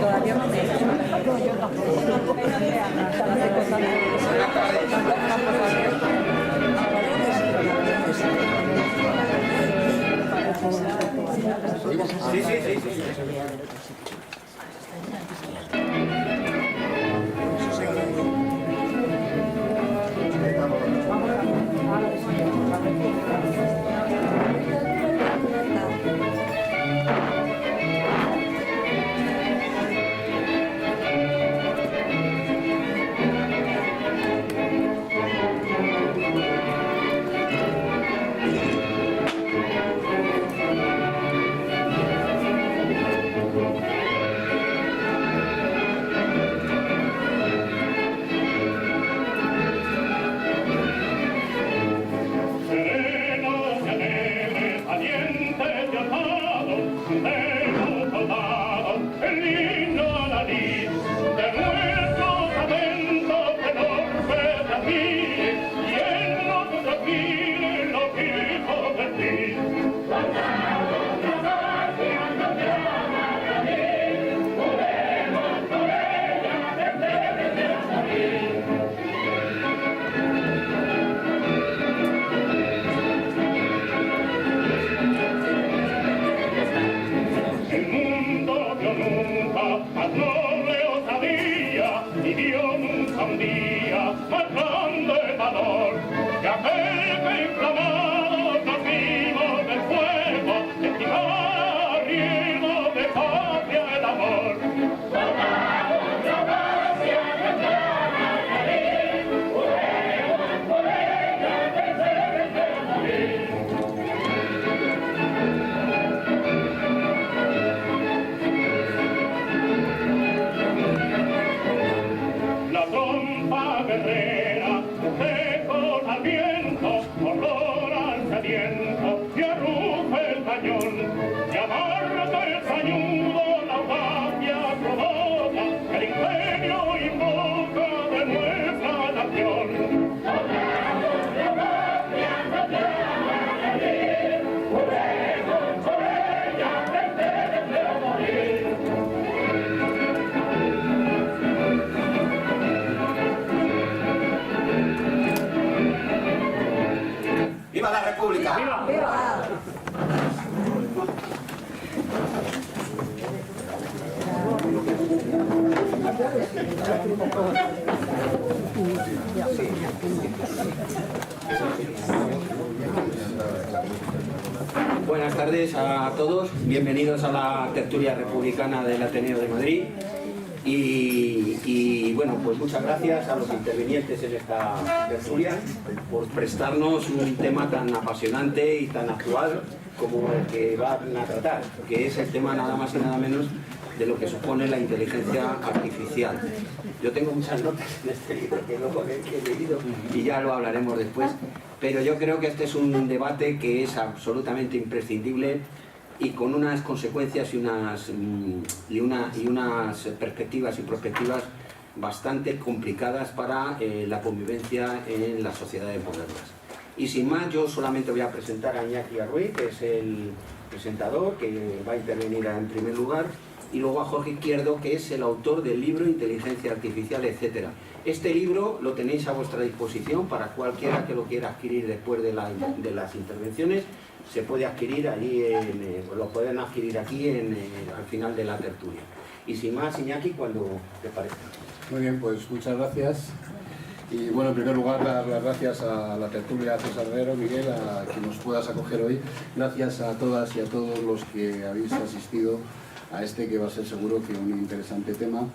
Todavía no me he hecho. Yo tampoco. ¡Viva la República! ¡Viva! ¡Viva! Buenas tardes a todos, bienvenidos a la tertulia republicana del Ateneo de Madrid y bueno, pues muchas gracias a los intervinientes en esta tertulia por prestarnos un tema tan apasionante y tan actual como el que van a tratar, que es el tema nada más y nada menos de lo que supone la inteligencia artificial. Yo tengo muchas notas en este libro que luego he leído y ya lo hablaremos después, pero yo creo que este es un debate que es absolutamente imprescindible y con unas consecuencias y unas perspectivas y prospectivas bastante complicadas para la convivencia en las sociedades modernas. Y sin más, yo solamente voy a presentar a Iñaki Arruy, que es el presentador, que va a intervenir en primer lugar, y luego a Jorge Izquierdo, que es el autor del libro Inteligencia Artificial, etc. Este libro lo tenéis a vuestra disposición para cualquiera que lo quiera adquirir después de las intervenciones. Se puede adquirir allí, lo pueden adquirir aquí al final de la tertulia. Y sin más, Iñaki, cuando te parezca. Muy bien, pues muchas gracias. Y bueno, en primer lugar, dar las gracias a la tertulia, a César Herrero, Miguel, a quien nos puedas acoger hoy. Gracias a todas y a todos los que habéis asistido a este que va a ser seguro que un interesante tema.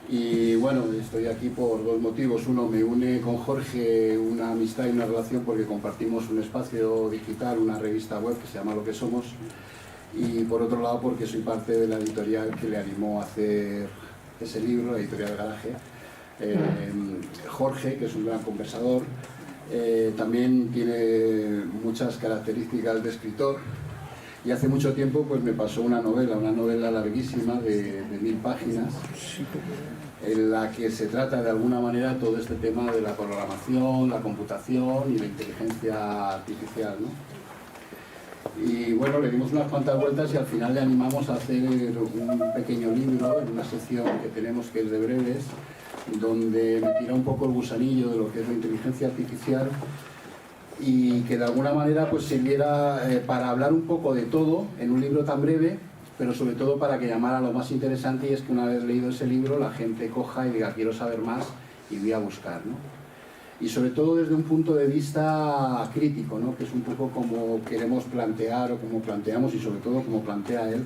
Y bueno, estoy aquí por dos motivos. Uno, me une con Jorge una amistad y una relación porque compartimos un espacio digital, una revista web que se llama Lo que Somos. Y por otro lado, porque soy parte de la editorial que le animó a hacer ese libro, la editorial Garaje. Jorge, que es un gran conversador, También tiene muchas características de escritor. Y hace mucho tiempo pues me pasó una novela larguísima de 1000 páginas, en la que se trata de alguna manera todo este tema de la programación, la computación y la inteligencia artificial, ¿no? Y bueno, le dimos unas cuantas vueltas y al final le animamos a hacer un pequeño libro en una sección que tenemos que es de breves, donde me tira un poco el gusanillo de lo que es la inteligencia artificial y que de alguna manera pues sirviera para hablar un poco de todo en un libro tan breve, pero sobre todo para que llamara lo más interesante, y es que una vez leído ese libro la gente coja y diga quiero saber más y voy a buscar, ¿no? Y sobre todo desde un punto de vista crítico, ¿no? Que es un poco como queremos plantear o como planteamos y sobre todo como plantea él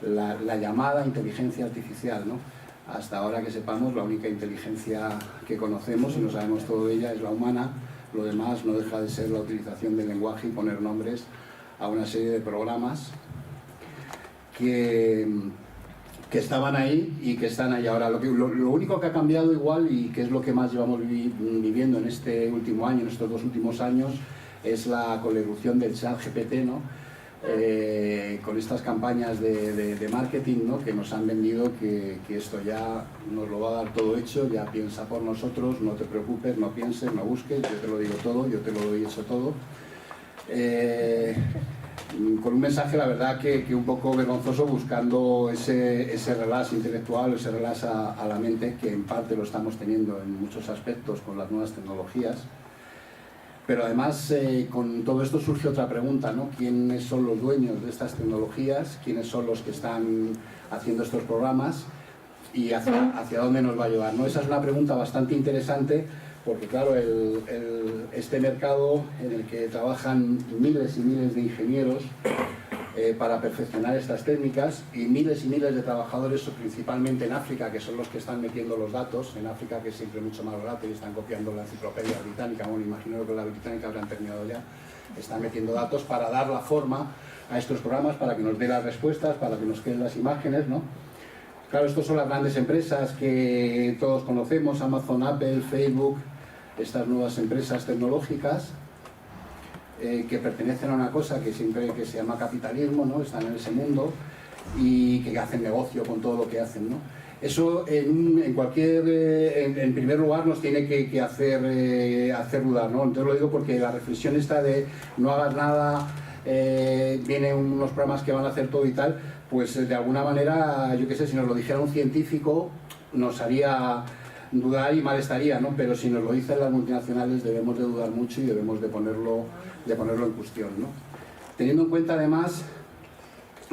la llamada inteligencia artificial, ¿no? Hasta ahora que sepamos la única inteligencia que conocemos y no sabemos todo de ella es la humana. Lo demás no deja de ser la utilización del lenguaje y poner nombres a una serie de programas que estaban ahí y que están ahí ahora. Lo único que ha cambiado igual, y que es lo que más llevamos viviendo en este último año, en estos 2 últimos años, es con la irrupción del ChatGPT, ¿no? Con estas campañas de marketing, ¿no? Que nos han vendido que esto ya nos lo va a dar todo hecho, ya piensa por nosotros, no te preocupes, no pienses, no busques, yo te lo digo todo, yo te lo doy hecho todo. Con un mensaje, la verdad, que un poco vergonzoso, buscando ese relax intelectual, ese relax a la mente, que en parte lo estamos teniendo en muchos aspectos con las nuevas tecnologías. Pero además, con todo esto surge otra pregunta, ¿no? ¿Quiénes son los dueños de estas tecnologías? ¿Quiénes son los que están haciendo estos programas? ¿Y hacia dónde nos va a llevar, ¿no? Esa es una pregunta bastante interesante, porque claro, este mercado en el que trabajan miles y miles de ingenieros para perfeccionar estas técnicas, y miles de trabajadores, principalmente en África, que son los que están metiendo los datos, en África, que es siempre mucho más barato, y están copiando la enciclopedia británica, bueno, imagino que la británica habrán terminado ya, están metiendo datos para dar la forma a estos programas, para que nos dé las respuestas, para que nos queden las imágenes, ¿no? Claro, estos son las grandes empresas que todos conocemos, Amazon, Apple, Facebook, estas nuevas empresas tecnológicas, que pertenecen a una cosa que se llama capitalismo, ¿no? Están en ese mundo y que hacen negocio con todo lo que hacen, ¿no? Eso en primer lugar nos tiene que hacer dudar, ¿no? Entonces lo digo porque la reflexión esta de no hagas nada, vienen unos programas que van a hacer todo y tal, pues de alguna manera, yo qué sé, si nos lo dijera un científico nos haría dudar y mal estaría, ¿no? Pero si nos lo dicen las multinacionales debemos de dudar mucho y debemos de ponerlo en cuestión, ¿no? Teniendo en cuenta además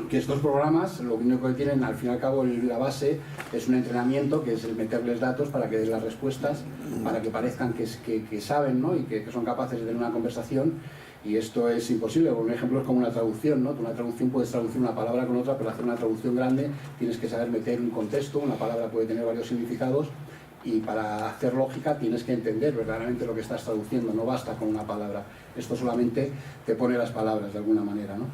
que estos programas lo único que tienen al fin y al cabo la base es un entrenamiento, que es el meterles datos para que den las respuestas, para que parezcan que saben, ¿no? Y que son capaces de tener una conversación, y esto es imposible. Un ejemplo es como una traducción, ¿no? Una traducción puedes traducir una palabra con otra, pero hacer una traducción grande tienes que saber meter un contexto, una palabra puede tener varios significados, y para hacer lógica tienes que entender verdaderamente lo que estás traduciendo, no basta con una palabra. Esto solamente te pone las palabras de alguna manera, ¿no?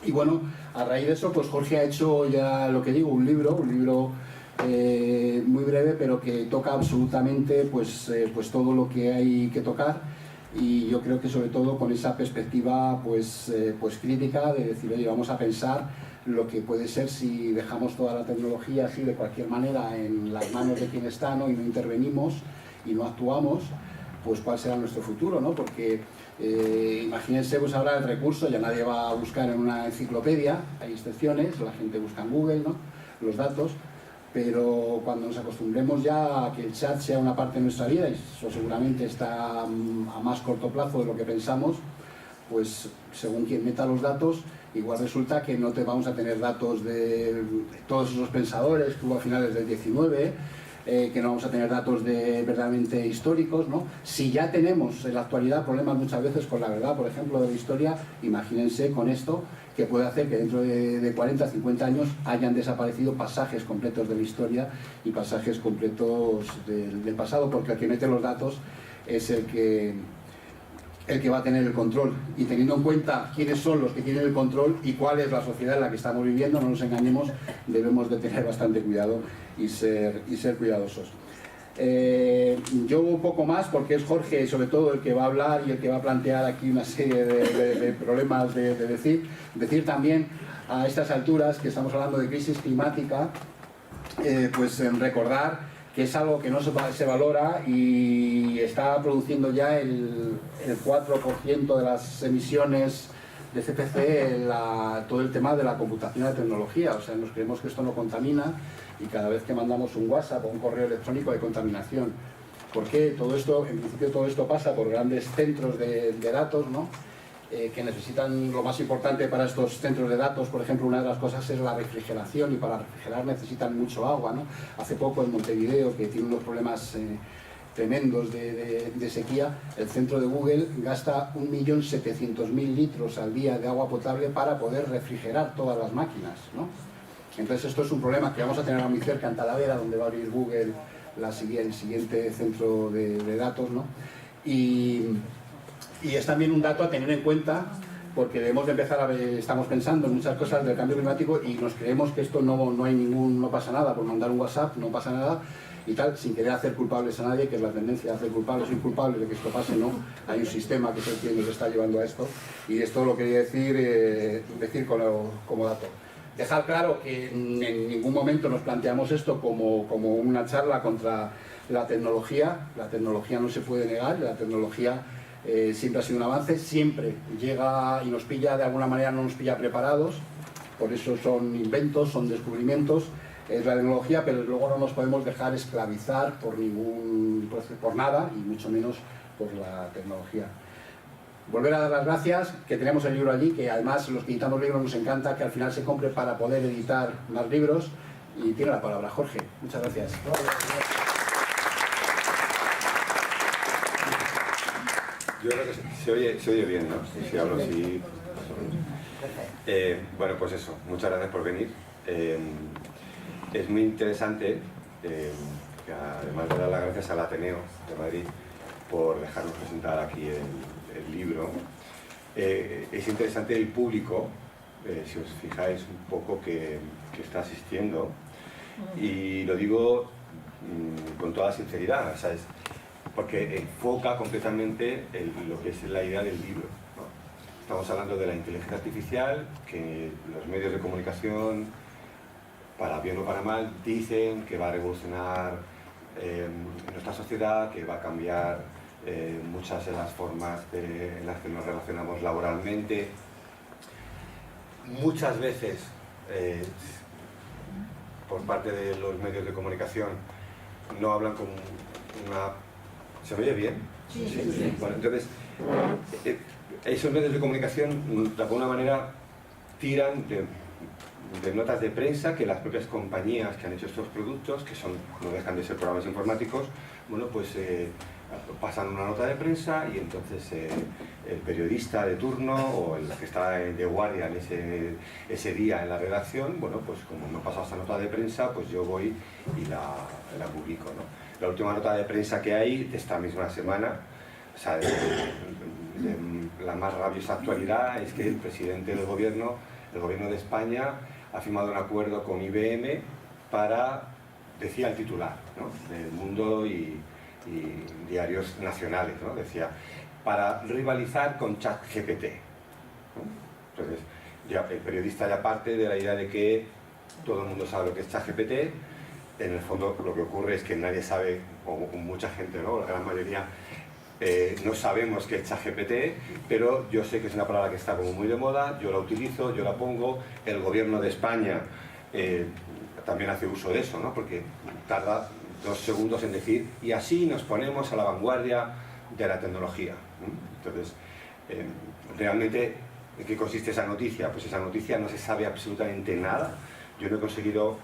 Y bueno, a raíz de eso, pues Jorge ha hecho ya lo que digo, un libro muy breve, pero que toca absolutamente pues todo lo que hay que tocar, y yo creo que sobre todo con esa perspectiva pues crítica de decir, oye, vamos a pensar lo que puede ser si dejamos toda la tecnología así de cualquier manera en las manos de quien está, ¿no? Y no intervenimos y no actuamos, pues cuál será nuestro futuro, ¿no? Porque imagínense, pues ahora el recurso ya nadie va a buscar en una enciclopedia, hay excepciones, la gente busca en Google, ¿no? Los datos, pero cuando nos acostumbremos ya a que el chat sea una parte de nuestra vida, y eso seguramente está a más corto plazo de lo que pensamos, pues según quien meta los datos, igual resulta que no te vamos a tener datos de todos esos pensadores que hubo a finales del 19, que no vamos a tener datos verdaderamente históricos, ¿no? Si ya tenemos en la actualidad problemas muchas veces con la verdad, por ejemplo, de la historia, imagínense con esto, que puede hacer que dentro de 40, 50 años hayan desaparecido pasajes completos de la historia y pasajes completos del pasado, porque el que mete los datos es el que va a tener el control. Y teniendo en cuenta quiénes son los que tienen el control y cuál es la sociedad en la que estamos viviendo, no nos engañemos, debemos de tener bastante cuidado y ser cuidadosos. Yo un poco más, porque es Jorge sobre todo el que va a hablar y el que va a plantear aquí una serie de problemas de decir también a estas alturas que estamos hablando de crisis climática, pues recordar que es algo que no se valora y está produciendo ya el 4% de las emisiones de CPC, todo el tema de la computación y la tecnología. O sea, nos creemos que esto no contamina y cada vez que mandamos un WhatsApp o un correo electrónico hay contaminación. ¿Por qué? Todo esto, en principio todo esto pasa por grandes centros de datos, ¿no? Que necesitan, lo más importante para estos centros de datos, por ejemplo, una de las cosas es la refrigeración, y para refrigerar necesitan mucho agua, ¿no? Hace poco en Montevideo, que tiene unos problemas tremendos de sequía, el centro de Google gasta 1.700.000 litros al día de agua potable para poder refrigerar todas las máquinas, ¿no? Entonces esto es un problema que vamos a tener muy cerca en Talavera, donde va a abrir Google el siguiente centro de datos, ¿no? Y es también un dato a tener en cuenta, porque debemos de empezar a ver, estamos pensando en muchas cosas del cambio climático y nos creemos que esto no pasa nada, por mandar un WhatsApp no pasa nada y tal, sin querer hacer culpables a nadie, que es la tendencia de hacer culpables o inculpables de que esto pase, ¿no? Hay un sistema que es el que nos está llevando a esto, y esto lo quería decir como dato. Dejar claro que en ningún momento nos planteamos esto como una charla contra la tecnología no se puede negar, la tecnología siempre ha sido un avance, siempre llega y nos pilla, de alguna manera no nos pilla preparados, por eso son inventos, son descubrimientos, es la tecnología, pero luego no nos podemos dejar esclavizar por nada, y mucho menos por la tecnología. Volver a dar las gracias, que tenemos el libro allí, que además los que editamos libros nos encanta que al final se compre para poder editar más libros, y tiene la palabra Jorge. Muchas gracias. Yo creo que se oye bien, ¿no? Si hablo así... bueno, pues eso, muchas gracias por venir. Es muy interesante, que además de dar las gracias al Ateneo de Madrid por dejarnos presentar aquí el libro, es interesante el público, si os fijáis un poco que está asistiendo, y lo digo con toda sinceridad, ¿sabes? Porque enfoca completamente lo que es la idea del libro, ¿no? Estamos hablando de la inteligencia artificial, que los medios de comunicación, para bien o para mal, dicen que va a revolucionar nuestra sociedad, que va a cambiar muchas de las formas en las que nos relacionamos laboralmente. Muchas veces, por parte de los medios de comunicación, no hablan con una... ¿Se oye bien? Sí, sí, sí. Bueno, entonces, esos medios de comunicación, de alguna manera, tiran de notas de prensa que las propias compañías que han hecho estos productos, que no dejan de ser programas informáticos, bueno, pues pasan una nota de prensa, y entonces el periodista de turno o el que está de guardia en ese día en la redacción, bueno, pues como no pasa esta nota de prensa, pues yo voy y la publico, ¿no? La última nota de prensa que hay de esta misma semana, o sea, la más rabiosa actualidad, es que el presidente del gobierno de España ha firmado un acuerdo con IBM para, decía el titular, ¿no?, del Mundo y diarios nacionales, ¿no?, decía, para rivalizar con ChatGPT, ¿no? Entonces, ya el periodista ya parte de la idea de que todo el mundo sabe lo que es ChatGPT. En el fondo lo que ocurre es que nadie sabe, o mucha gente, ¿no?, la gran mayoría, no sabemos qué es ChatGPT, pero yo sé que es una palabra que está como muy de moda, yo la utilizo, yo la pongo, el gobierno de España también hace uso de eso, ¿no?, porque tarda 2 segundos en decir, y así nos ponemos a la vanguardia de la tecnología, ¿no? Entonces, realmente, ¿en qué consiste esa noticia? Pues esa noticia no se sabe absolutamente nada. Yo no he conseguido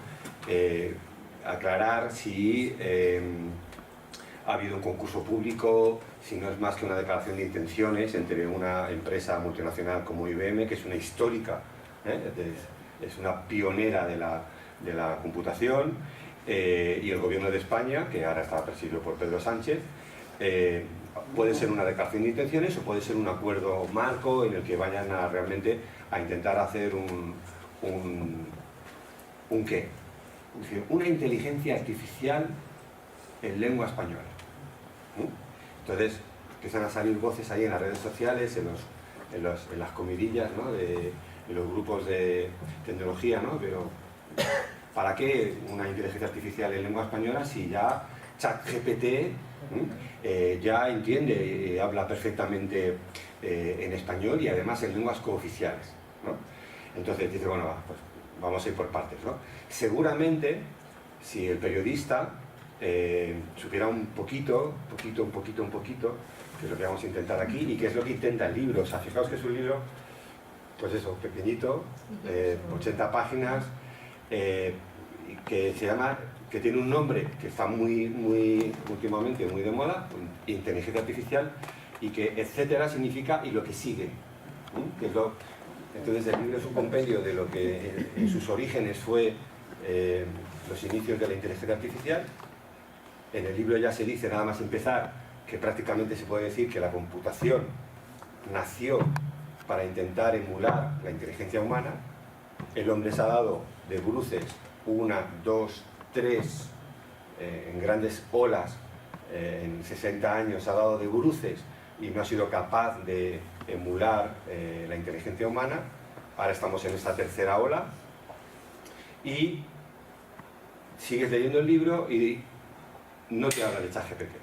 aclarar si ha habido un concurso público, si no es más que una declaración de intenciones entre una empresa multinacional como IBM, que es una histórica, es una pionera de la computación, y el gobierno de España, que ahora está presidido por Pedro Sánchez. Puede ser una declaración de intenciones o puede ser un acuerdo marco en el que vayan realmente a intentar hacer ¿un qué? Es decir, una inteligencia artificial en lengua española. Entonces empiezan a salir voces ahí en las redes sociales, en las comidillas, ¿no? En los grupos de tecnología, ¿no? Pero ¿para qué una inteligencia artificial en lengua española si ya ChatGPT ya entiende y habla perfectamente en español y además en lenguas cooficiales, ¿no? Entonces dice, bueno, pues vamos a ir por partes, ¿no? Seguramente, si el periodista supiera un poquito, que es lo que vamos a intentar aquí y que es lo que intenta el libro. O sea, fijaos que es un libro, pues eso, pequeñito, 80 páginas, que se llama, que tiene un nombre que está últimamente muy de moda, inteligencia artificial, y que etcétera significa y lo que sigue, ¿no? Que es entonces el libro es un compendio de lo que en sus orígenes fue los inicios de la inteligencia artificial. En el libro ya se dice, nada más empezar, que prácticamente se puede decir que la computación nació para intentar emular la inteligencia humana. El hombre se ha dado de bruces, 1, 2, 3, en grandes olas, en 60 años se ha dado de bruces y no ha sido capaz de emular la inteligencia humana. Ahora estamos en esta tercera ola y sigues leyendo el libro y no te habla de ChatGPT,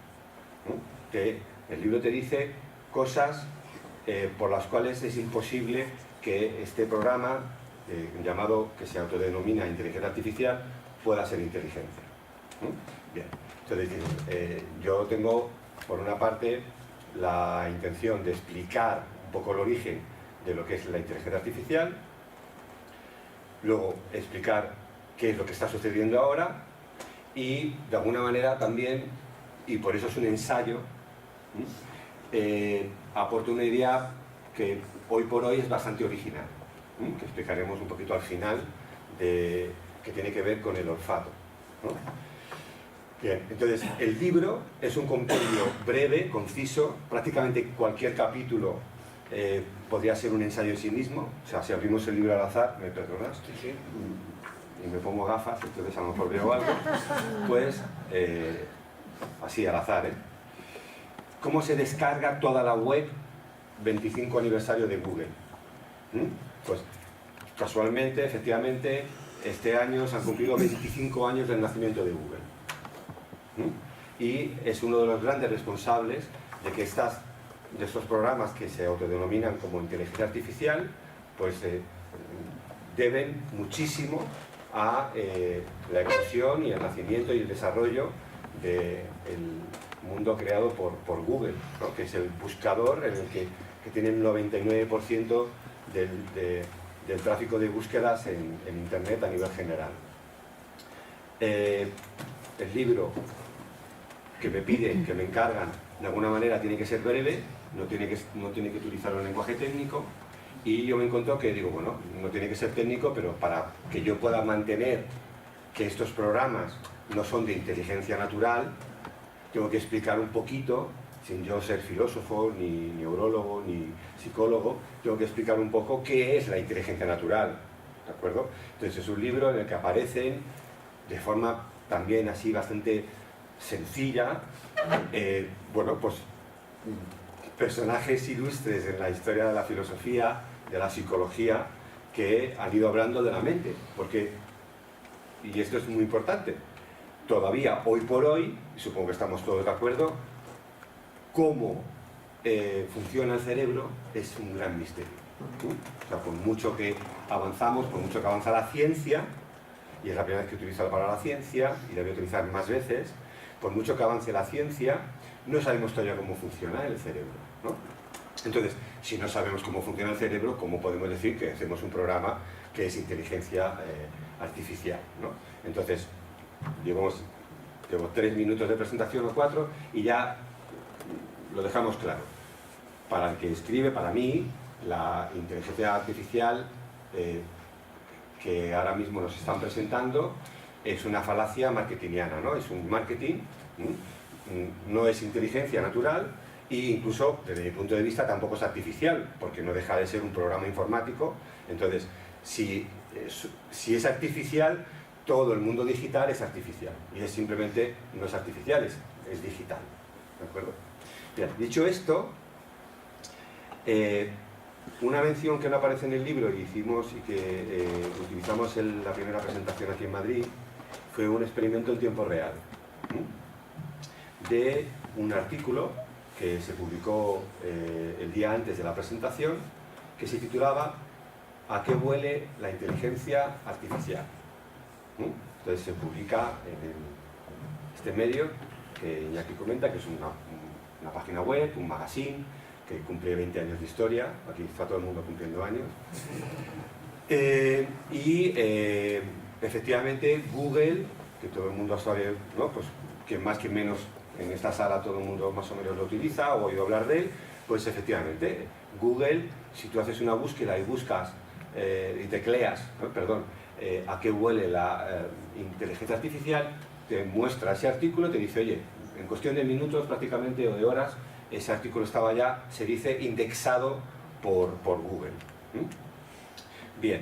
¿no? Que el libro te dice cosas por las cuales es imposible que este programa llamado, que se autodenomina inteligencia artificial, pueda ser inteligencia, ¿no? Bien, entonces yo tengo por una parte la intención de explicar un poco el origen de lo que es la inteligencia artificial, luego explicar qué es lo que está sucediendo ahora y de alguna manera también, y por eso es un ensayo, aporto una idea que hoy por hoy es bastante original, que explicaremos un poquito al final, que tiene que ver con el olfato, ¿no? Bien, entonces el libro es un compendio breve, conciso, prácticamente cualquier capítulo podría ser un ensayo en sí mismo. O sea, si abrimos el libro al azar, ¿me perdonas? Sí. Y me pongo gafas, entonces a lo mejor veo algo, pues así al azar, ¿Cómo se descarga toda la web 25 aniversario de Google? Pues casualmente, efectivamente, este año se han cumplido 25 años del nacimiento de Google. Y es uno de los grandes responsables de que de estos programas que se autodenominan como inteligencia artificial, pues deben muchísimo a la eclosión y el nacimiento y el desarrollo del mundo creado por Google, ¿no? Que es el buscador en el que tiene el 99% del tráfico de búsquedas en Internet a nivel general. El libro que me piden, que me encargan, de alguna manera tiene que ser breve, no tiene que utilizar un lenguaje técnico, y yo me encuentro que digo, bueno, no tiene que ser técnico, pero para que yo pueda mantener que estos programas no son de inteligencia natural, tengo que explicar un poquito, sin yo ser filósofo, ni neurólogo, ni psicólogo, tengo que explicar un poco qué es la inteligencia natural, ¿de acuerdo? Entonces es un libro en el que aparecen de forma también así bastante sencilla, bueno, pues personajes ilustres en la historia de la filosofía, de la psicología, que han ido hablando de la mente, porque, y esto es muy importante, todavía hoy por hoy, y supongo que estamos todos de acuerdo, cómo funciona el cerebro es un gran misterio. O sea, por mucho que avanzamos, por mucho que avanza la ciencia, y es la primera vez que utilizo la palabra ciencia, y la voy a utilizar más veces, por mucho que avance la ciencia, no sabemos todavía cómo funciona el cerebro, ¿no? Entonces, si no sabemos cómo funciona el cerebro, ¿cómo podemos decir que hacemos un programa que es inteligencia artificial, ¿no? Entonces, llevo 3 minutos de presentación o 4 y ya lo dejamos claro. Para el que escribe, para mí, la inteligencia artificial que ahora mismo nos están presentando es una falacia marketingiana, ¿no? Es un marketing, no es inteligencia natural e incluso, desde mi punto de vista, tampoco es artificial, porque no deja de ser un programa informático. Entonces, si es artificial, todo el mundo digital es artificial. Y es simplemente, no es artificial, es digital. ¿De acuerdo? Bien, dicho esto, una mención que no aparece en el libro y que utilizamos en la primera presentación aquí en Madrid fue un experimento en tiempo real de un artículo que se publicó el día antes de la presentación, que se titulaba ¿A qué huele la inteligencia artificial? Entonces se publica en este medio que Iñaki comenta, que es una página web, un magazine, que cumple 20 años de historia. Aquí está todo el mundo cumpliendo años. Efectivamente Google, que todo el mundo sabe, ¿no? Pues que más que menos en esta sala todo el mundo más o menos lo utiliza o ha oído hablar de él, pues efectivamente Google, si tú haces una búsqueda y buscas y tecleas, ¿no? A qué huele la inteligencia artificial, te muestra ese artículo, te dice, oye, en cuestión de minutos prácticamente o de horas, ese artículo estaba ya, se dice, indexado por Google. Bien,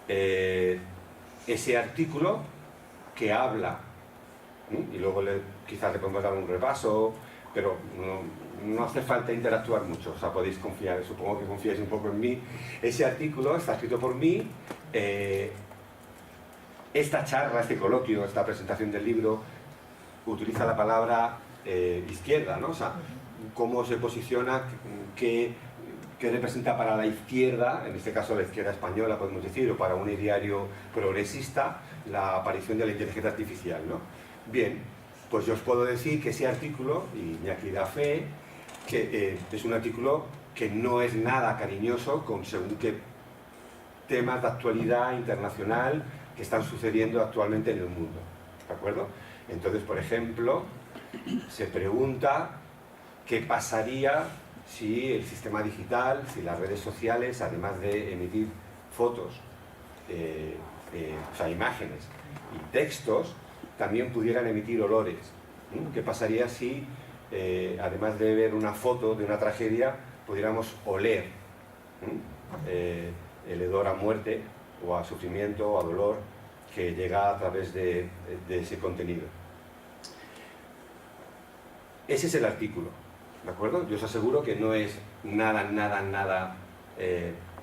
ese artículo que habla, y luego quizás le podemos dar un repaso, pero no hace falta interactuar mucho, o sea, podéis confiar, supongo que confiáis un poco en mí. Ese artículo está escrito por mí, esta charla, este coloquio, esta presentación del libro, utiliza la palabra izquierda, ¿no? O sea, cómo se posiciona, qué representa para la izquierda, en este caso la izquierda española podemos decir, o para un ideario progresista, la aparición de la inteligencia artificial, ¿no? Bien, pues yo os puedo decir que ese artículo, y Iñaki da fe, que es un artículo que no es nada cariñoso con según qué temas de actualidad internacional que están sucediendo actualmente en el mundo, ¿de acuerdo? Entonces, por ejemplo, se pregunta qué pasaría si el sistema digital, si las redes sociales, además de emitir fotos, o sea, imágenes y textos, también pudieran emitir olores. ¿Qué pasaría si, además de ver una foto de una tragedia, pudiéramos oler el hedor a muerte o a sufrimiento o a dolor que llega a través de ese contenido? Ese es el artículo, ¿de acuerdo? Yo os aseguro que no es nada,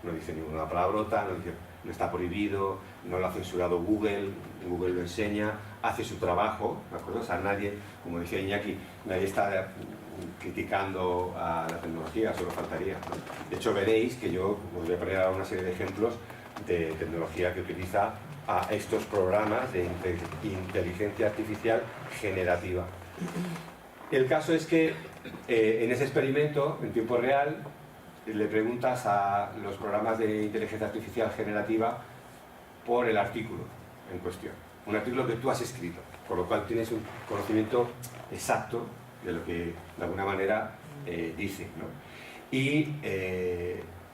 no dice ninguna palabrota, no está prohibido, no lo ha censurado Google, Google lo enseña, hace su trabajo, ¿de acuerdo? O sea, nadie, como decía Iñaki, nadie está criticando a la tecnología, solo faltaría, ¿no? De hecho, veréis que yo os voy a poner ahora una serie de ejemplos de tecnología que utiliza a estos programas de inteligencia artificial generativa. El caso es que en ese experimento, en tiempo real, le preguntas a los programas de inteligencia artificial generativa por el artículo en cuestión. Un artículo que tú has escrito, por lo cual tienes un conocimiento exacto de lo que de alguna manera dice, ¿no? Y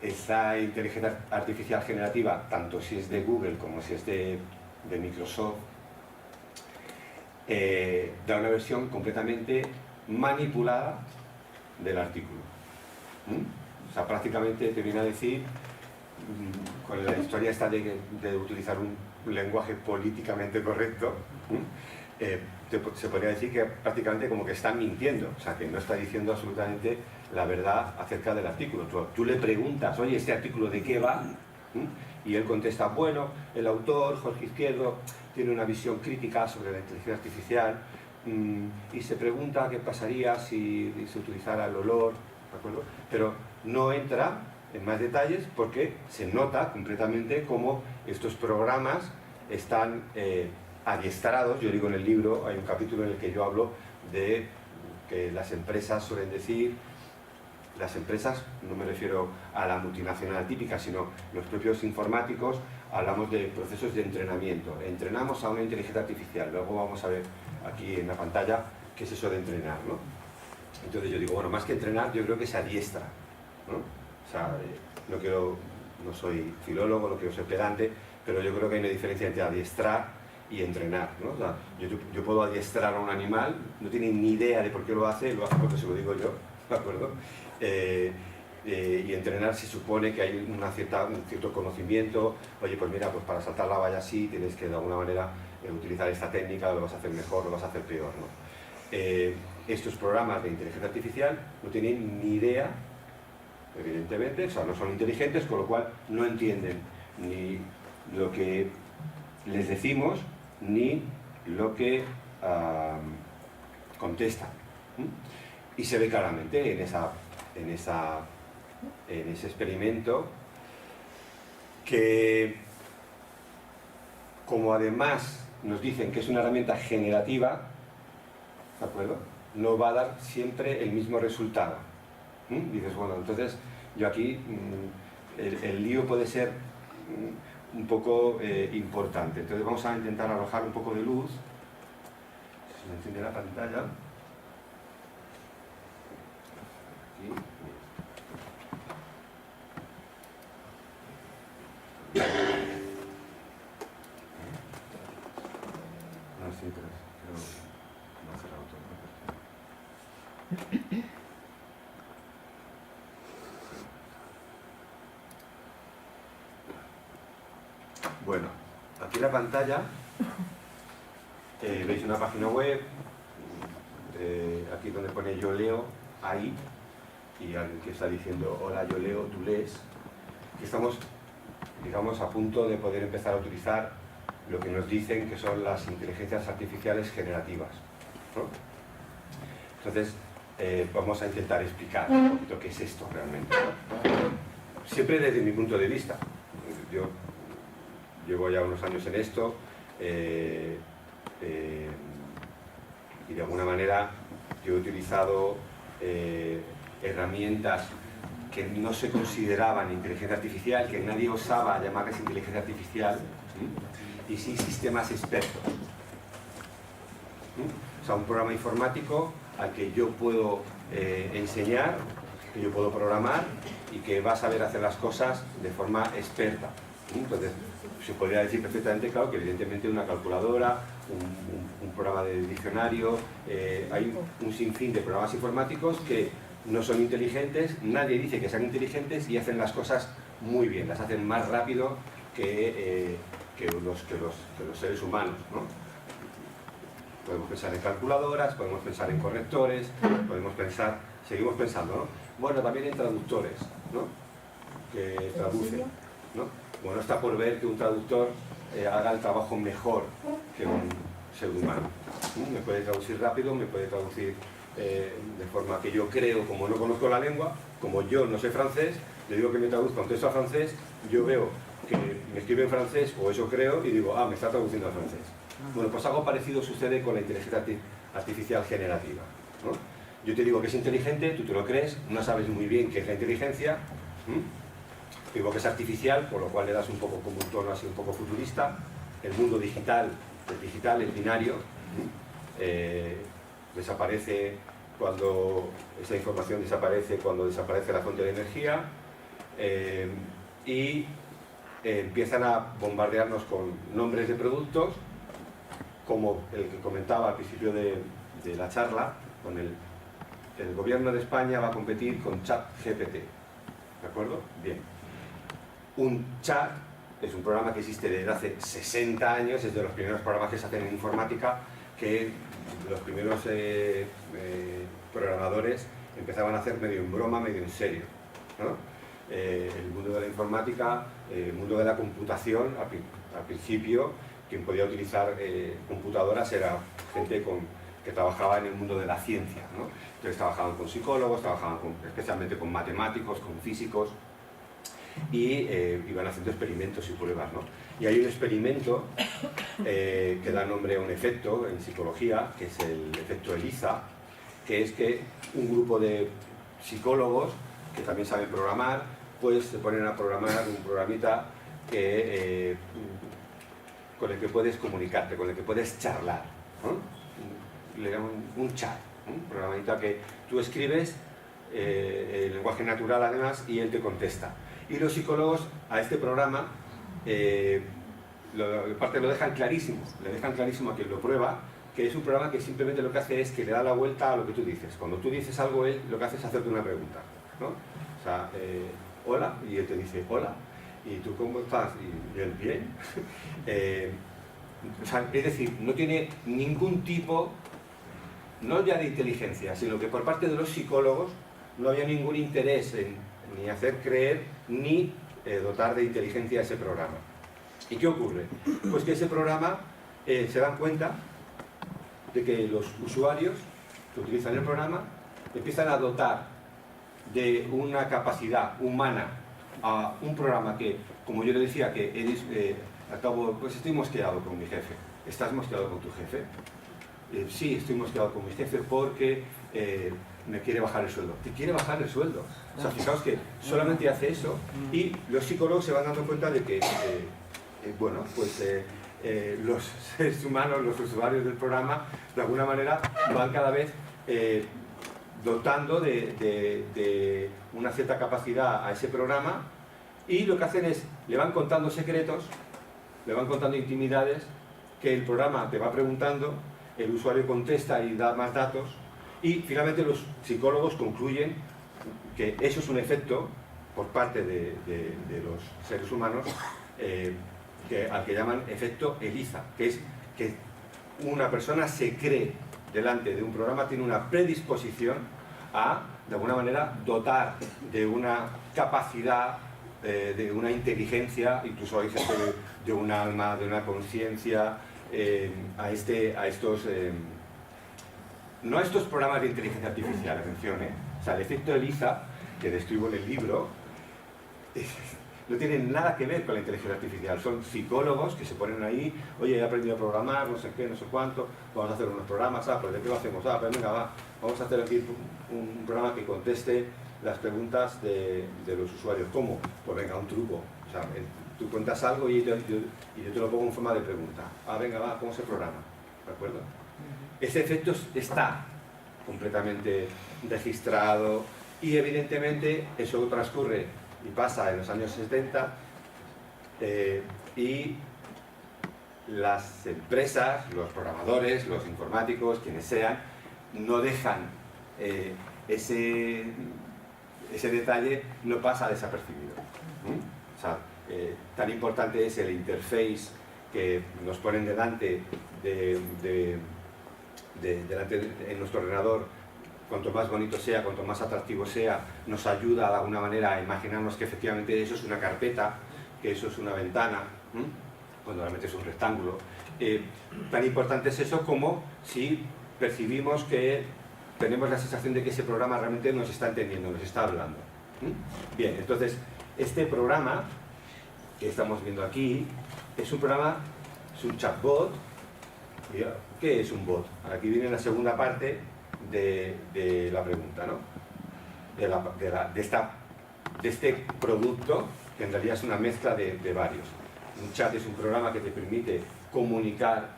esta inteligencia artificial generativa, tanto si es de Google como si es de Microsoft, da una versión completamente manipulada del artículo. O sea, prácticamente te viene a decir, con la historia esta de utilizar un lenguaje políticamente correcto, se podría decir que prácticamente como que están mintiendo, o sea, que no está diciendo absolutamente la verdad acerca del artículo. Tú le preguntas, oye, ¿este artículo de qué va? Y él contesta, bueno, el autor, Jorge Izquierdo, tiene una visión crítica sobre la inteligencia artificial y se pregunta qué pasaría si se utilizara el olor, ¿de acuerdo? Pero no entra en más detalles porque se nota completamente cómo estos programas están adiestrados. Yo digo en el libro, hay un capítulo en el que yo hablo de que las empresas suelen decir, las empresas, no me refiero a la multinacional típica, sino los propios informáticos, hablamos de procesos de entrenamiento. Entrenamos a una inteligencia artificial, luego vamos a ver aquí en la pantalla qué es eso de entrenar, ¿no? Entonces yo digo, bueno, más que entrenar, yo creo que se adiestra, ¿no? O sea, no soy filólogo, no quiero ser pedante, pero yo creo que hay una diferencia entre adiestrar y entrenar, ¿no? O sea, yo puedo adiestrar a un animal, no tiene ni idea de por qué lo hace porque se lo digo yo, ¿de acuerdo? y entrenar se supone que hay un cierto conocimiento. Oye, pues mira, pues para saltar la valla así tienes que de alguna manera utilizar esta técnica, lo vas a hacer mejor, lo vas a hacer peor, ¿no? Estos programas de inteligencia artificial no tienen ni idea, evidentemente, o sea, no son inteligentes, con lo cual no entienden ni lo que les decimos ni lo que contestan. Y se ve claramente en ese experimento que, como además nos dicen que es una herramienta generativa, ¿de acuerdo?, no va a dar siempre el mismo resultado. Dices, bueno, entonces yo aquí el lío puede ser un poco importante. Entonces vamos a intentar arrojar un poco de luz. Se me enciende la pantalla. Aquí. No, sí, pero creo que no ha cerrado todo. Bueno, aquí en la pantalla veis una página web, aquí donde pone yo leo, ahí, y alguien que está diciendo hola yo leo, tú lees, que estamos, digamos, a punto de poder empezar a utilizar lo que nos dicen que son las inteligencias artificiales generativas, ¿no? Entonces, vamos a intentar explicar un poquito qué es esto realmente, ¿no? Siempre desde mi punto de vista. Yo llevo ya unos años en esto y de alguna manera yo he utilizado herramientas que no se consideraban inteligencia artificial, que nadie osaba llamarles inteligencia artificial, y sí sistemas expertos. O sea, un programa informático al que yo puedo enseñar, que yo puedo programar y que va a saber hacer las cosas de forma experta. Entonces, se podría decir perfectamente, claro, que evidentemente una calculadora, un programa de diccionario, hay un sinfín de programas informáticos que no son inteligentes, nadie dice que sean inteligentes y hacen las cosas muy bien, las hacen más rápido que los seres humanos, ¿no? Podemos pensar en calculadoras, podemos pensar en correctores, podemos pensar, seguimos pensando, ¿no? Bueno, también en traductores, ¿no?, que traducen, ¿no? Bueno, está por ver que un traductor haga el trabajo mejor que un ser humano. Me puede traducir rápido, me puede traducir de forma que yo creo, como no conozco la lengua, como yo no sé francés, le digo que me traduzca un texto a francés, yo veo que me escribe en francés, o eso creo, y digo, ah, me está traduciendo al francés. Bueno, pues algo parecido sucede con la inteligencia artificial generativa, ¿no? Yo te digo que es inteligente, tú te lo crees, no sabes muy bien qué es la inteligencia, digo que es artificial, por lo cual le das un poco como un tono así un poco futurista. El mundo digital, el binario, desaparece cuando esa información desaparece, cuando desaparece la fuente de energía, y empiezan a bombardearnos con nombres de productos, como el que comentaba al principio de la charla, con el gobierno de España va a competir con ChatGPT, ¿de acuerdo? Bien. Un chat es un programa que existe desde hace 60 años, es de los primeros programas que se hacen en informática, que los primeros programadores empezaban a hacer medio en broma, medio en serio, ¿no? El mundo de la informática, el mundo de la computación, al principio, quien podía utilizar computadoras era gente que trabajaba en el mundo de la ciencia, ¿no? Entonces trabajaban con psicólogos, trabajaban especialmente con matemáticos, con físicos, y iban haciendo experimentos y pruebas, ¿no? Y hay un experimento que da nombre a un efecto en psicología, que es el efecto ELIZA, que es que un grupo de psicólogos que también saben programar, pues se ponen a programar un programita con el que puedes comunicarte, con el que puedes charlar, ¿no? Le llaman un chat, un programita que tú escribes en lenguaje natural además y él te contesta. Y los psicólogos a este programa lo dejan clarísimo, le dejan clarísimo a quien lo prueba, que es un programa que simplemente lo que hace es que le da la vuelta a lo que tú dices. Cuando tú dices algo, él lo que hace es hacerte una pregunta, ¿no? O sea, hola, y él te dice hola, y tú cómo estás, y él bien. O sea, es decir, no tiene ningún tipo, no ya de inteligencia, sino que por parte de los psicólogos no había ningún interés en ni hacer creer ni dotar de inteligencia a ese programa. ¿Y qué ocurre? Pues que ese programa se dan cuenta de que los usuarios que utilizan el programa empiezan a dotar de una capacidad humana a un programa que, como yo le decía, que eres, al cabo, pues estoy mosqueado con mi jefe. ¿Estás mosqueado con tu jefe? Sí, estoy mosqueado con mi jefe porque me quiere bajar el sueldo. ¿Te quiere bajar el sueldo? O sea, fijaos que solamente hace eso y los psicólogos se van dando cuenta de que, bueno, pues los seres humanos, los usuarios del programa, de alguna manera van cada vez dotando de una cierta capacidad a ese programa y lo que hacen es, le van contando secretos, le van contando intimidades que el programa te va preguntando, el usuario contesta y da más datos y finalmente los psicólogos concluyen que eso es un efecto por parte de los seres humanos al que llaman efecto Eliza, que es que una persona se cree delante de un programa, tiene una predisposición a, de alguna manera, dotar de una capacidad, de una inteligencia, incluso hay gente de un alma, de una conciencia, a estos, no a estos programas de inteligencia artificial, atención, o sea, el efecto Eliza, que describo en el libro, no tienen nada que ver con la inteligencia artificial, son psicólogos que se ponen ahí, oye, he aprendido a programar, no sé qué, no sé cuánto, vamos a hacer unos programas, pues ¿de qué lo hacemos? Pues venga, va, vamos a hacer aquí un programa que conteste las preguntas de los usuarios. ¿Cómo? Pues venga, un truco, o sea, tú cuentas algo y yo te lo pongo en forma de pregunta. Venga, va, ¿cómo se programa? ¿De acuerdo? Ese efecto está completamente registrado y evidentemente eso transcurre y pasa en los años 70 y las empresas, los programadores, los informáticos, quienes sean, no dejan ese detalle, no pasa desapercibido. O sea, tan importante es el interface que nos ponen delante en nuestro ordenador. Cuanto más bonito sea, cuanto más atractivo sea, nos ayuda de alguna manera a imaginarnos que efectivamente eso es una carpeta, que eso es una ventana, cuando realmente es un rectángulo. Tan importante es eso como si percibimos que tenemos la sensación de que ese programa realmente nos está entendiendo, nos está hablando. Bien, entonces, este programa que estamos viendo aquí es un programa, es un chatbot. ¿Qué es un bot? Aquí viene la segunda parte de la pregunta, ¿no? De este producto, que en realidad es una mezcla de varios. Un chat es un programa que te permite comunicar,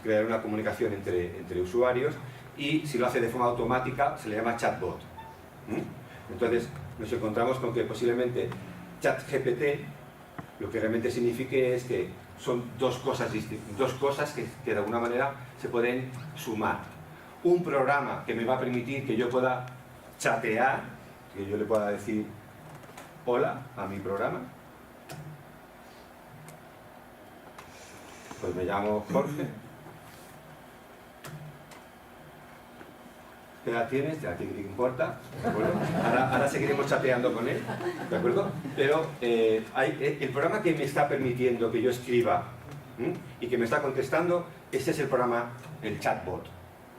crear una comunicación entre usuarios, y si lo hace de forma automática se le llama chatbot. Entonces nos encontramos con que posiblemente ChatGPT lo que realmente signifique es que son dos cosas que de alguna manera se pueden sumar. Un programa que me va a permitir que yo pueda chatear, que yo le pueda decir hola a mi programa. Pues me llamo Jorge. ¿Qué edad tienes? ¿A ti qué te importa? ¿De acuerdo? Ahora seguiremos chateando con él, ¿de acuerdo? Pero el programa que me está permitiendo que yo escriba y que me está contestando, ese es el programa, el chatbot,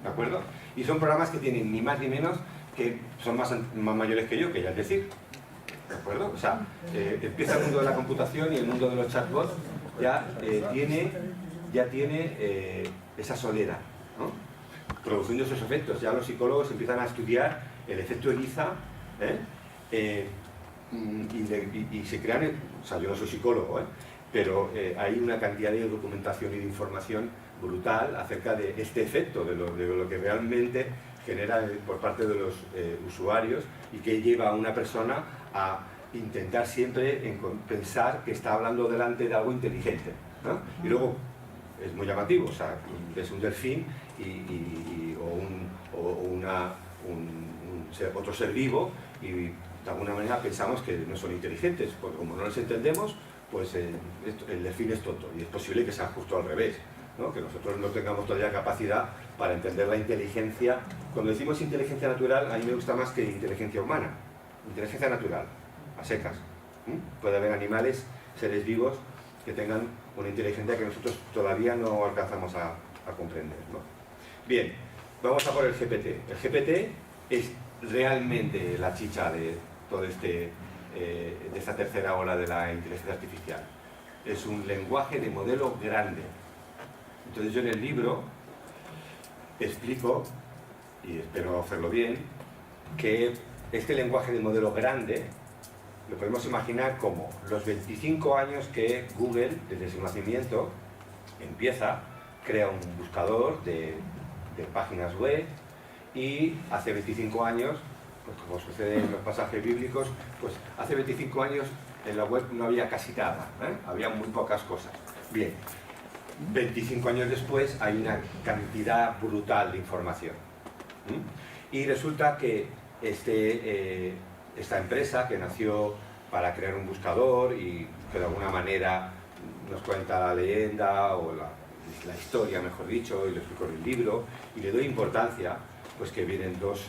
¿de acuerdo? Y son programas que tienen ni más ni menos que son más mayores que yo, que ya es decir, ¿de acuerdo? O sea, empieza el mundo de la computación y el mundo de los chatbots ya tiene esa solera, ¿no? Produciendo esos efectos. Ya los psicólogos empiezan a estudiar el efecto Eliza, y se crean, o sea, yo no soy psicólogo, pero hay una cantidad de documentación y de información brutal acerca de este efecto, de lo que realmente genera por parte de los usuarios y que lleva a una persona a intentar siempre pensar que está hablando delante de algo inteligente, ¿no? Y luego es muy llamativo, o sea, ves un delfín o otro ser vivo y de alguna manera pensamos que no son inteligentes, porque como no los entendemos, pues el delfín es tonto, y es posible que sea justo al revés, ¿no? Que nosotros no tengamos todavía capacidad para entender la inteligencia. Cuando decimos inteligencia natural, a mí me gusta más que inteligencia humana. Inteligencia natural, a secas. Puede haber animales, seres vivos, que tengan una inteligencia que nosotros todavía no alcanzamos a comprender, ¿no? Bien, vamos a por el GPT. El GPT es realmente la chicha de todo de esta tercera ola de la inteligencia artificial. Es un lenguaje de modelo grande. Entonces yo en el libro explico, y espero hacerlo bien, que este lenguaje de modelo grande lo podemos imaginar como los 25 años que Google, desde su nacimiento, crea un buscador de páginas web, y hace 25 años, pues como sucede en los pasajes bíblicos, pues hace 25 años en la web no había casi nada, había muy pocas cosas. Bien, 25 años después hay una cantidad brutal de información. Y resulta que esta empresa que nació para crear un buscador y que de alguna manera nos cuenta la leyenda o la historia, mejor dicho, y lo explico en el libro, y le doy importancia, pues que vienen dos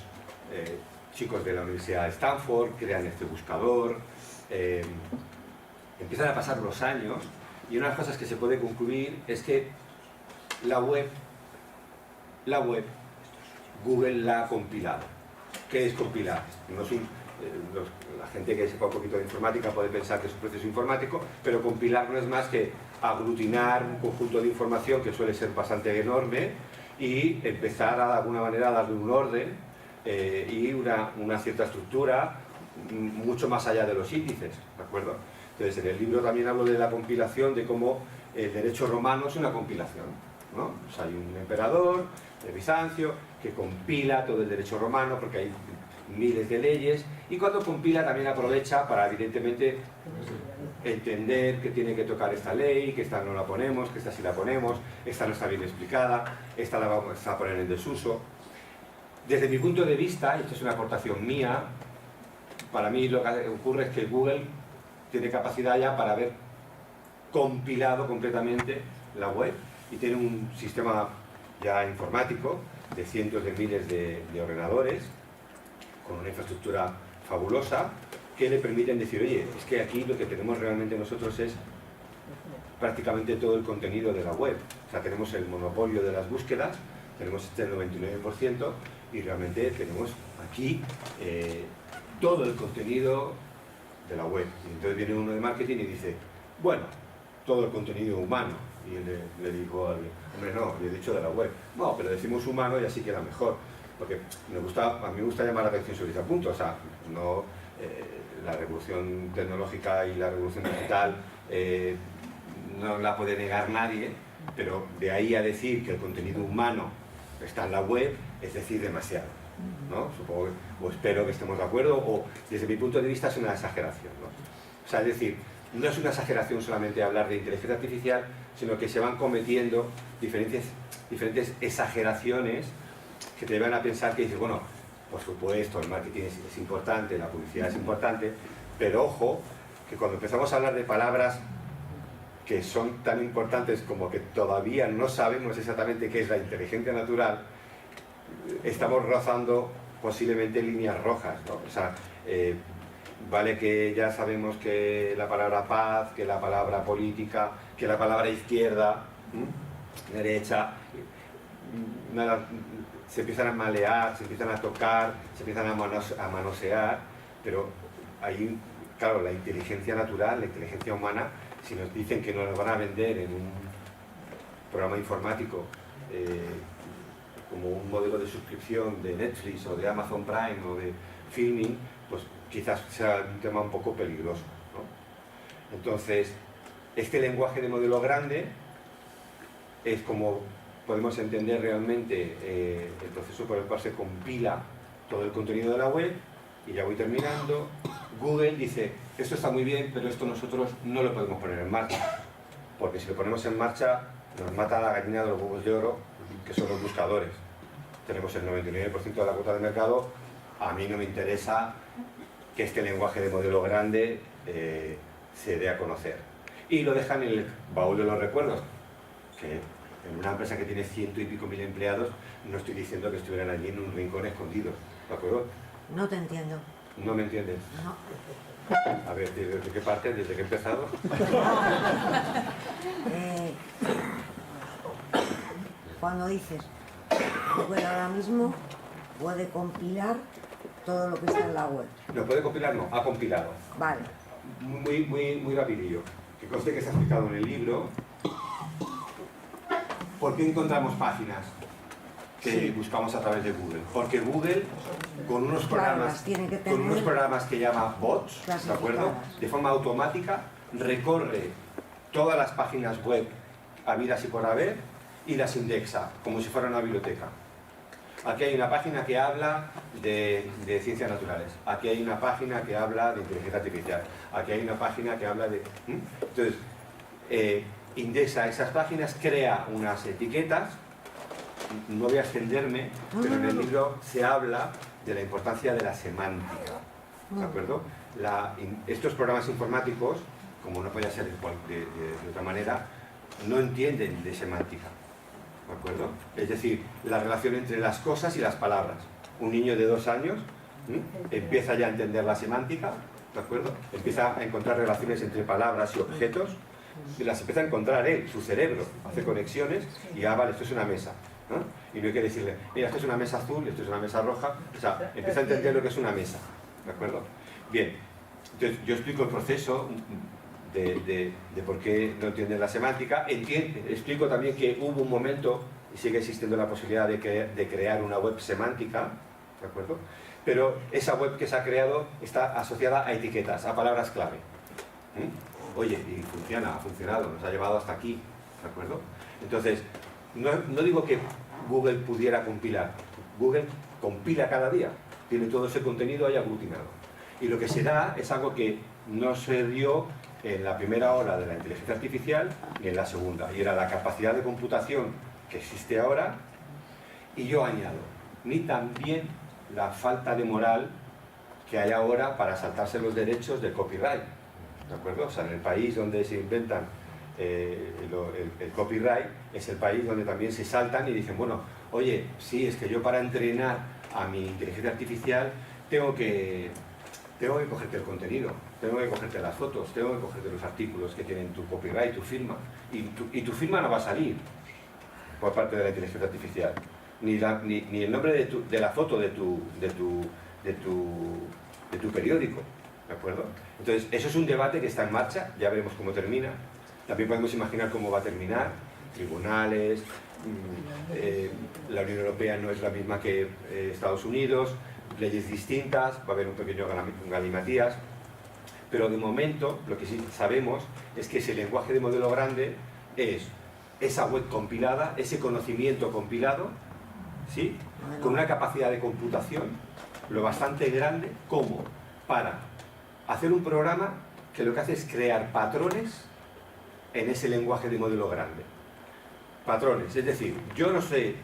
chicos de la Universidad de Stanford, crean este buscador, empiezan a pasar los años, y una de las cosas que se puede concluir es que la web, Google la ha compilado. ¿Qué es compilar? No es la gente que sepa un poquito de informática puede pensar que es un proceso informático, pero compilar no es más que aglutinar un conjunto de información que suele ser bastante enorme y empezar de alguna manera a darle un orden y una cierta estructura mucho más allá de los índices, ¿de acuerdo? Entonces en el libro también hablo de la compilación, de cómo el derecho romano es una compilación, ¿no? O sea, hay un emperador de Bizancio que compila todo el derecho romano porque hay miles de leyes, y cuando compila también aprovecha para evidentemente entender que tiene que tocar esta ley, que esta no la ponemos, que esta sí la ponemos, esta no está bien explicada, esta la vamos a poner en desuso. Desde mi punto de vista, y esto es una aportación mía, para mí lo que ocurre es que Google tiene capacidad ya para haber compilado completamente la web y tiene un sistema ya informático de cientos de miles de ordenadores con una infraestructura fabulosa que le permiten decir, oye, es que aquí lo que tenemos realmente nosotros es prácticamente todo el contenido de la web. O sea, tenemos el monopolio de las búsquedas, tenemos el 99% y realmente tenemos aquí todo el contenido de la web. Y entonces viene uno de marketing y dice, bueno, todo el contenido humano. Y le digo al hombre, no, yo he dicho de la web. No, pero decimos humano y así queda mejor. Porque a mí me gusta llamar la atención sobre ese punto. O sea, no, la revolución tecnológica y la revolución digital no la puede negar nadie, pero de ahí a decir que el contenido humano está en la web, es decir, demasiado, ¿no? Supongo o espero que estemos de acuerdo, o desde mi punto de vista es una exageración, ¿no? O sea, es decir, no es una exageración solamente hablar de inteligencia artificial, sino que se van cometiendo diferentes exageraciones que te llevan a pensar que dices, bueno, por supuesto, el marketing es importante, la publicidad es importante, pero ojo, que cuando empezamos a hablar de palabras que son tan importantes como que todavía no sabemos exactamente qué es la inteligencia natural, estamos rozando posiblemente líneas rojas, ¿no? O sea, vale que ya sabemos que la palabra paz, que la palabra política, que la palabra izquierda, derecha, nada, se empiezan a malear, se empiezan a tocar, se empiezan a manosear, pero ahí, claro, la inteligencia natural, la inteligencia humana, si nos dicen que nos lo van a vender en un programa informático como un modelo de suscripción de Netflix o de Amazon Prime o de Filming, pues quizás sea un tema un poco peligroso, ¿no? Entonces, este lenguaje de modelo grande es como podemos entender realmente el proceso por el cual se compila todo el contenido de la web. Y ya voy terminando. Google dice, esto está muy bien, pero esto nosotros no lo podemos poner en marcha, porque si lo ponemos en marcha nos mata la gallina de los huevos de oro, que son los buscadores. Tenemos el 99% de la cuota de mercado, a mí no me interesa que este lenguaje de modelo grande se dé a conocer. Y lo dejan en el baúl de los recuerdos, que en una empresa que tiene 100 y pico mil empleados, no estoy diciendo que estuvieran allí en un rincón escondido, ¿de acuerdo? No te entiendo. ¿No me entiendes? No. A ver, ¿desde qué parte? ¿Desde que he empezado? Cuando dices, Google ahora mismo puede compilar todo lo que está en la web. ¿No puede compilar? No, ha compilado. Vale. Muy rapidillo. Que conste que está explicado en el libro. ¿Por qué encontramos páginas que buscamos a través de Google? Porque Google, con unos programas, que llama bots, ¿de acuerdo? De forma automática, recorre todas las páginas web habidas y por haber y las indexa, como si fuera una biblioteca. Aquí hay una página que habla de ciencias naturales. Aquí hay una página que habla de inteligencia artificial. Aquí hay una página que habla de... Entonces, indexa esas páginas, crea unas etiquetas. No voy a extenderme, pero en el libro se habla de la importancia de la semántica. ¿De acuerdo? Estos programas informáticos, como no podía ser de otra manera, no entienden de semántica. ¿De acuerdo? Es decir, la relación entre las cosas y las palabras. Un niño de 2 años empieza ya a entender la semántica, ¿de acuerdo? Empieza a encontrar relaciones entre palabras y objetos, y las empieza a encontrar él, su cerebro, hace conexiones y vale, esto es una mesa, ¿no? Y no hay que decirle, mira, esto es una mesa azul, esto es una mesa roja, o sea, empieza a entender lo que es una mesa, ¿de acuerdo? Bien, entonces yo explico el proceso de por qué no entienden la semántica. Explico también que hubo un momento, y sigue existiendo la posibilidad de crear una web semántica, ¿de acuerdo? Pero esa web que se ha creado está asociada a etiquetas, a palabras clave. Oye, y funciona, ha funcionado, nos ha llevado hasta aquí, ¿de acuerdo? Entonces, no digo que Google pudiera compilar. Google compila cada día, tiene todo ese contenido ahí aglutinado. Y lo que se da es algo que no se dio en la primera ola de la inteligencia artificial ni en la segunda, y era la capacidad de computación que existe ahora, y yo añado, ni también la falta de moral que hay ahora para saltarse los derechos del copyright, ¿de acuerdo? O sea, en el país donde se inventan el copyright, es el país donde también se saltan y dicen, bueno, oye, sí, es que yo para entrenar a mi inteligencia artificial tengo que cogerte el contenido, tengo que cogerte las fotos, tengo que cogerte los artículos que tienen tu copyright, tu firma, y tu firma no va a salir por parte de la inteligencia artificial, ni el nombre de la foto de tu periódico, ¿de acuerdo? Entonces, eso es un debate que está en marcha, ya veremos cómo termina. También podemos imaginar cómo va a terminar, tribunales, la Unión Europea no es la misma que Estados Unidos, leyes distintas, va a haber un pequeño galimatías, pero de momento lo que sí sabemos es que ese lenguaje de modelo grande es esa web compilada, ese conocimiento compilado, ¿sí? Con una capacidad de computación lo bastante grande como para hacer un programa que lo que hace es crear patrones en ese lenguaje de modelo grande. Patrones, es decir, yo no sé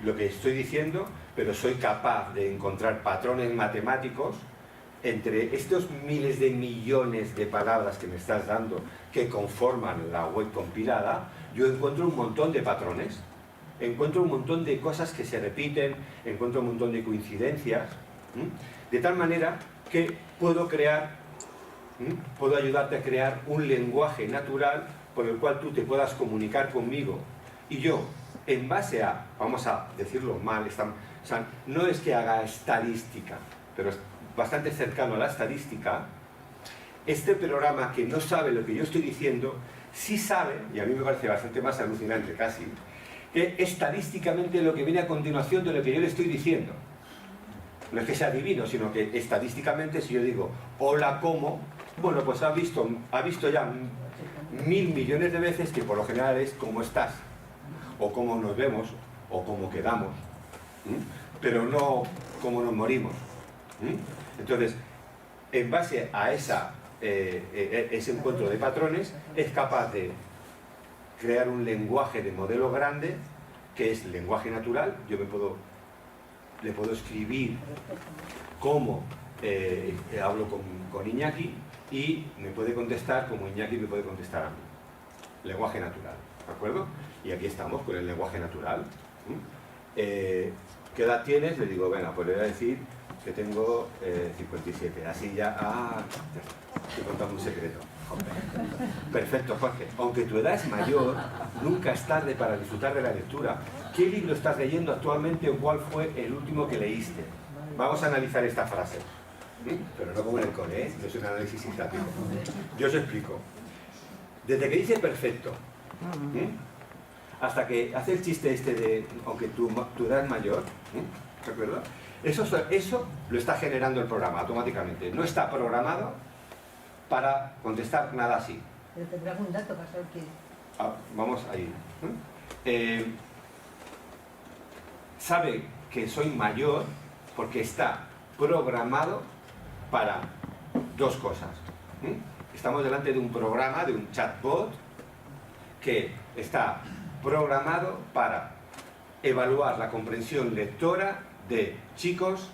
lo que estoy diciendo, pero soy capaz de encontrar patrones matemáticos entre estos miles de millones de palabras que me estás dando que conforman la web compilada. Yo encuentro un montón de patrones, encuentro un montón de cosas que se repiten, encuentro un montón de coincidencias, de tal manera que puedo ayudarte a crear un lenguaje natural por el cual tú te puedas comunicar conmigo, y yo, en base a, vamos a decirlo mal, o sea, no es que haga estadística, pero es bastante cercano a la estadística. Este programa, que no sabe lo que yo estoy diciendo, sí sabe, y a mí me parece bastante más alucinante casi, que estadísticamente lo que viene a continuación de lo que yo le estoy diciendo. No es que sea divino, sino que estadísticamente, si yo digo, hola, ¿cómo? Bueno, pues ha visto ya 1000 millones de veces que por lo general es ¿cómo estás? O cómo nos vemos, o cómo quedamos, pero no cómo nos morimos. Entonces, en base a ese encuentro de patrones, es capaz de crear un lenguaje de modelo grande, que es lenguaje natural. Yo me puedo le puedo escribir como hablo con Iñaki y me puede contestar como Iñaki me puede contestar a mí. Lenguaje natural, ¿de acuerdo? Y aquí estamos con el lenguaje natural. ¿Qué edad tienes? Le digo, venga, pues le voy a decir que tengo 57. Así ya, estoy contando un secreto. Perfecto, Jorge. Aunque tu edad es mayor, nunca es tarde para disfrutar de la lectura. ¿Qué libro estás leyendo actualmente o cuál fue el último que leíste? Vamos a analizar esta frase. Pero no como en el cole, ¿eh? No es un análisis sintáctico. Yo os explico. Desde que dice perfecto, hasta que hace el chiste este de, aunque tu edad es mayor, ¿de acuerdo? Eso lo está generando el programa automáticamente. No está programado para contestar nada así. Pero tendrás un dato para saber quién. Vamos ahí. Sabe que soy mayor porque está programado para dos cosas. Estamos delante de un programa, de un chatbot, que está programado para evaluar la comprensión lectora de chicos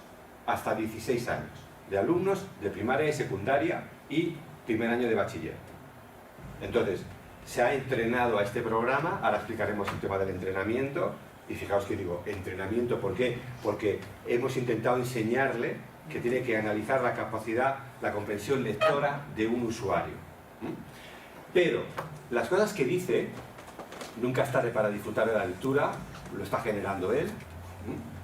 hasta 16 años, de alumnos de primaria y secundaria y primer año de bachiller. Entonces, se ha entrenado a este programa, ahora explicaremos el tema del entrenamiento, y fijaos que digo, entrenamiento, ¿por qué? Porque hemos intentado enseñarle que tiene que analizar la capacidad, la comprensión lectora de un usuario. Pero las cosas que dice, nunca es tarde para disfrutar de la lectura, lo está generando él,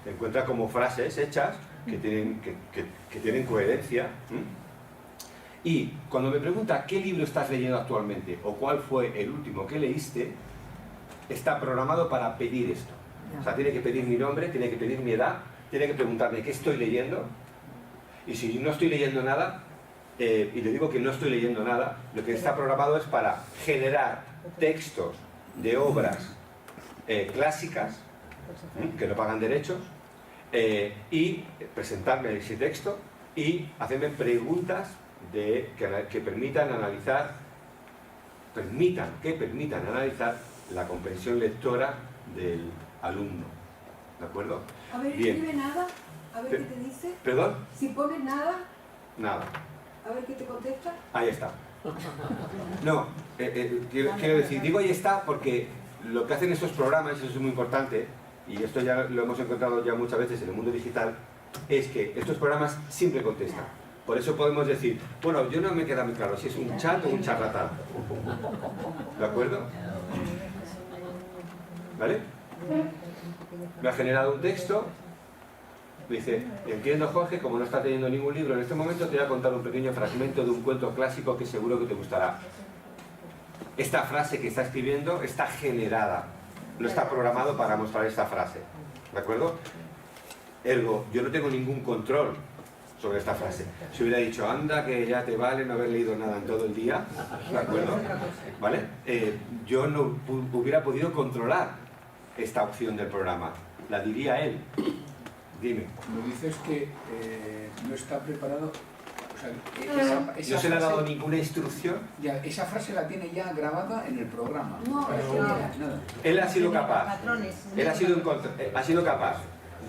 encuentra como frases hechas que tienen coherencia. Y cuando me pregunta qué libro estás leyendo actualmente o cuál fue el último que leíste, está programado para pedir esto. O sea, tiene que pedir mi nombre, tiene que pedir mi edad, tiene que preguntarme qué estoy leyendo. Y si no estoy leyendo nada, y le digo que no estoy leyendo nada, lo que está programado es para generar textos de obras clásicas, que no pagan derechos, y presentarme ese texto y hacerme preguntas que permitan analizar la comprensión lectora del alumno. ¿De acuerdo? A ver, escribe nada, a ver qué te dice. ¿Perdón? Si pones nada, Nada. a ver qué te contesta. Ahí está. No, quiero decir, digo ahí está porque lo que hacen estos programas, y eso es muy importante, y esto ya lo hemos encontrado ya muchas veces en el mundo digital, es que estos programas siempre contestan. Por eso podemos decir, bueno, yo no me queda muy claro si es un chat o un charlatán. ¿De acuerdo? ¿Vale? Me ha generado un texto. Me dice, entiendo, Jorge, como no estás leyendo ningún libro en este momento, te voy a contar un pequeño fragmento de un cuento clásico que seguro que te gustará. Esta frase que está escribiendo está generada, no está programado para mostrar esta frase. ¿De acuerdo? Ergo, yo no tengo ningún control sobre esta frase. Si hubiera dicho, anda, que ya te vale no haber leído nada en todo el día, ¿de acuerdo? ¿Vale? Yo no hubiera podido controlar esta opción del programa. La diría él. Dime. Me dices que no está preparado. O sea, ¿No se le ha dado ninguna instrucción? Ya, esa frase la tiene ya grabada en el programa. No, Pero no. nada. Él ha sido capaz. Patrones. Él ha sido capaz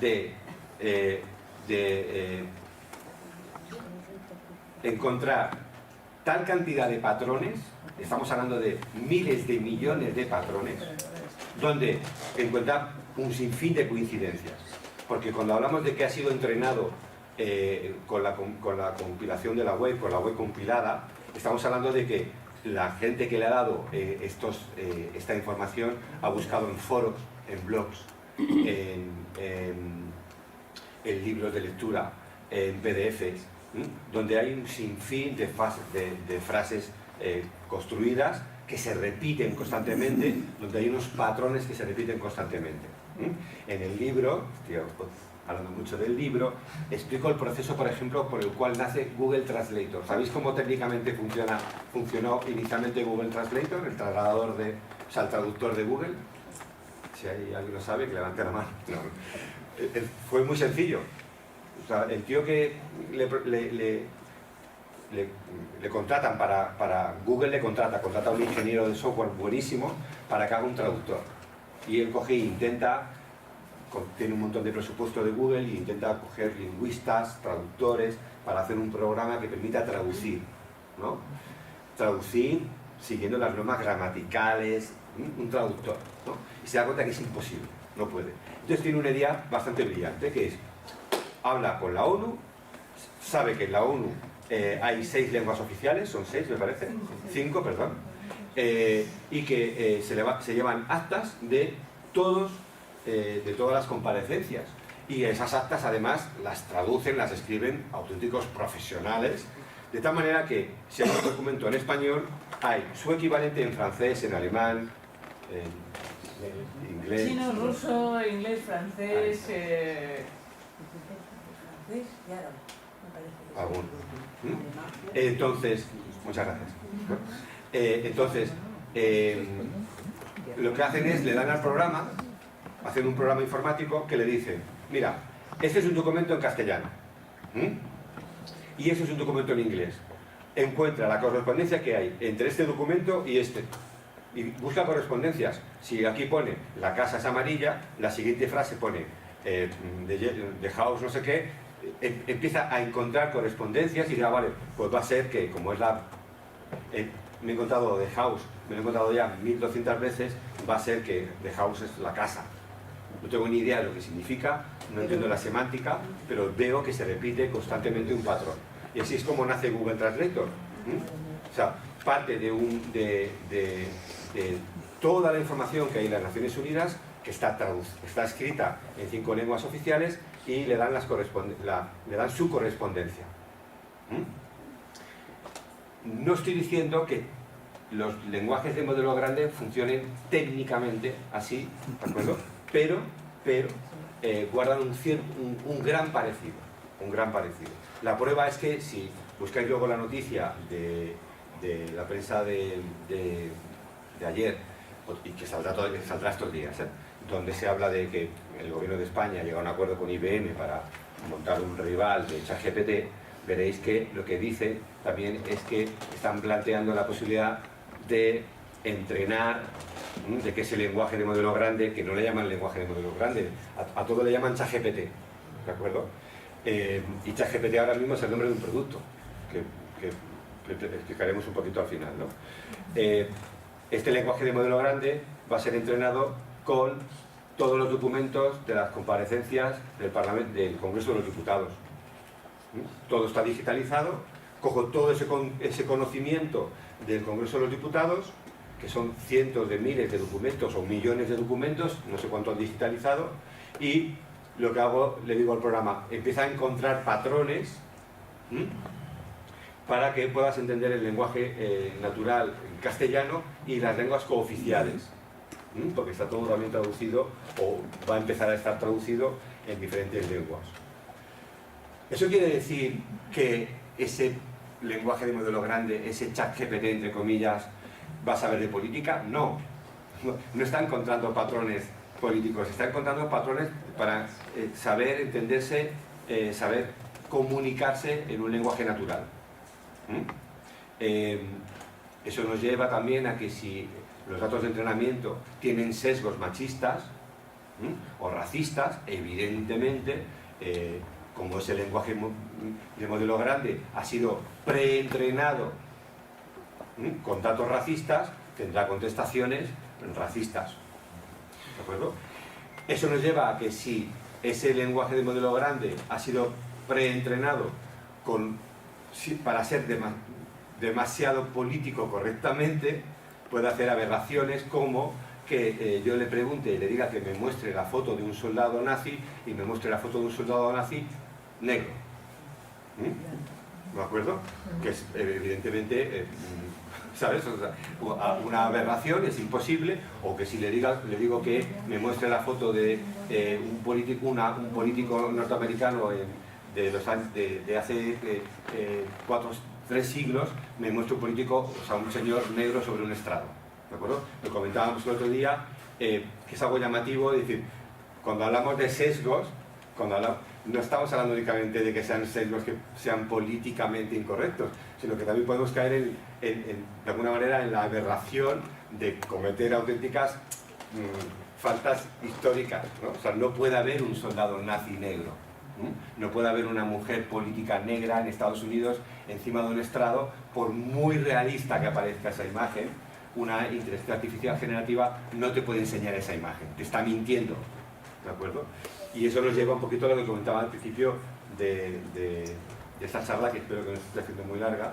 de encontrar tal cantidad de patrones, estamos hablando de miles de millones de patrones, donde encuentra un sinfín de coincidencias. Porque cuando hablamos de que ha sido entrenado con la compilación de la web, con la web compilada, estamos hablando de que la gente que le ha dado esta información ha buscado en foros, en blogs, en libros de lectura, en PDFs, donde hay un sinfín de frases construidas que se repiten constantemente, donde hay unos patrones que se repiten constantemente. En el libro, estoy hablando mucho del libro, explico el proceso, por ejemplo, por el cual nace Google Translator. ¿Sabéis cómo técnicamente funcionó inicialmente Google Translator, el traductor de Google? Si hay alguien lo sabe, que levante la mano. No. Fue muy sencillo. O sea, el tío que le contratan para Google le contrata a un ingeniero de software buenísimo para que haga un traductor. Y él coge e intenta tiene un montón de presupuesto de Google e intenta coger lingüistas, traductores, para hacer un programa que permita traducir, ¿no? Traducir siguiendo las normas gramaticales, un traductor, ¿no? Y se da cuenta que es imposible, no puede. Entonces tiene una idea bastante brillante, que es, habla con la ONU, sabe que en la ONU hay 6 lenguas oficiales, son 6 me parece, 5, perdón, y que se llevan actas de todas las comparecencias. Y esas actas además las traducen, las escriben auténticos profesionales, de tal manera que si hay un documento en español, hay su equivalente en francés, en alemán, en inglés... Chino, ruso, inglés, francés... francés y árabe, me parece. Algún. Entonces, muchas gracias. Entonces, lo que hacen es, le dan al programa, hacen un programa informático que le dice, mira, este es un documento en castellano, y este es un documento en inglés. Encuentra la correspondencia que hay entre este documento y este. Y busca correspondencias. Si aquí pone, la casa es amarilla, la siguiente frase pone, de House no sé qué, empieza a encontrar correspondencias y dirá, vale, pues va a ser que, como es me he encontrado de House, me lo he encontrado ya 1200 veces, va a ser que The House es la casa. No tengo ni idea de lo que significa, no entiendo la semántica, pero veo que se repite constantemente un patrón. Y así es como nace Google Translator. O sea, parte de toda la información que hay en las Naciones Unidas, que está escrita en 5 lenguas oficiales, y le dan, le dan su correspondencia. No estoy diciendo que los lenguajes de modelo grande funcionen técnicamente así, ¿de acuerdo? Pero guardan un gran parecido, La prueba es que si buscáis luego la noticia de la prensa de ayer, y que saldrá estos días, donde se habla de que el gobierno de España llega a un acuerdo con IBM para montar un rival de ChatGPT, veréis que lo que dice también es que están planteando la posibilidad de entrenar, de que ese lenguaje de modelo grande, que no le llaman lenguaje de modelo grande, a todo le llaman ChatGPT, ¿de acuerdo? Y ChatGPT ahora mismo es el nombre de un producto, que explicaremos un poquito al final, ¿no? Este lenguaje de modelo grande va a ser entrenado con todos los documentos de las comparecencias del Congreso de los Diputados. Todo está digitalizado, cojo todo ese conocimiento del Congreso de los Diputados, que son cientos de miles de documentos o millones de documentos, no sé cuánto han digitalizado, y lo que hago, le digo al programa, empieza a encontrar patrones para que puedas entender el lenguaje natural castellano y las lenguas cooficiales, porque está todo también traducido, o va a empezar a estar traducido en diferentes lenguas. ¿Eso quiere decir que ese lenguaje de modelo grande, ese ChatGPT, entre comillas, va a saber de política? No está encontrando patrones políticos, está encontrando patrones para saber entenderse, saber comunicarse en un lenguaje natural. Eso nos lleva también a que si los datos de entrenamiento tienen sesgos machistas o racistas, evidentemente, como ese lenguaje de modelo grande ha sido preentrenado con datos racistas, tendrá contestaciones racistas. ¿De acuerdo? Eso nos lleva a que si ese lenguaje de modelo grande ha sido preentrenado para ser demasiado político correctamente, puede hacer aberraciones como que yo le pregunte y le diga que me muestre la foto de un soldado nazi y me muestre la foto de un soldado nazi negro. ¿De acuerdo? Que es evidentemente, ¿sabes? O sea, una aberración, es imposible. O que si le digo que me muestre la foto de un político norteamericano de hace 3 siglos, me muestra un político, o sea, un señor negro sobre un estrado. ¿De acuerdo? Lo comentábamos el otro día, que es algo llamativo, es decir, cuando hablamos de sesgos, no estamos hablando únicamente de que sean sesgos que sean políticamente incorrectos, sino que también podemos caer de alguna manera en la aberración de cometer auténticas faltas históricas, ¿no? O sea, no puede haber un soldado nazi negro, no puede haber una mujer política negra en Estados Unidos encima de un estrado, por muy realista que aparezca esa imagen. Una inteligencia artificial generativa no te puede enseñar esa imagen, te está mintiendo, ¿de acuerdo? Y eso nos lleva un poquito a lo que comentaba al principio de esta charla, que espero que no se esté haciendo muy larga,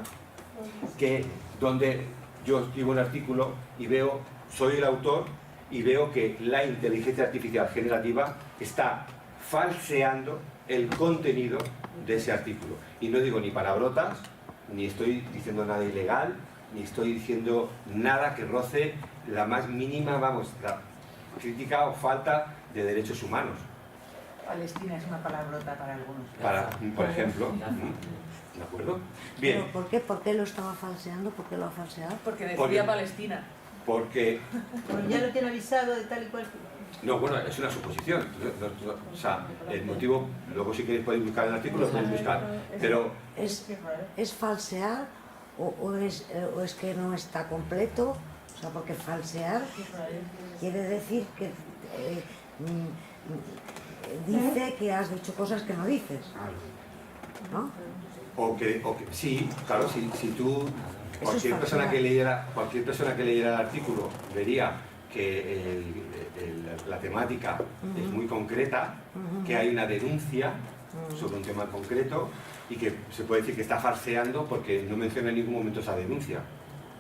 que donde yo escribo un artículo y veo, soy el autor, y veo que la inteligencia artificial generativa está falseando el contenido de ese artículo. Y no digo ni palabrotas, ni estoy diciendo nada ilegal, ni estoy diciendo nada que roce la más mínima, vamos, la crítica o falta de derechos humanos. Palestina es una palabrota para algunos. Por ejemplo. ¿De acuerdo? Bien. ¿Pero por qué lo estaba falseando? ¿Por qué lo ha falseado? Porque decía Porque- Palestina. Porque... Bueno, ya lo tiene avisado de tal y cual. No, bueno, es una suposición. O sea, el motivo, luego si queréis podéis buscar el artículo, lo podéis buscar. Pero ¿Es falsear o es que no está completo? O sea, porque falsear quiere decir que dice que has dicho cosas que no dices, ¿no? o que sí, claro, si tú, Eso es cualquier persona falsear. que leyera el artículo vería que la temática es muy concreta, que hay una denuncia sobre un tema concreto y que se puede decir que está falseando porque no menciona en ningún momento esa denuncia.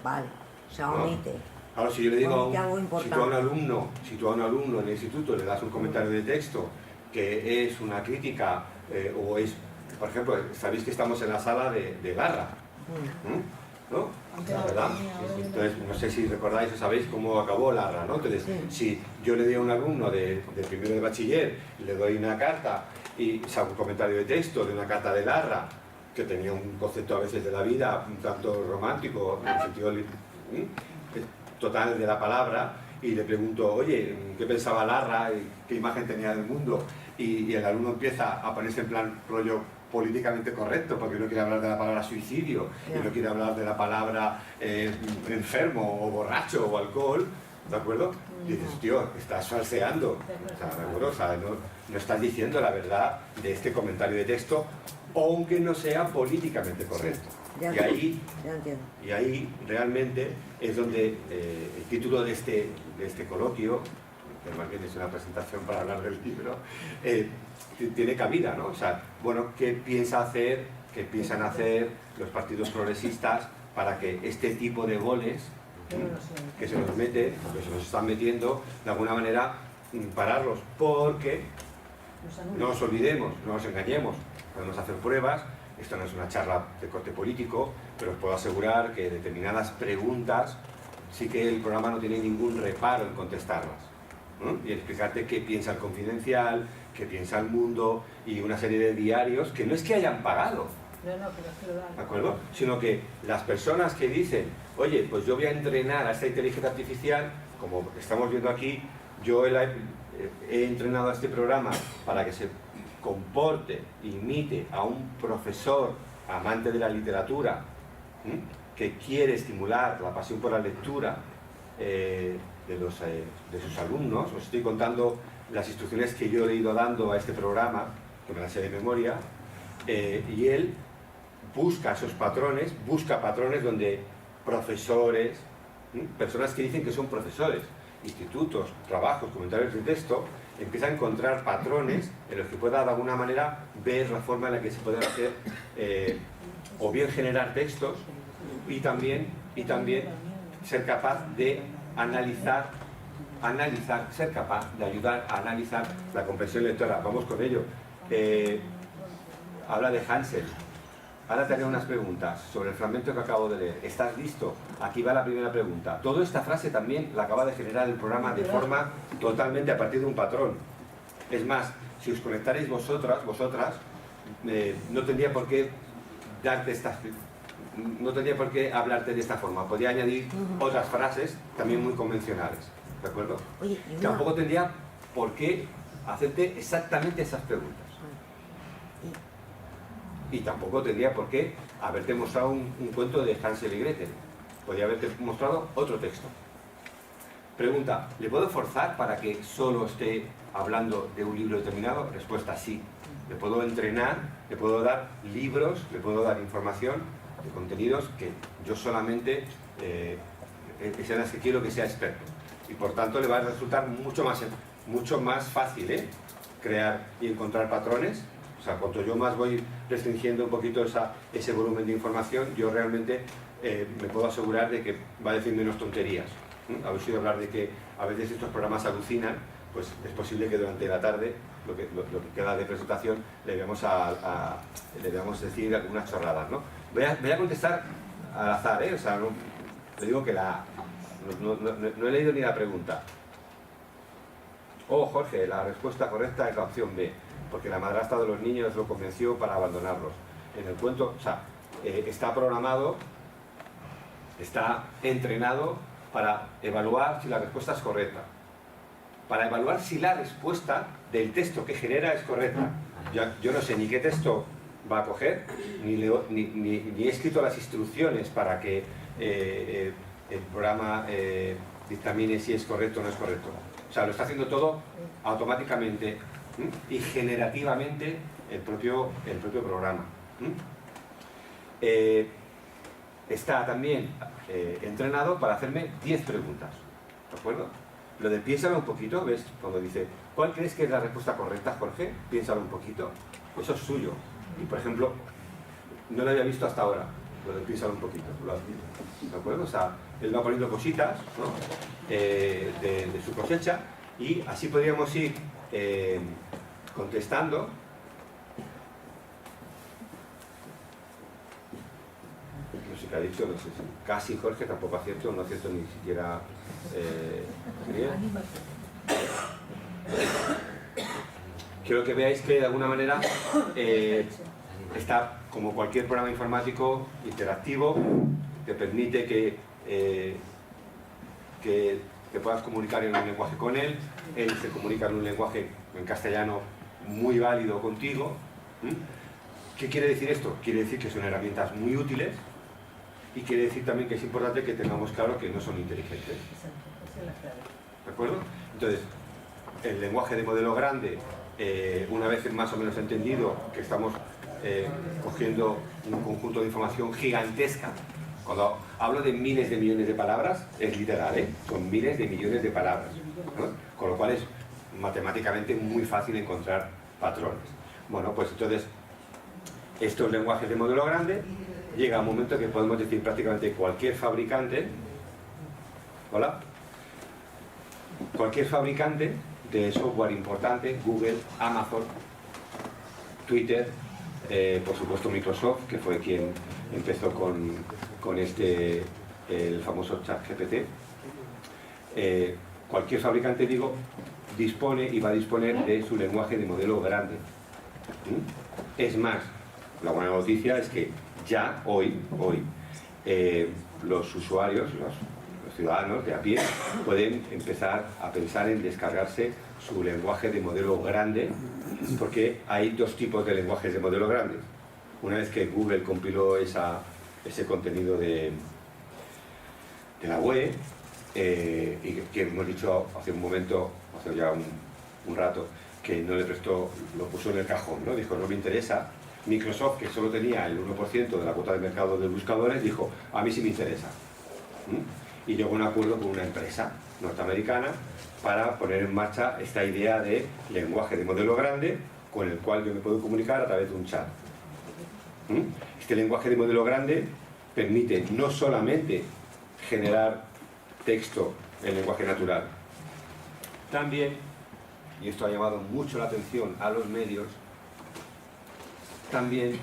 Vale, o sea, ¿No? omite. Claro, si yo le digo Omite algo si importante. tú a un alumno en el instituto le das un comentario de texto que es una crítica o es, por ejemplo, sabéis que estamos en la sala de Garra, ¿no? ¿Verdad? Entonces, no sé si recordáis o sabéis cómo acabó Larra, ¿no? Entonces, si yo le doy a un alumno de primero de bachiller, le doy una carta y saco un comentario de texto de una carta de Larra, que tenía un concepto a veces de la vida un tanto romántico, en el sentido total de la palabra, y le pregunto, oye, ¿qué pensaba Larra? ¿Qué imagen tenía del mundo? Y el alumno empieza a ponerse en plan rollo políticamente correcto, porque no quiere hablar de la palabra suicidio, y no quiere hablar de la palabra enfermo, o borracho, o alcohol, ¿de acuerdo? Y dices, tío, estás falseando, o sea, ¿de acuerdo? O sea, no estás diciendo la verdad de este comentario de texto, aunque no sea políticamente correcto. Ya entiendo. Y ahí realmente es donde el título de este coloquio, que más bien es una presentación para hablar del libro, tiene cabida, ¿no? O sea, bueno, ¿qué piensan hacer los partidos progresistas para que este tipo de goles que se nos mete, que se nos están metiendo, de alguna manera pararlos? Porque no nos olvidemos, no nos engañemos, podemos hacer pruebas. Esto no es una charla de corte político, pero os puedo asegurar que determinadas preguntas sí que el programa no tiene ningún reparo en contestarlas, ¿no? Y explicarte qué piensa el Confidencial, qué piensa el Mundo y una serie de diarios que no es que hayan pagado, ¿de acuerdo? Sino que las personas que dicen, oye, pues yo voy a entrenar a esta inteligencia artificial, como estamos viendo aquí, yo he entrenado a este programa para que se comporte, imite a un profesor amante de la literatura, que quiere estimular la pasión por la lectura de sus alumnos. Os estoy contando las instrucciones que yo he ido dando a este programa, que me las sé de memoria, y él busca esos patrones, busca patrones donde profesores, personas que dicen que son profesores, institutos, trabajos, comentarios de texto, empieza a encontrar patrones en los que pueda de alguna manera ver la forma en la que se pueden hacer o bien generar textos y también ser capaz de analizar, ser capaz de ayudar a analizar la comprensión lectora. Vamos con ello. Habla de Hansel. Ahora te haré unas preguntas sobre el fragmento que acabo de leer. ¿Estás listo? Aquí va la primera pregunta. Toda esta frase también la acaba de generar el programa de forma totalmente a partir de un patrón. Es más, si os conectarais vosotras, no tendría por qué no tendría por qué hablarte de esta forma. Podría añadir otras frases también muy convencionales, ¿de acuerdo? Oye, Tampoco tendría por qué hacerte exactamente esas preguntas. Y tampoco tendría por qué haberte mostrado un cuento de Hansel y Gretel. Podría haberte mostrado otro texto. Pregunta, ¿le puedo forzar para que solo esté hablando de un libro determinado? Respuesta, sí. Le puedo entrenar, le puedo dar libros, le puedo dar información de contenidos que yo solamente sean las que quiero que sea experto. Y por tanto le va a resultar mucho más fácil crear y encontrar patrones. O sea, cuanto yo más voy restringiendo un poquito ese volumen de información, yo realmente me puedo asegurar de que va a decir menos tonterías. Habéis oído hablar de que a veces estos programas alucinan, pues es posible que durante la tarde, lo que queda de presentación, le veamos decir algunas chorradas, ¿no? Voy a contestar al azar, o sea, le digo que no he leído ni la pregunta. Oh, Jorge, la respuesta correcta es la opción B, porque la madrastra de los niños lo convenció para abandonarlos. En el cuento, o sea, está programado, está entrenado para evaluar si la respuesta es correcta, para evaluar si la respuesta del texto que genera es correcta. Yo no sé ni qué texto va a coger, ni he escrito las instrucciones para que el programa dictamine si es correcto o no es correcto. O sea, lo está haciendo todo automáticamente y generativamente el propio programa. Está también entrenado para hacerme 10 preguntas, ¿de acuerdo? Lo de piénsalo un poquito, ¿ves? Cuando dice, ¿cuál crees que es la respuesta correcta, Jorge? Piénsalo un poquito. Eso es suyo. Y, por ejemplo, no lo había visto hasta ahora, lo de piénsalo un poquito. ¿De acuerdo? O sea, él va poniendo cositas, ¿no? de su cosecha, y así podríamos ir contestando. No sé qué ha dicho, no sé si casi Jorge, tampoco acierto, no acierto ni siquiera Miguel. Quiero que veáis que de alguna manera está como cualquier programa informático interactivo, te permite que puedas comunicar en un lenguaje con él se comunica en un lenguaje en castellano muy válido contigo. ¿Qué quiere decir esto? Quiere decir que son herramientas muy útiles y quiere decir también que es importante que tengamos claro que no son inteligentes. ¿De acuerdo? Entonces, el lenguaje de modelo grande, una vez más o menos entendido que estamos cogiendo un conjunto de información gigantesca. Cuando hablo de miles de millones de palabras, es literal, son miles de millones de palabras, ¿no? Con lo cual es matemáticamente muy fácil encontrar patrones. Bueno, pues entonces, estos lenguajes de modelo grande, llega un momento que podemos decir prácticamente cualquier fabricante, ¿hola? Cualquier fabricante de software importante, Google, Amazon, Twitter, por supuesto Microsoft, que fue quien empezó con el famoso ChatGPT. Cualquier fabricante, digo, dispone y va a disponer de su lenguaje de modelo grande. Es más, la buena noticia es que ya hoy los usuarios, los ciudadanos de a pie, pueden empezar a pensar en descargarse su lenguaje de modelo grande, porque hay dos tipos de lenguajes de modelo grande. Una vez que Google compiló ese contenido de la web, y que hemos dicho hace un momento, hace ya un rato, que no le prestó, lo puso en el cajón, ¿no? Dijo, no me interesa. Microsoft, que solo tenía el 1% de la cuota de mercado de buscadores, dijo, a mí sí me interesa. Y llegó a un acuerdo con una empresa norteamericana para poner en marcha esta idea de lenguaje de modelo grande con el cual yo me puedo comunicar a través de un chat. Este lenguaje de modelo grande permite no solamente generar texto en lenguaje natural, también, y esto ha llamado mucho la atención a los medios, también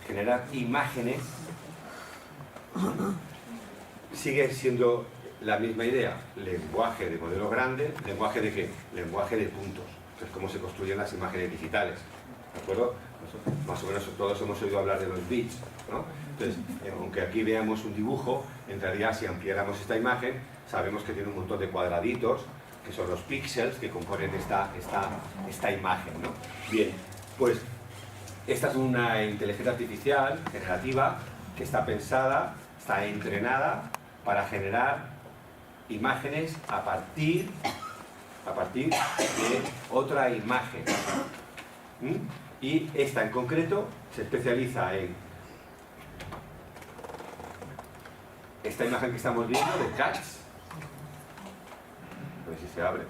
generar imágenes. Sigue siendo la misma idea, lenguaje de modelo grande. ¿Lenguaje de qué? Lenguaje de puntos, que es cómo se construyen las imágenes digitales, ¿de acuerdo? Más o menos todos hemos oído hablar de los bits, ¿no? Entonces, aunque aquí veamos un dibujo, en realidad si ampliáramos esta imagen, sabemos que tiene un montón de cuadraditos, que son los píxeles que componen esta imagen, ¿no? Bien, pues esta es una inteligencia artificial generativa que está pensada está entrenada para generar imágenes a partir de otra imagen. Y esta en concreto se especializa en esta imagen que estamos viendo de Cats. A ver si se abre.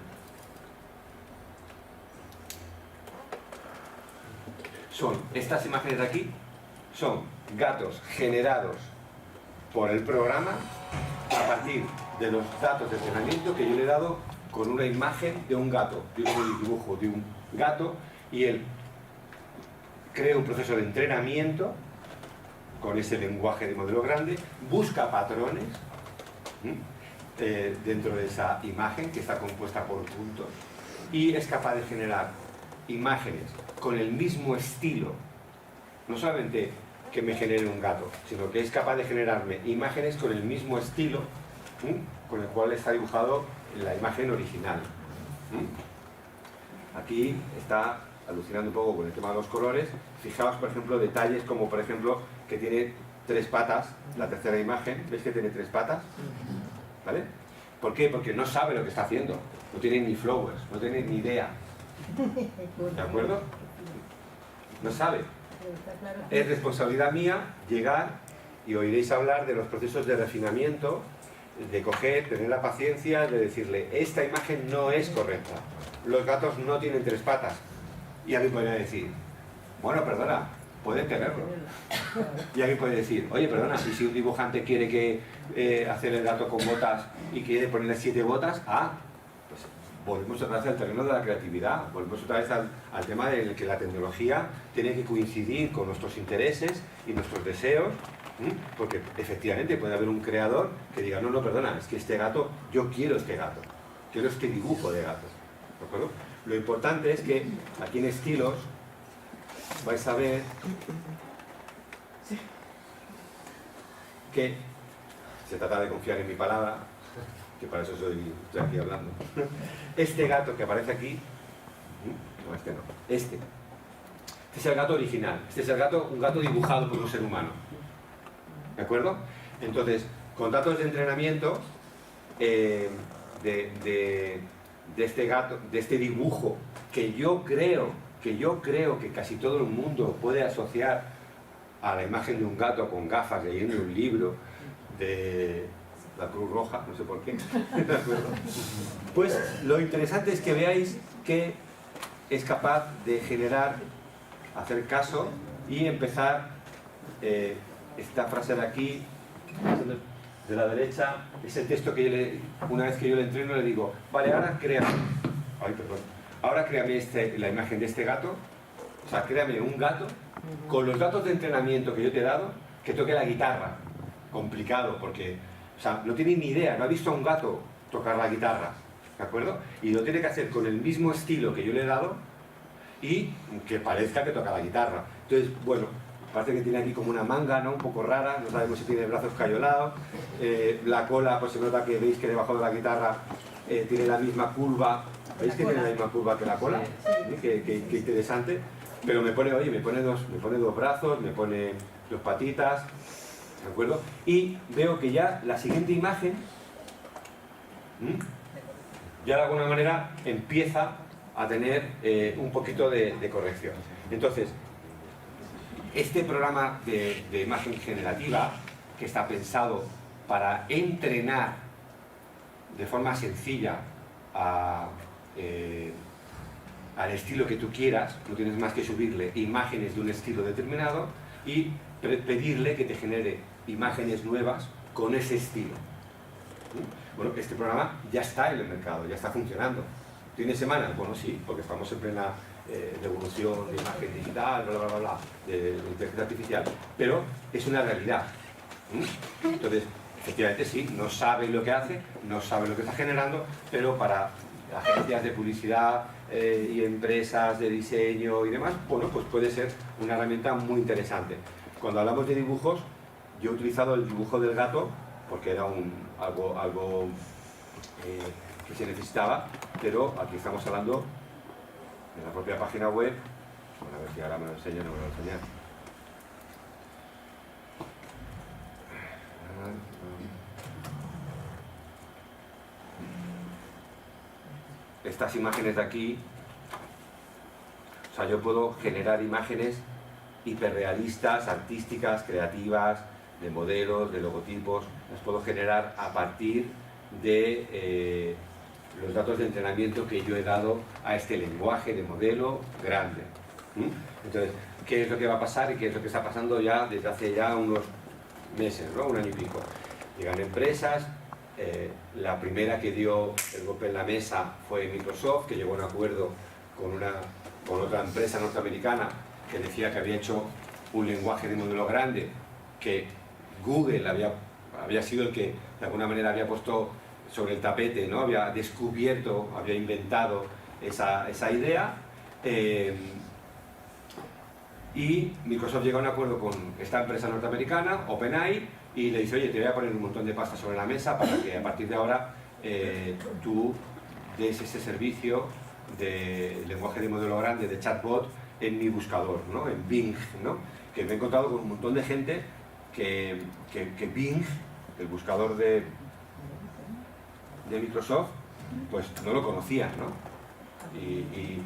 Son estas imágenes de aquí, son gatos generados por el programa a partir de los datos de entrenamiento que yo le he dado con una imagen de un gato, yo tengo el dibujo de un gato y él crea un proceso de entrenamiento con ese lenguaje de modelo grande, busca patrones dentro de esa imagen que está compuesta por puntos y es capaz de generar imágenes con el mismo estilo, no solamente que me genere un gato, sino que es capaz de generarme imágenes con el mismo estilo con el cual está dibujado la imagen original. Aquí está alucinando un poco con el tema de los colores. Fijaos, por ejemplo, detalles como, por ejemplo, que tiene 3 patas, la tercera imagen, ¿veis que tiene 3 patas? ¿Vale? ¿Por qué? Porque no sabe lo que está haciendo, no tiene ni flowers, no tiene ni idea. ¿De acuerdo? No sabe. Es responsabilidad mía llegar, y oiréis hablar de los procesos de refinamiento, de coger, tener la paciencia de decirle, esta imagen no es correcta, los gatos no tienen 3 patas. Y alguien podría decir, bueno, perdona, pueden tenerlo. Y alguien puede decir, oye, perdona, si un dibujante quiere que hacer el gato con botas y quiere ponerle 7 botas, pues volvemos otra vez al terreno de la creatividad, volvemos otra vez al tema de que la tecnología tiene que coincidir con nuestros intereses y nuestros deseos, porque efectivamente puede haber un creador que diga, no, perdona, es que este gato, yo quiero este gato, quiero este dibujo de gato. ¿De acuerdo? Lo importante es que aquí en estilos vais a ver que se trata de confiar en mi palabra, que para eso estoy aquí hablando. Este gato que aparece aquí, no, este no, este es el gato original, este es un gato dibujado por un ser humano. ¿De acuerdo? Entonces, con datos de entrenamiento de este gato, de este dibujo, que yo creo que casi todo el mundo puede asociar a la imagen de un gato con gafas leyendo un libro de la Cruz Roja, no sé por qué. ¿De acuerdo? Pues lo interesante es que veáis que es capaz de generar, hacer caso y empezar esta frase de aquí, de la derecha, es el texto que una vez que yo le entreno le digo, vale, ahora créame, la imagen de este gato, o sea, créame un gato con los datos de entrenamiento que yo te he dado, que toque la guitarra. Complicado, porque, o sea, no tiene ni idea, no ha visto a un gato tocar la guitarra, ¿de acuerdo? Y lo tiene que hacer con el mismo estilo que yo le he dado y que parezca que toca la guitarra. Entonces, bueno, parece que tiene aquí como una manga, ¿no? Un poco rara, no sabemos si tiene brazos cayolados, la cola, pues se nota que veis que debajo de la guitarra tiene la misma curva, ¿veis que tiene la misma curva que la cola? ¿Sí? Qué interesante, pero me pone dos brazos, me pone 2 patitas, ¿de acuerdo? Y veo que ya la siguiente imagen, ya de alguna manera empieza a tener un poquito de corrección. Entonces, este programa de imagen generativa, que está pensado para entrenar de forma sencilla al estilo que tú quieras, no tienes más que subirle imágenes de un estilo determinado y pedirle que te genere imágenes nuevas con ese estilo. Bueno, este programa ya está en el mercado, ya está funcionando. ¿Tiene semanas? Bueno, sí, porque estamos en plena revolución de imagen digital, bla, bla, bla, bla, de inteligencia artificial, pero es una realidad. Entonces, efectivamente sí, no sabe lo que hace, no sabe lo que está generando, pero para agencias de publicidad y empresas de diseño y demás, bueno, pues puede ser una herramienta muy interesante. Cuando hablamos de dibujos, yo he utilizado el dibujo del gato porque era algo que se necesitaba, pero aquí estamos hablando de la propia página web. Bueno, a ver si ahora me lo enseño, no me lo voy a enseñar. estas imágenes de aquí, o sea, yo puedo generar imágenes hiperrealistas, artísticas, creativas, de modelos, de logotipos, las puedo generar a partir de los datos de entrenamiento que yo he dado a este lenguaje de modelo grande. Entonces, ¿qué es lo que va a pasar y qué es lo que está pasando ya desde hace ya unos meses, ¿no? Un año y pico? Llegan empresas, la primera que dio el golpe en la mesa fue Microsoft, que llegó a un acuerdo con otra empresa norteamericana que decía que había hecho un lenguaje de modelo grande, que Google había sido el que de alguna manera había puesto sobre el tapete, ¿no? Había descubierto, había inventado esa idea, y Microsoft llega a un acuerdo con esta empresa norteamericana, OpenAI, y le dice, oye, te voy a poner un montón de pasta sobre la mesa para que a partir de ahora tú des ese servicio de lenguaje de modelo grande, de chatbot, en mi buscador, ¿no? En Bing, ¿no? Que me he encontrado con un montón de gente que Bing, el buscador de Microsoft, pues no lo conocía, ¿no? Y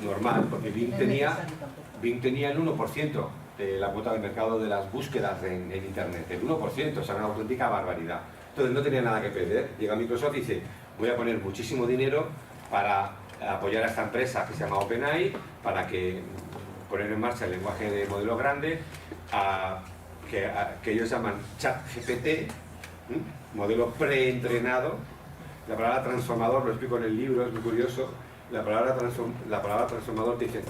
normal, porque Bing tenía el 1% de la cuota de mercado de las búsquedas en Internet, el 1%, o sea, una auténtica barbaridad. Entonces no tenía nada que perder. Llega Microsoft y dice, voy a poner muchísimo dinero para apoyar a esta empresa que se llama OpenAI, para poner en marcha el lenguaje de modelo grande, que ellos llaman ChatGPT, modelo preentrenado. La palabra transformador, lo explico en el libro, es muy curioso. La palabra transformador te dice,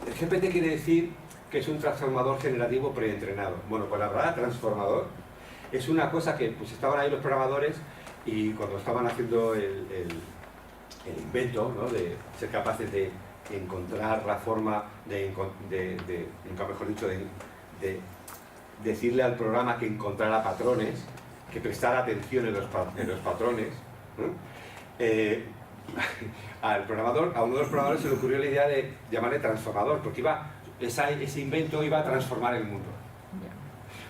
el GPT quiere decir que es un transformador generativo preentrenado. Bueno, pues la palabra transformador es una cosa que pues estaban ahí los programadores, y cuando estaban haciendo el invento, ¿no? De ser capaces de encontrar la forma nunca mejor dicho, de decirle al programa que encontrara patrones, que prestara atención en los patrones, ¿no? A uno de los programadores se le ocurrió la idea de llamarle transformador, porque ese invento iba a transformar el mundo.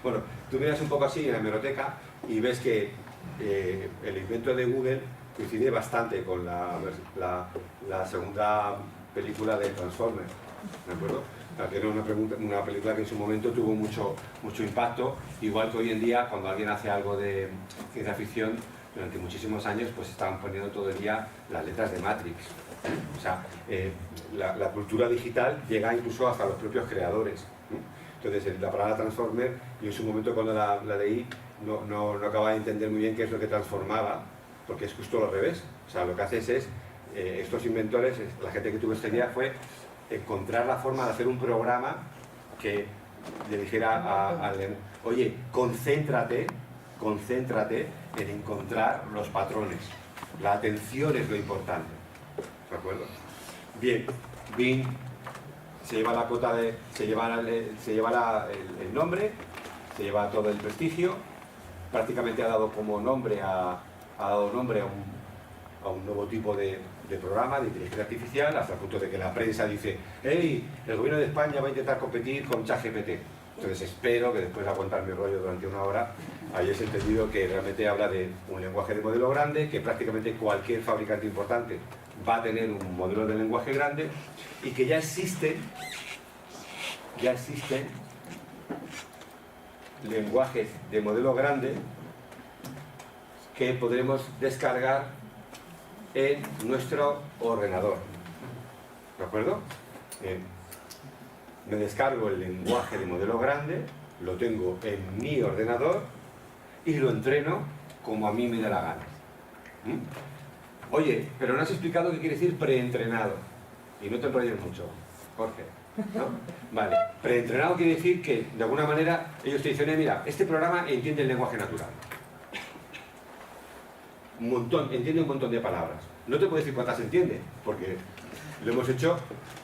Bueno, tú miras un poco así en la hemeroteca y ves que el invento de Google coincide bastante con la segunda película de Transformers, ¿de acuerdo? Que era una película que en su momento tuvo mucho impacto, igual que hoy en día cuando alguien hace algo de ciencia ficción, durante muchísimos años pues estaban poniendo todo el día las letras de Matrix. O sea, la cultura digital llega incluso hasta los propios creadores, ¿no? Entonces la palabra Transformer, yo en su momento cuando la leí no acababa de entender muy bien qué es lo que transformaba, porque es justo al revés. O sea, lo que haces es, estos inventores, la gente que tuvo esta idea fue encontrar la forma de hacer un programa que le dijera oye, concéntrate en encontrar los patrones. La atención es lo importante. ¿De acuerdo? Bien, Bing se lleva la cuota se lleva el nombre, se lleva todo el prestigio, prácticamente ha dado nombre a un nuevo tipo de programa de inteligencia artificial, hasta el punto de que la prensa dice, hey, el gobierno de España va a intentar competir con ChatGPT. Entonces espero que después de aguantar mi rollo durante una hora hayáis entendido que realmente habla de un lenguaje de modelo grande, que prácticamente cualquier fabricante importante va a tener un modelo de lenguaje grande, y que ya existen lenguajes de modelo grande que podremos descargar en nuestro ordenador. ¿De acuerdo? Me descargo el lenguaje de modelo grande, lo tengo en mi ordenador y lo entreno como a mí me da la gana. Oye, pero no has explicado qué quiere decir preentrenado. Y no te enrolles mucho, Jorge, ¿no? Vale, preentrenado quiere decir que de alguna manera ellos te dicen, mira, este programa entiende el lenguaje natural. Entiende un montón de palabras. No te puedo decir cuántas entiende, porque lo hemos hecho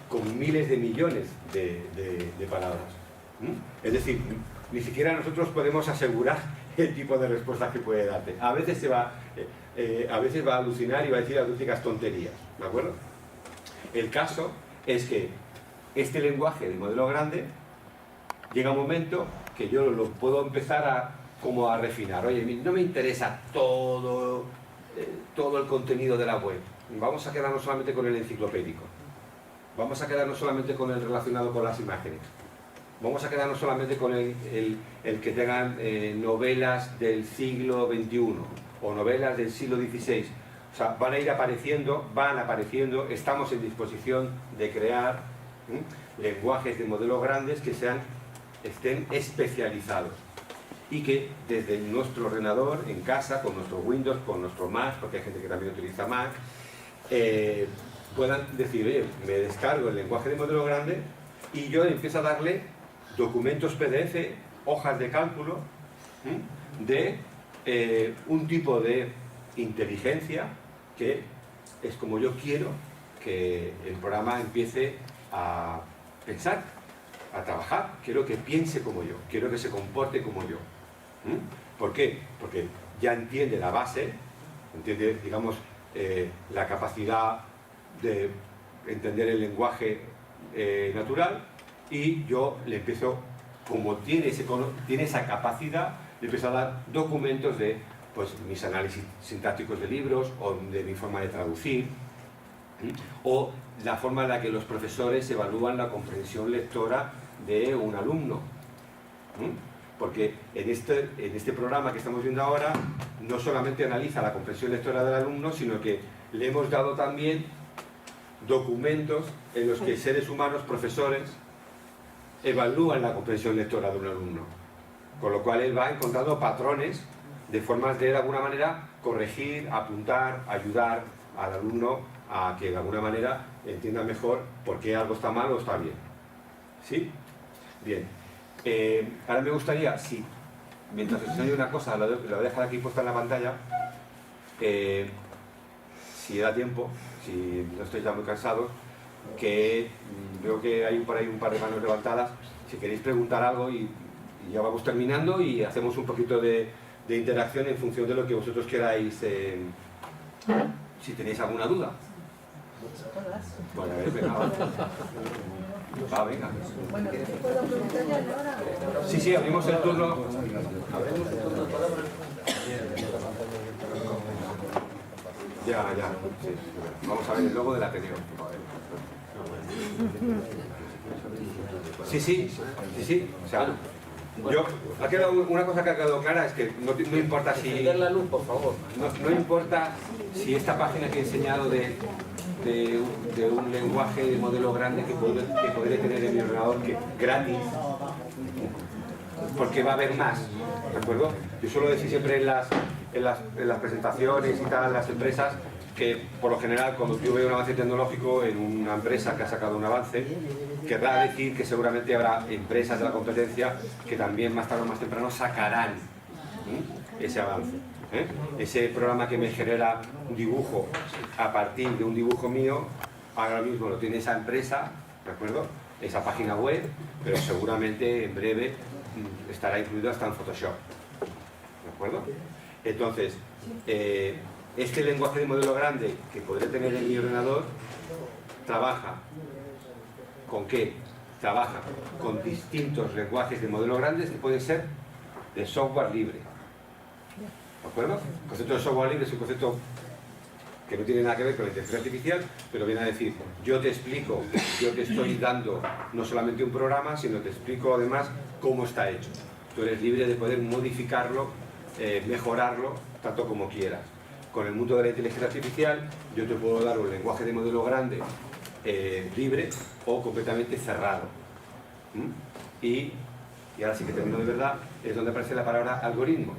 con miles de millones de palabras. Es decir, ni siquiera nosotros podemos asegurar el tipo de respuestas que puede darte. A veces va a alucinar y va a decir auténticas tonterías, ¿de acuerdo? El caso es que este lenguaje de modelo grande llega un momento que yo lo puedo empezar a refinar. Oye, no me interesa todo el contenido de la web. vamos a quedarnos solamente con el enciclopédico, vamos a quedarnos solamente con el relacionado con las imágenes, vamos a quedarnos solamente con el que tengan novelas del siglo XXI o novelas del siglo XVI. O sea, van apareciendo, estamos en disposición de crear lenguajes de modelos grandes que estén especializados y que desde nuestro ordenador, en casa, con nuestro Windows, con nuestro Mac, porque hay gente que también utiliza Mac, puedan decir, oye, me descargo el lenguaje de modelo grande y yo empiezo a darle documentos PDF, hojas de cálculo, de un tipo de inteligencia que es como yo quiero que el programa empiece a pensar, a trabajar. Quiero que piense como yo, quiero que se comporte como yo. ¿Por qué? Porque ya entiende la base, entiende, digamos, la capacidad de entender el lenguaje natural, y yo le empiezo, como tiene esa capacidad, le empiezo a dar documentos de pues, mis análisis sintácticos de libros, o de mi forma de traducir, o la forma en la que los profesores evalúan la comprensión lectora de un alumno. Porque en este programa que estamos viendo ahora, no solamente analiza la comprensión lectora del alumno, sino que le hemos dado también documentos en los que seres humanos, profesores, evalúan la comprensión lectora de un alumno. Con lo cual él va encontrando patrones de formas de alguna manera, corregir, apuntar, ayudar al alumno a que de alguna manera entienda mejor por qué algo está mal o está bien. ¿Sí? Bien. Ahora me gustaría, mientras os enseño una cosa, la voy a dejar aquí puesta en la pantalla, si da tiempo, si no estáis ya muy cansados, que veo que hay por ahí un par de manos levantadas, si queréis preguntar algo y ya vamos terminando y hacemos un poquito de interacción en función de lo que vosotros queráis, si tenéis alguna duda. Bueno, a ver, venga, va, venga. Bueno, ¿puedo preguntar ya ahora? Sí, abrimos el turno. Ya, sí. Vamos a ver el logo del Ateneo. Sí. O sea, ha quedado una cosa que ha quedado clara, es que no importa si... la luz, por favor. No importa si esta página que he enseñado de un lenguaje de modelo grande que podré tener en mi ordenador, que gratis, porque va a haber más, ¿de acuerdo? Yo suelo decir siempre en las presentaciones y tal, las empresas, que por lo general cuando yo veo un avance tecnológico en una empresa que ha sacado un avance, querrá decir que seguramente habrá empresas de la competencia que también más tarde o más temprano sacarán ese avance. Ese programa que me genera un dibujo a partir de un dibujo mío, ahora mismo lo tiene esa empresa, ¿de acuerdo? Esa página web, pero seguramente en breve estará incluido hasta en Photoshop, ¿de acuerdo? Entonces, este lenguaje de modelo grande que podré tener en mi ordenador trabaja ¿con qué? Trabaja con distintos lenguajes de modelo grandes que pueden ser de software libre. ¿De acuerdo? El concepto de software libre es un concepto que no tiene nada que ver con la inteligencia artificial, pero viene a decir, yo te explico, yo te estoy dando no solamente un programa, sino te explico además cómo está hecho. Tú eres libre de poder modificarlo, mejorarlo, tanto como quieras. Con el mundo de la inteligencia artificial, yo te puedo dar un lenguaje de modelo grande libre o completamente cerrado. Y ahora sí que termino de verdad, es donde aparece la palabra algoritmo.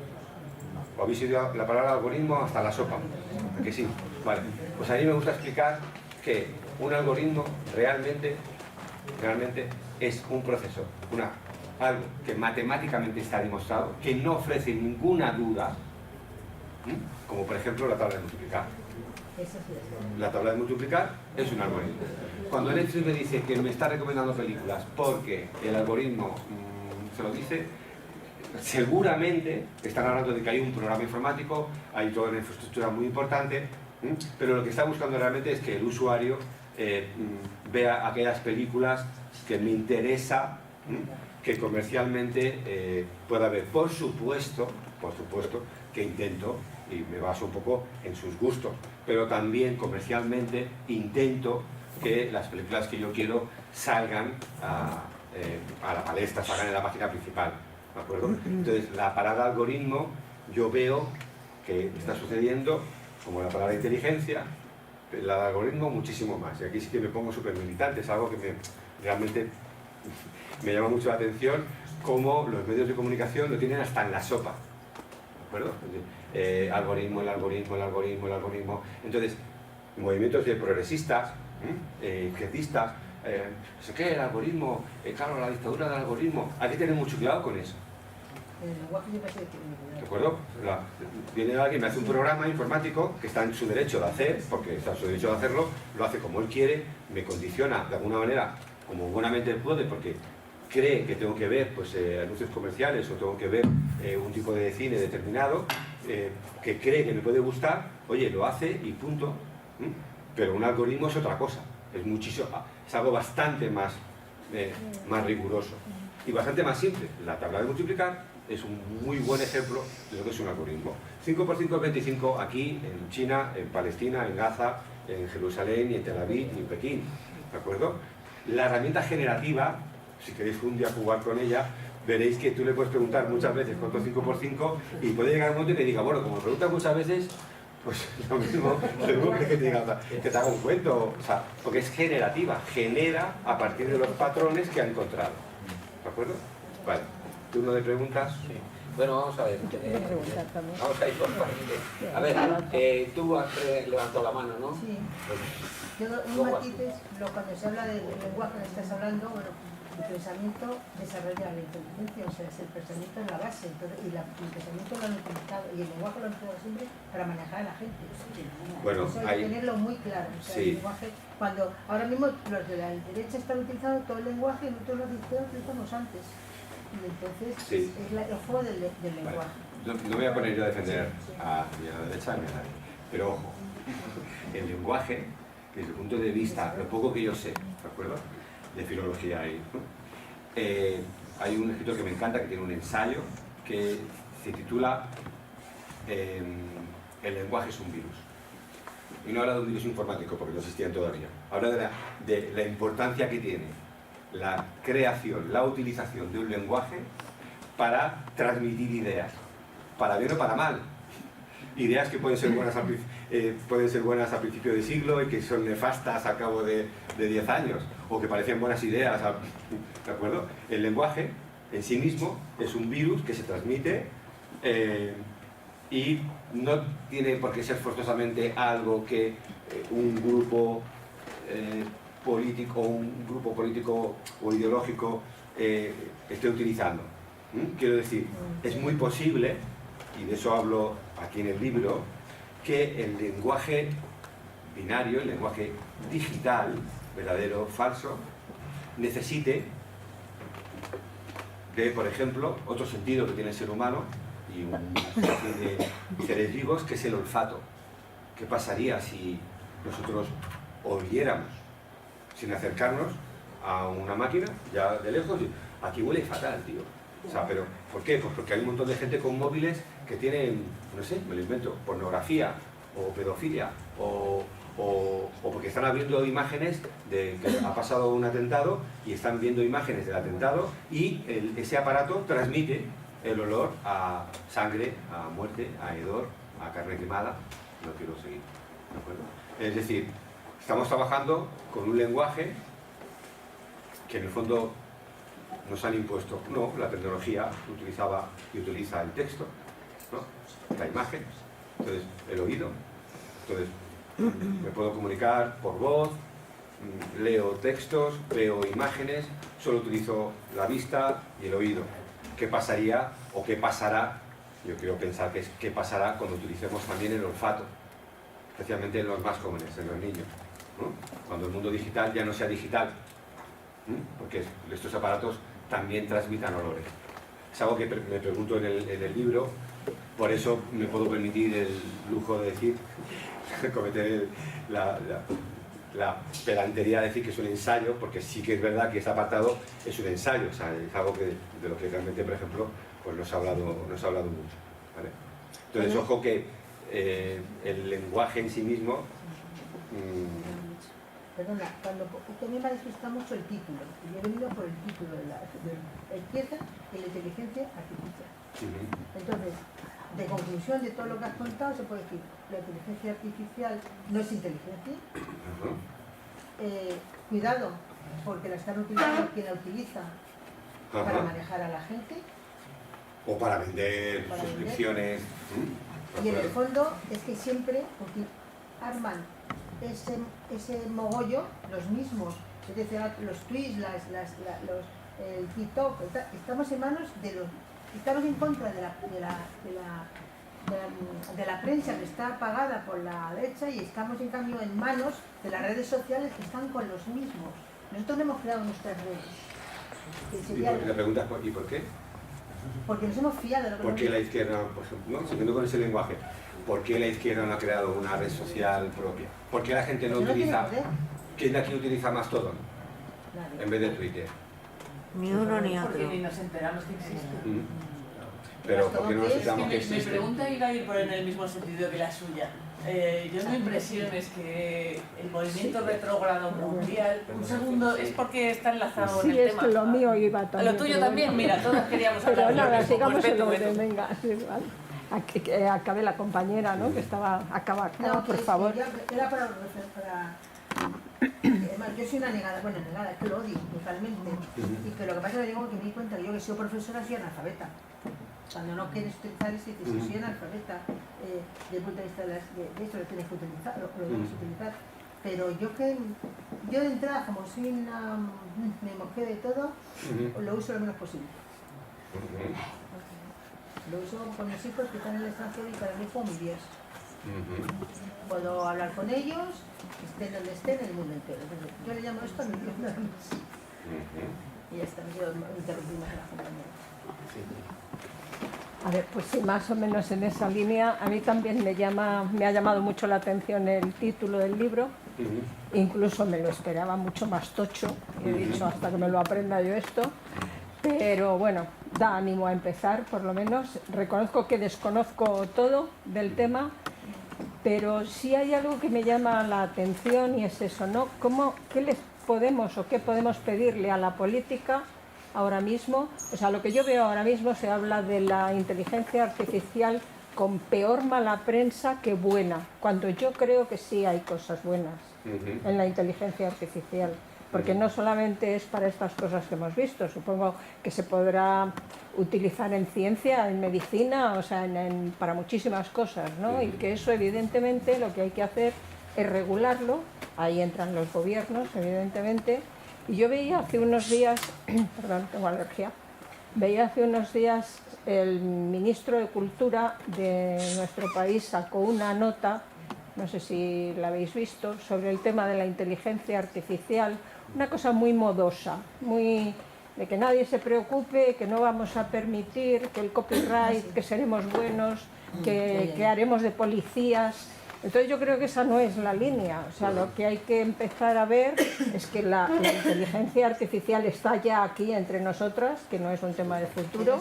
¿O habéis oído la palabra algoritmo hasta la sopa? ¿A que sí? Vale. Pues a mí me gusta explicar que un algoritmo realmente es un proceso, algo que matemáticamente está demostrado, que no ofrece ninguna duda, como por ejemplo la tabla de multiplicar. La tabla de multiplicar es un algoritmo. Cuando Netflix me dice que me está recomendando películas porque el algoritmo se lo dice, seguramente están hablando de que hay un programa informático, hay toda una infraestructura muy importante, pero lo que está buscando realmente es que el usuario vea aquellas películas que me interesa que comercialmente pueda ver. Por supuesto que intento y me baso un poco en sus gustos, pero también comercialmente intento que las películas que yo quiero salgan a la palestra, salgan en la página principal, ¿de acuerdo? Entonces, la palabra algoritmo yo veo que está sucediendo, como la palabra inteligencia, la de algoritmo muchísimo más, y aquí sí que me pongo súper militante, es algo que realmente me llama mucho la atención, cómo los medios de comunicación lo tienen hasta en la sopa, ¿de acuerdo? Algoritmo, el algoritmo, el algoritmo, el algoritmo. Entonces, movimientos de progresistas, izquierdistas, no sé qué, el algoritmo, claro, la dictadura del algoritmo, hay que tener mucho cuidado con eso. El lenguaje siempre se tiene que ¿De cuidar. acuerdo? Viene alguien, me hace un programa informático que está en su derecho de hacer, porque está en su derecho de hacerlo, lo hace como él quiere, me condiciona de alguna manera, como buenamente puede, porque cree que tengo que ver pues, anuncios comerciales o tengo que ver un tipo de cine determinado, que cree que me puede gustar, oye, lo hace y punto. Pero un algoritmo es otra cosa, es algo bastante más riguroso y bastante más simple. La tabla de multiplicar es un muy buen ejemplo de lo que es un algoritmo. 5 por 5 es 25 aquí, en China, en Palestina, en Gaza, en Jerusalén, y en Tel Aviv, y en Pekín, ¿de acuerdo? La herramienta generativa, si queréis un día jugar con ella, veréis que tú le puedes preguntar muchas veces cuánto es 5 por 5 y puede llegar un momento y te diga, bueno, como me preguntas muchas veces, pues lo mismo, que te diga, que te haga un cuento, o sea, porque es generativa, genera a partir de los patrones que ha encontrado, ¿de acuerdo? Vale, turno de preguntas. Sí. Bueno, vamos a ver. Vamos a ir por partes. A ver, tú has levantado la mano, ¿no? Sí. Pues, Yo, un matiz es, cuando se habla del lenguaje que estás hablando, bueno, el pensamiento desarrolla la inteligencia, o sea, el pensamiento es la base, entonces, y el pensamiento lo han utilizado, y el lenguaje lo han utilizado siempre para manejar a la gente. Bueno, eso hay que tenerlo muy claro, o sea, sí. el lenguaje, cuando ahora mismo los de la derecha están utilizando todo el lenguaje y nosotros los de izquierda utilizamos antes. Y entonces Sí. es el juego del lenguaje. Vale. No voy a poner yo a defender ni a la derecha ni a nadie, pero ojo, el lenguaje, desde el punto de vista, lo poco que yo sé, ¿de acuerdo? De filología ahí, ¿no? Hay un escritor que me encanta que tiene un ensayo que se titula El lenguaje es un virus. Y no habla de un virus informático porque no existían todavía, habla de la importancia que tiene la creación, la utilización de un lenguaje para transmitir ideas, para bien o para mal. Ideas que pueden ser buenas al principio de siglo y que son nefastas al cabo de 10 años, o que parecían buenas ideas, ¿de acuerdo? El lenguaje en sí mismo es un virus que se transmite y no tiene por qué ser forzosamente algo que un grupo político o ideológico esté utilizando. Quiero decir, es muy posible, y de eso hablo aquí en el libro, que el lenguaje binario, el lenguaje digital, verdadero, falso, necesite de, por ejemplo, otro sentido que tiene el ser humano y una especie de seres vivos, que es el olfato. ¿Qué pasaría si nosotros oliéramos sin acercarnos a una máquina, ya de lejos? Aquí huele fatal, tío. O sea, pero ¿por qué? Pues porque hay un montón de gente con móviles que tienen, no sé, me lo invento, pornografía o pedofilia o porque están viendo imágenes de que ha pasado un atentado y están viendo imágenes del atentado y ese aparato transmite el olor a sangre, a muerte, a hedor, a carne quemada. No quiero seguir, ¿de acuerdo? Es decir, estamos trabajando con un lenguaje que en el fondo nos han impuesto. No, la tecnología utilizaba y utiliza el texto, ¿no? La imagen, entonces el oído. Entonces me puedo comunicar por voz, leo textos, veo imágenes, solo utilizo la vista y el oído. ¿Qué pasaría o qué pasará? Yo quiero pensar que es qué pasará cuando utilicemos también el olfato, especialmente en los más jóvenes, en los niños, ¿no? Cuando el mundo digital ya no sea digital, porque estos aparatos también transmitan olores. Es algo que me pregunto en el libro, por eso me puedo permitir el lujo de decir, cometer la pedantería de decir que es un ensayo, porque sí que es verdad que este apartado es un ensayo, o sea, es algo de lo que realmente, por ejemplo, pues no se ha hablado mucho, ¿vale? Entonces, ojo que el lenguaje en sí mismo... Perdona, es que a mí me asusta mucho el título, y yo he venido por el título de la izquierda y la inteligencia artificial. Entonces, de conclusión de todo lo que has contado, se puede decir, la inteligencia artificial no es inteligencia. Cuidado, porque la están utilizando quien la utiliza para manejar a la gente. O para vender suscripciones. Y en el fondo es que siempre arman ese mogollo, los mismos, es decir, los tweets, el TikTok, estamos en manos de los... Estamos en contra de la prensa que está pagada por la derecha y estamos en cambio en manos de las redes sociales que están con los mismos. Nosotros no hemos creado nuestras redes. Y la pregunta es ¿y por qué? Porque nos hemos fiado de lo que ¿Por qué la izquierda, por ejemplo, no? Siguiendo con ese lenguaje, ¿por qué la izquierda no ha creado una red social propia? ¿Por qué la gente no utiliza? ¿Quién de aquí utiliza Mastodon en vez de Twitter? Ni uno ni otro. Porque ni nos enteramos que existe. Pero ¿por qué no nos enteramos que Mi existe? pregunta iba a ir por en el mismo sentido que la suya. Yo mi impresión es que el movimiento retrógrado mundial, un segundo, es porque está enlazado en el tema. Sí, es que lo mío iba también. Lo tuyo también, mira, todos queríamos hablar. Pero nada, sigamos Pues el vete, orden, venga, es igual. Que acabe la compañera, ¿no? Que estaba... Acaba, por favor. Era para... Además, yo soy una negada, es que lo odio totalmente. Y que lo que pasa es que digo que me di cuenta que yo que soy profesora soy analfabeta. Cuando no quieres utilizar eso, dices, soy analfabeta, desde el punto de vista de esto lo tienes que utilizar, lo debes utilizar. Pero yo de entrada, como soy una... me mojé de todo, lo uso lo menos posible. Lo uso con mis hijos que están en el extranjero y para mí fue muy Dios. Puedo hablar con ellos, estén donde estén en el mundo entero. Entonces, yo le llamo esto a mi Dios nada más. Y ya está, no quiero interrumpir más a la compañera. A ver, pues sí, más o menos en esa línea. A mí también me ha llamado mucho la atención el título del libro. Incluso me lo esperaba mucho más tocho. He dicho, hasta que me lo aprenda yo esto. Pero bueno, da ánimo a empezar, por lo menos. Reconozco que desconozco todo del tema, pero sí hay algo que me llama la atención y es eso, ¿no? ¿Qué les podemos o qué podemos pedirle a la política ahora mismo? O sea, lo que yo veo ahora mismo se habla de la inteligencia artificial con peor mala prensa que buena, cuando yo creo que sí hay cosas buenas en la inteligencia artificial. Porque no solamente es para estas cosas que hemos visto, supongo que se podrá utilizar en ciencia, en medicina, o sea, para muchísimas cosas, ¿no? Y que eso evidentemente lo que hay que hacer es regularlo, ahí entran los gobiernos, evidentemente. Y yo veía hace unos días, perdón, tengo alergia, veía hace unos días el ministro de Cultura de nuestro país sacó una nota, no sé si la habéis visto, sobre el tema de la inteligencia artificial, una cosa muy modosa, muy de que nadie se preocupe, que no vamos a permitir, que el copyright, que seremos buenos, que haremos de policías. Entonces yo creo que esa no es la línea, o sea, lo que hay que empezar a ver es que la inteligencia artificial está ya aquí entre nosotras, que no es un tema de futuro,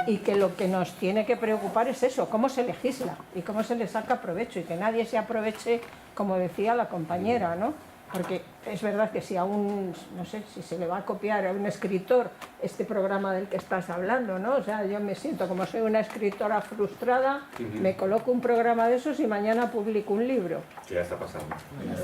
y que lo que nos tiene que preocupar es eso, cómo se legisla y cómo se le saca provecho, y que nadie se aproveche, como decía la compañera, ¿no? Porque es verdad que si a no sé, si se le va a copiar a un escritor este programa del que estás hablando, ¿no? O sea, yo me siento, como soy una escritora frustrada, me coloco un programa de esos y mañana publico un libro. Que ya está pasando.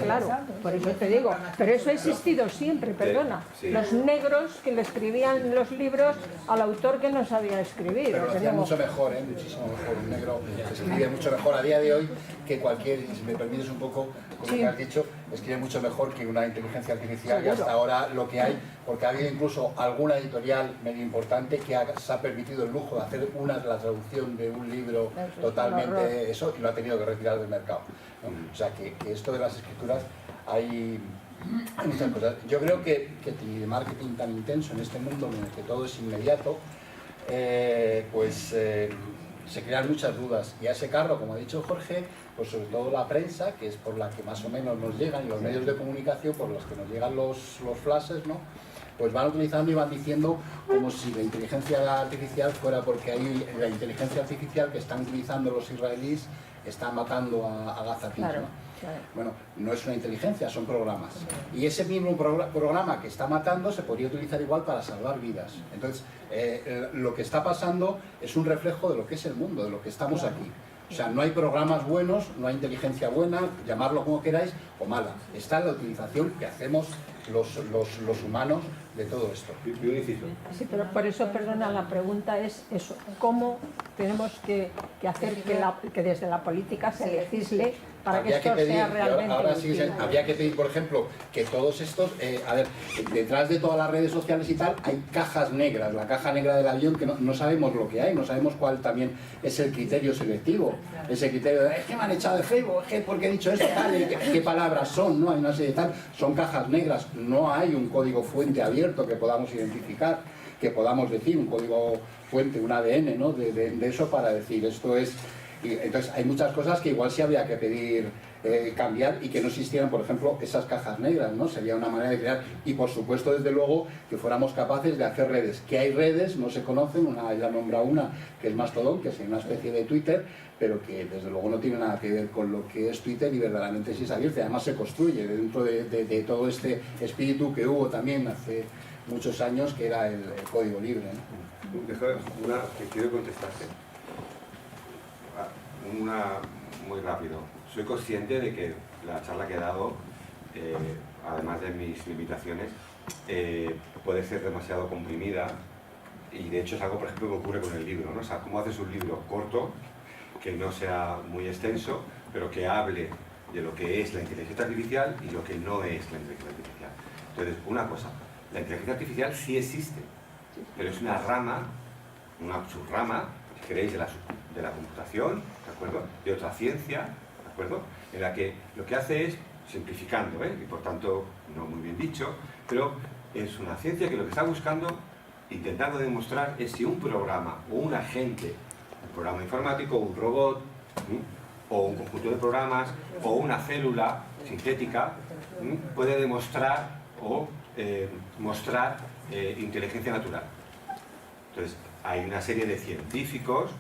Claro, por eso te digo, pero eso ha existido siempre, perdona. Sí. Los negros que le escribían los libros al autor que no sabía escribir. Pero lo hacía mucho mejor, muchísimo mejor. Un negro se escribe mucho mejor a día de hoy que cualquier, si me permites un poco, como Sí. que has dicho, escribe mucho mejor que una inteligencia artificial. Seguro. Y hasta ahora lo que hay, porque ha habido incluso alguna editorial medio importante que se ha permitido el lujo de hacer la traducción de un libro totalmente eso y lo ha tenido que retirar del mercado, ¿no? O sea que esto de las escrituras hay muchas cosas. Yo creo que el marketing tan intenso en este mundo en el que todo es inmediato, se crean muchas dudas, y a ese carro, como ha dicho Jorge, pues sobre todo la prensa, que es por la que más o menos nos llegan, y los medios de comunicación por los que nos llegan los flashes, ¿no? pues van utilizando y van diciendo como si la inteligencia artificial fuera porque ahí la inteligencia artificial que están utilizando los israelíes está matando a Gaza. Claro, ¿no? claro. Bueno, no es una inteligencia, son programas. Y ese mismo programa que está matando se podría utilizar igual para salvar vidas. Entonces, lo que está pasando es un reflejo de lo que es el mundo, de lo que estamos aquí. O sea, no hay programas buenos, no hay inteligencia buena, llamarlo como queráis, o mala. Está la utilización que hacemos los humanos de todo esto. Sí, pero por eso, perdona, la pregunta es eso, ¿cómo tenemos que hacer que desde la política se legisle para que esto sea realmente ahora sí, útil? habría que pedir, por ejemplo, que todos estos, a ver, detrás de todas las redes sociales y tal, hay cajas negras, la caja negra del avión, que no sabemos lo que hay, no sabemos cuál también es el criterio selectivo, ese criterio de, es que me han echado de Facebook, es que porque he dicho esto, tal, qué palabras son, ¿no? Hay una serie de tal, son cajas negras, no hay un código fuente abierto que podamos identificar, que podamos decir, un código fuente, un ADN, ¿no? de eso para decir, esto es... Y entonces hay muchas cosas que igual sí habría que pedir cambiar y que no existieran, por ejemplo, esas cajas negras, ¿no? Sería una manera de crear y por supuesto, desde luego, que fuéramos capaces de hacer redes. Que hay redes, no se conocen, ella nombra una que es Mastodon, que es una especie de Twitter, pero que desde luego no tiene nada que ver con lo que es Twitter y verdaderamente sí es abierta. Además se construye dentro de todo este espíritu que hubo también hace muchos años, que era el código libre, ¿no? Una que quiero contestarte. Una muy rápido. Soy consciente de que la charla que he dado, además de mis limitaciones, puede ser demasiado comprimida y de hecho es algo, por ejemplo, que ocurre con el libro, ¿no? O sea, cómo haces un libro corto, que no sea muy extenso, pero que hable de lo que es la inteligencia artificial y lo que no es la inteligencia artificial. Entonces, una cosa, la inteligencia artificial sí existe, pero es una rama, una subrama, si queréis, de la computación, ¿de acuerdo? De otra ciencia, ¿de acuerdo? En la que lo que hace es, simplificando, y por tanto no muy bien dicho, pero es una ciencia que lo que está buscando, intentando demostrar, es si un programa o un agente, un programa informático, un robot, o un conjunto de programas, o una célula sintética, puede demostrar o mostrar inteligencia natural. Entonces, hay una serie de científicos,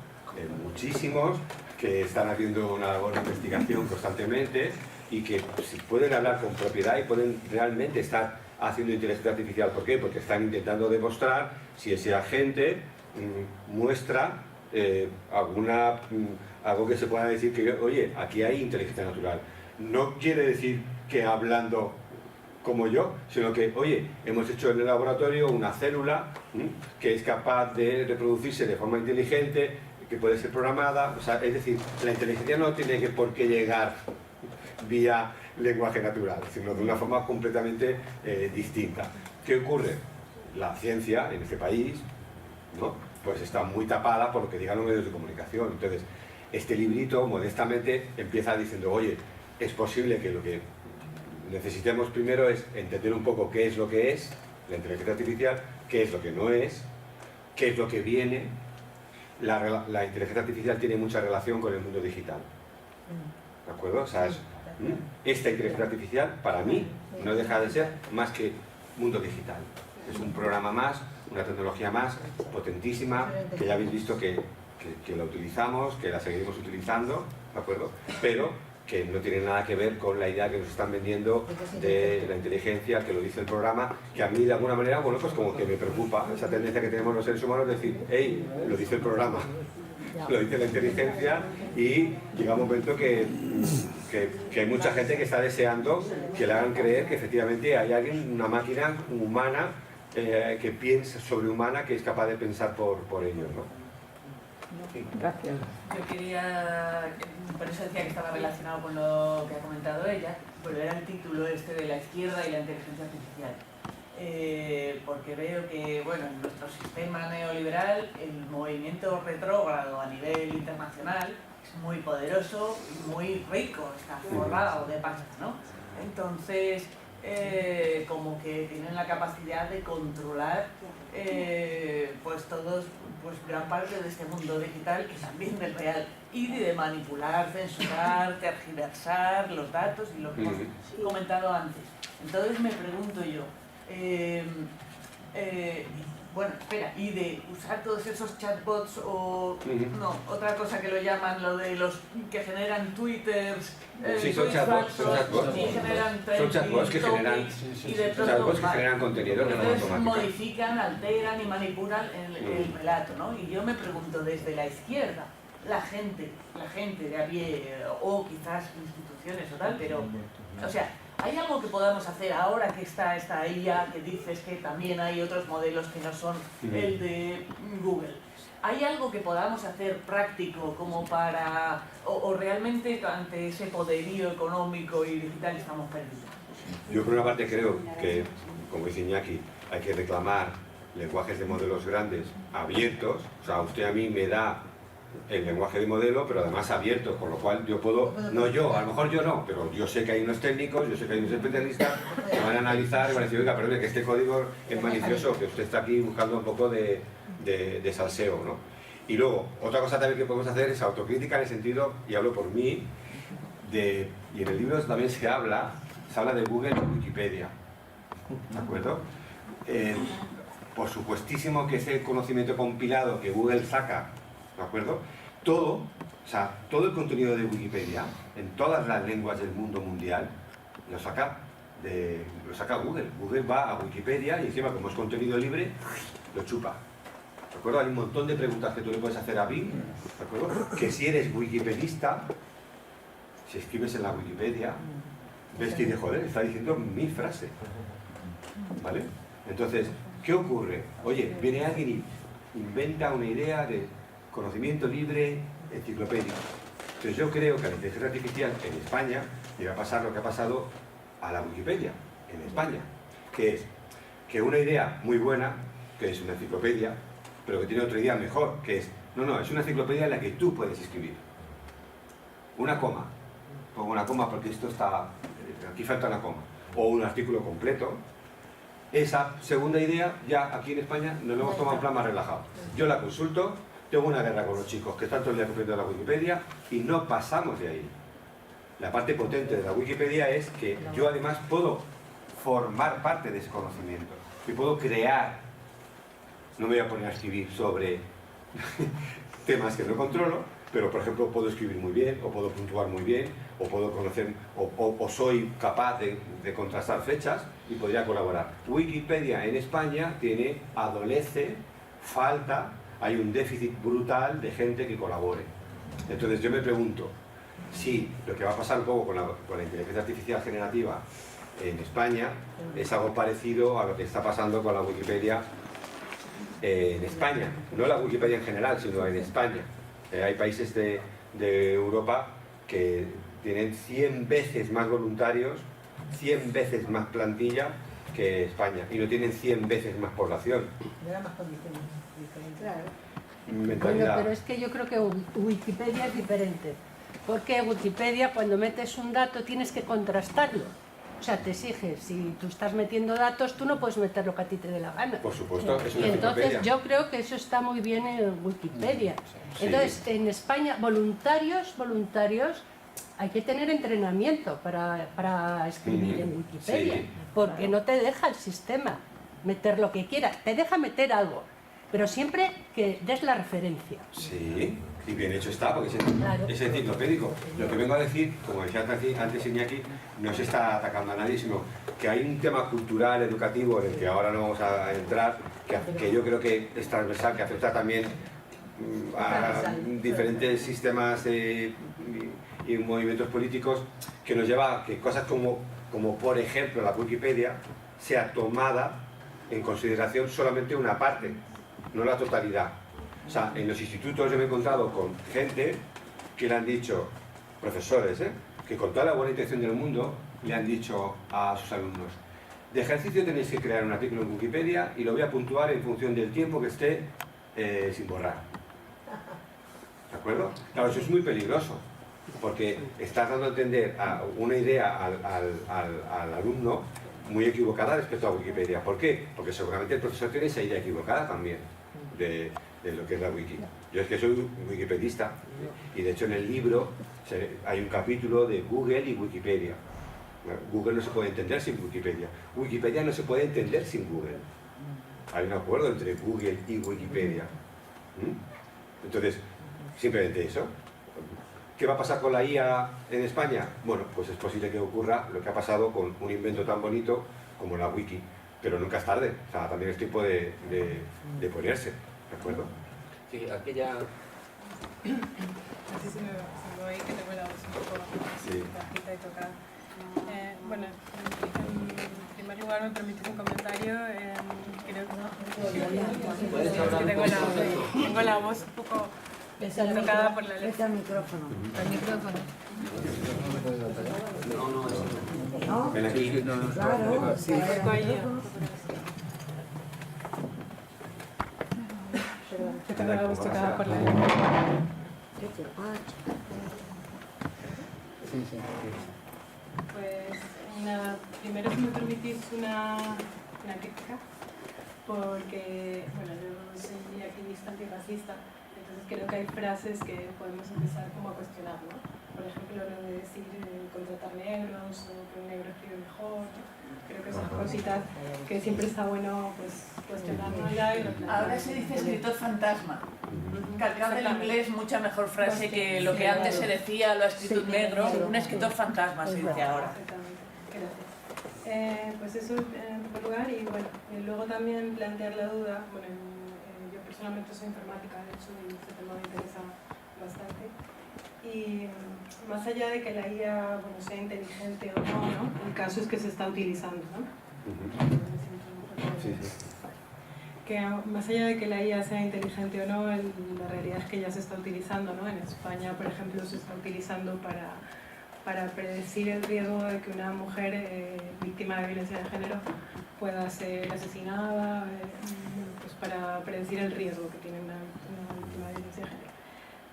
muchísimos, que están haciendo una labor de investigación constantemente y que si pueden hablar con propiedad y pueden realmente estar haciendo inteligencia artificial. ¿Por qué? Porque están intentando demostrar si ese agente muestra algo que se pueda decir que, oye, aquí hay inteligencia natural. No quiere decir que hablando como yo, sino que, oye, hemos hecho en el laboratorio una célula que es capaz de reproducirse de forma inteligente, que puede ser programada, o sea, es decir, la inteligencia no tiene por qué llegar vía lenguaje natural, sino de una forma completamente distinta. ¿Qué ocurre? La ciencia en este país, ¿no? Pues está muy tapada por lo que digan los medios de comunicación. Entonces, este librito modestamente empieza diciendo, oye, es posible que lo que necesitemos primero es entender un poco qué es lo que es la inteligencia artificial, qué es lo que no es, qué es lo que viene. La inteligencia artificial tiene mucha relación con el mundo digital, ¿de acuerdo? O sea, esta inteligencia artificial, para mí, no deja de ser más que mundo digital. Es un programa más, una tecnología más, potentísima, que ya habéis visto que la utilizamos, que la seguiremos utilizando, ¿de acuerdo? Pero que no tiene nada que ver con la idea que nos están vendiendo de la inteligencia, que lo dice el programa, que a mí de alguna manera, bueno, pues como que me preocupa esa tendencia que tenemos los seres humanos de decir, hey, lo dice el programa, lo dice la inteligencia, y llega un momento que hay mucha gente que está deseando que le hagan creer que efectivamente hay alguien, una máquina humana, que piensa sobrehumana, que es capaz de pensar por ellos, ¿no? Gracias. Yo quería, por eso decía que estaba relacionado con lo que ha comentado ella, volver al título este de la izquierda y la inteligencia artificial. Porque veo que, bueno, en nuestro sistema neoliberal el movimiento retrógrado a nivel internacional es muy poderoso y muy rico, está forrado de pasta, ¿no? Entonces, como que tienen la capacidad de controlar pues gran parte de este mundo digital, que también del real, y de manipular, censurar, tergiversar los datos y lo que hemos comentado antes. Entonces me pregunto yo, bueno, espera, y de usar todos esos chatbots o no, otra cosa que lo llaman, lo de los que generan twitters, sí, son chatbots, y generan son chatbots que generan, y de pronto, chatbots que generan contenido de forma entonces automática. modifican, alteran y manipulan el relato, ¿no? Y yo me pregunto, desde la izquierda, la gente de a pie, o quizás instituciones o tal, pero, o sea, ¿hay algo que podamos hacer ahora que está esta IA, que dices que también hay otros modelos que no son el de Google? ¿Hay algo que podamos hacer práctico como para... o realmente ante ese poderío económico y digital estamos perdidos? Yo por una parte creo que, como dice Iñaki, hay que reclamar lenguajes de modelos grandes, abiertos. O sea, usted a mí me da el lenguaje de modelo, pero además abierto, con lo cual yo puedo, no yo, a lo mejor yo no, pero yo sé que hay unos técnicos, yo sé que hay unos especialistas que van a analizar y van a decir, oiga, perdón, que este código es malicioso, que usted está aquí buscando un poco de salseo, ¿no? Y luego, otra cosa también que podemos hacer es autocrítica en el sentido, y hablo por mí, y en el libro también se habla de Google y Wikipedia, ¿de acuerdo? Por supuestísimo que ese conocimiento compilado que Google saca, ¿de acuerdo? Todo el contenido de Wikipedia, en todas las lenguas del mundo mundial, lo saca Google. Google va a Wikipedia y encima, como es contenido libre, lo chupa. ¿De acuerdo? Hay un montón de preguntas que tú le puedes hacer a Bing, ¿de acuerdo? Que si eres wikipedista, si escribes en la Wikipedia, ves que dice, joder, está diciendo mi frase. ¿Vale? Entonces, ¿qué ocurre? Oye, viene alguien y inventa una idea de conocimiento libre enciclopédico. Entonces yo creo que a la inteligencia artificial en España le va a pasar lo que ha pasado a la Wikipedia en España, que es que una idea muy buena, que es una enciclopedia, pero que tiene otra idea mejor, que es, no, es una enciclopedia en la que tú puedes escribir. Una coma, pongo una coma porque esto está, aquí falta una coma, o un artículo completo. Esa segunda idea, ya aquí en España nos lo hemos tomado en plan más relajado. Yo la consulto, tengo una guerra con los chicos que están todo el día copiando la Wikipedia y no pasamos de ahí. La parte potente de la Wikipedia es que yo además puedo formar parte de ese conocimiento y puedo crear. No me voy a poner a escribir sobre temas que no controlo, pero por ejemplo puedo escribir muy bien, o puedo puntuar muy bien, o puedo conocer, o soy capaz de contrastar fechas y podría colaborar. Wikipedia en España falta, hay un déficit brutal de gente que colabore. Entonces yo me pregunto si lo que va a pasar un poco con la inteligencia artificial generativa en España es algo parecido a lo que está pasando con la Wikipedia en España. No la Wikipedia en general, sino en España. Hay países de Europa que tienen 100 veces más voluntarios, 100 veces más plantilla que España, y no tienen 100 veces más población. Era más condiciones diferentes. Bueno, Mentalidad. pero es que yo creo que Wikipedia es diferente. Porque Wikipedia, cuando metes un dato, tienes que contrastarlo. O sea, te exige, si tú estás metiendo datos, tú no puedes meter lo que a ti te dé la gana. Por supuesto, es una Y entonces enciclopedia. yo creo que eso está muy bien en Wikipedia. Sí. Entonces, en España, voluntarios, hay que tener entrenamiento para escribir en Wikipedia. Sí. Porque no te deja el sistema meter lo que quieras. Te deja meter algo, pero siempre que des la referencia. Sí, y bien hecho está, porque Claro. es enciclopédico. Lo que vengo a decir, como decía antes Iñaki, no se está atacando a nadie, sino que hay un tema cultural, educativo, en el que ahora no vamos a entrar, que yo creo que es transversal, que afecta también a diferentes sistemas y movimientos políticos, que nos lleva a que cosas como por ejemplo la Wikipedia sea tomada en consideración solamente una parte, no la totalidad. O sea, en los institutos yo me he encontrado con gente que le han dicho, profesores, que con toda la buena intención del mundo le han dicho a sus alumnos, de ejercicio tenéis que crear un artículo en Wikipedia y lo voy a puntuar en función del tiempo que esté sin borrar. ¿De acuerdo? Claro, eso es muy peligroso, porque estás dando a entender una idea al alumno muy equivocada respecto a Wikipedia. ¿Por qué? Porque seguramente el profesor tiene esa idea equivocada también de lo que es la wiki. Yo es que soy wikipedista y de hecho en el libro hay un capítulo de Google y Wikipedia. Google no se puede entender sin Wikipedia. Wikipedia no se puede entender sin Google. hay un acuerdo entre Google y Wikipedia. Entonces, simplemente eso. ¿Qué va a pasar con la IA en España? Bueno, pues es posible que ocurra lo que ha pasado con un invento tan bonito como la Wiki, pero nunca es tarde. O sea, también es tiempo de ponerse, ¿de acuerdo? Sí, aquella... Así se me oye que tengo la voz un poco bajita y tocada. Bueno, en primer lugar me permitís un comentario. Creo que tengo la voz un poco tocada por la letra. Vete al micrófono. Al micrófono. ¿No? Ven aquí. Claro. Sí, poco ahí. Que tengo la voz tocada por la letra. ¿Qué te pasa? Sí. Pues nada, primero si me permitís una crítica, porque bueno, yo soy activista antirracista, entonces creo que hay frases que podemos empezar como a cuestionar, ¿no? Por ejemplo, lo de decir contratar negros o que un negro escribe mejor, ¿no? Creo que esas cositas que siempre está bueno pues cuestionarnos ya y replantear. Ahora se dice escritor fantasma. Calcando en inglés mucha mejor frase que lo que antes se decía, lo ha escrito un negro, un escritor fantasma se dice ahora. Exactamente, gracias. Pues eso en primer lugar, y bueno, luego también plantear la duda, bueno, yo personalmente soy informática, de hecho, y este tema me interesa bastante. Y más allá de que la IA bueno, sea inteligente o no, ¿no? El caso es que se está utilizando, ¿no? Sí. Que más allá de que la IA sea inteligente o no, la realidad es que ya se está utilizando, ¿no? En España, por ejemplo, se está utilizando para predecir el riesgo de que una mujer víctima de violencia de género pueda ser asesinada, pues para predecir el riesgo que tiene una víctima de violencia de género.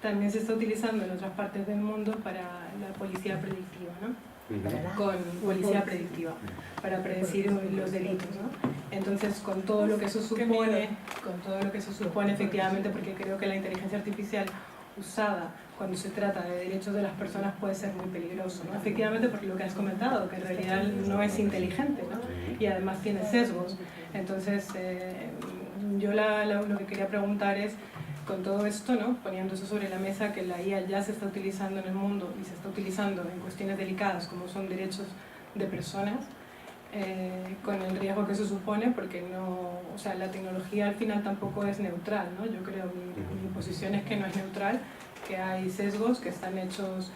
También se está utilizando en otras partes del mundo para la policía predictiva, ¿no? Con policía predictiva, para predecir los delitos, ¿no? Entonces, con todo lo que eso supone, efectivamente, porque creo que la inteligencia artificial usada cuando se trata de derechos de las personas puede ser muy peligroso, ¿no? Efectivamente, por lo que has comentado, que en realidad no es inteligente, ¿no? Y además tiene sesgos. Entonces, yo lo que quería preguntar es, con todo esto, ¿no? Poniendo eso sobre la mesa, que la IA ya se está utilizando en el mundo y se está utilizando en cuestiones delicadas como son derechos de personas, con el riesgo que eso supone, porque no, o sea, la tecnología al final tampoco es neutral, ¿no? Yo creo, mi posición es que no es neutral, que hay sesgos que están hechos,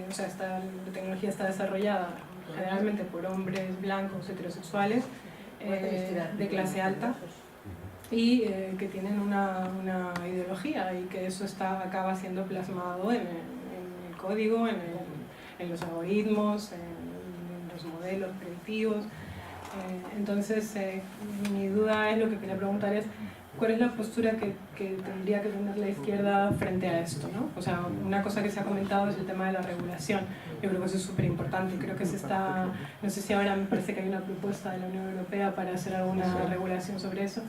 o sea, la tecnología está desarrollada generalmente por hombres blancos heterosexuales de clase alta, y que tienen una ideología y que eso acaba siendo plasmado en el código, en los algoritmos, en los modelos predictivos. Entonces, mi duda es, lo que quería preguntar es, ¿cuál es la postura que tendría que tener la izquierda frente a esto, ¿no? O sea, una cosa que se ha comentado es el tema de la regulación. Yo creo que eso es súper importante. Creo que no sé si ahora me parece que hay una propuesta de la Unión Europea para hacer alguna regulación sobre eso.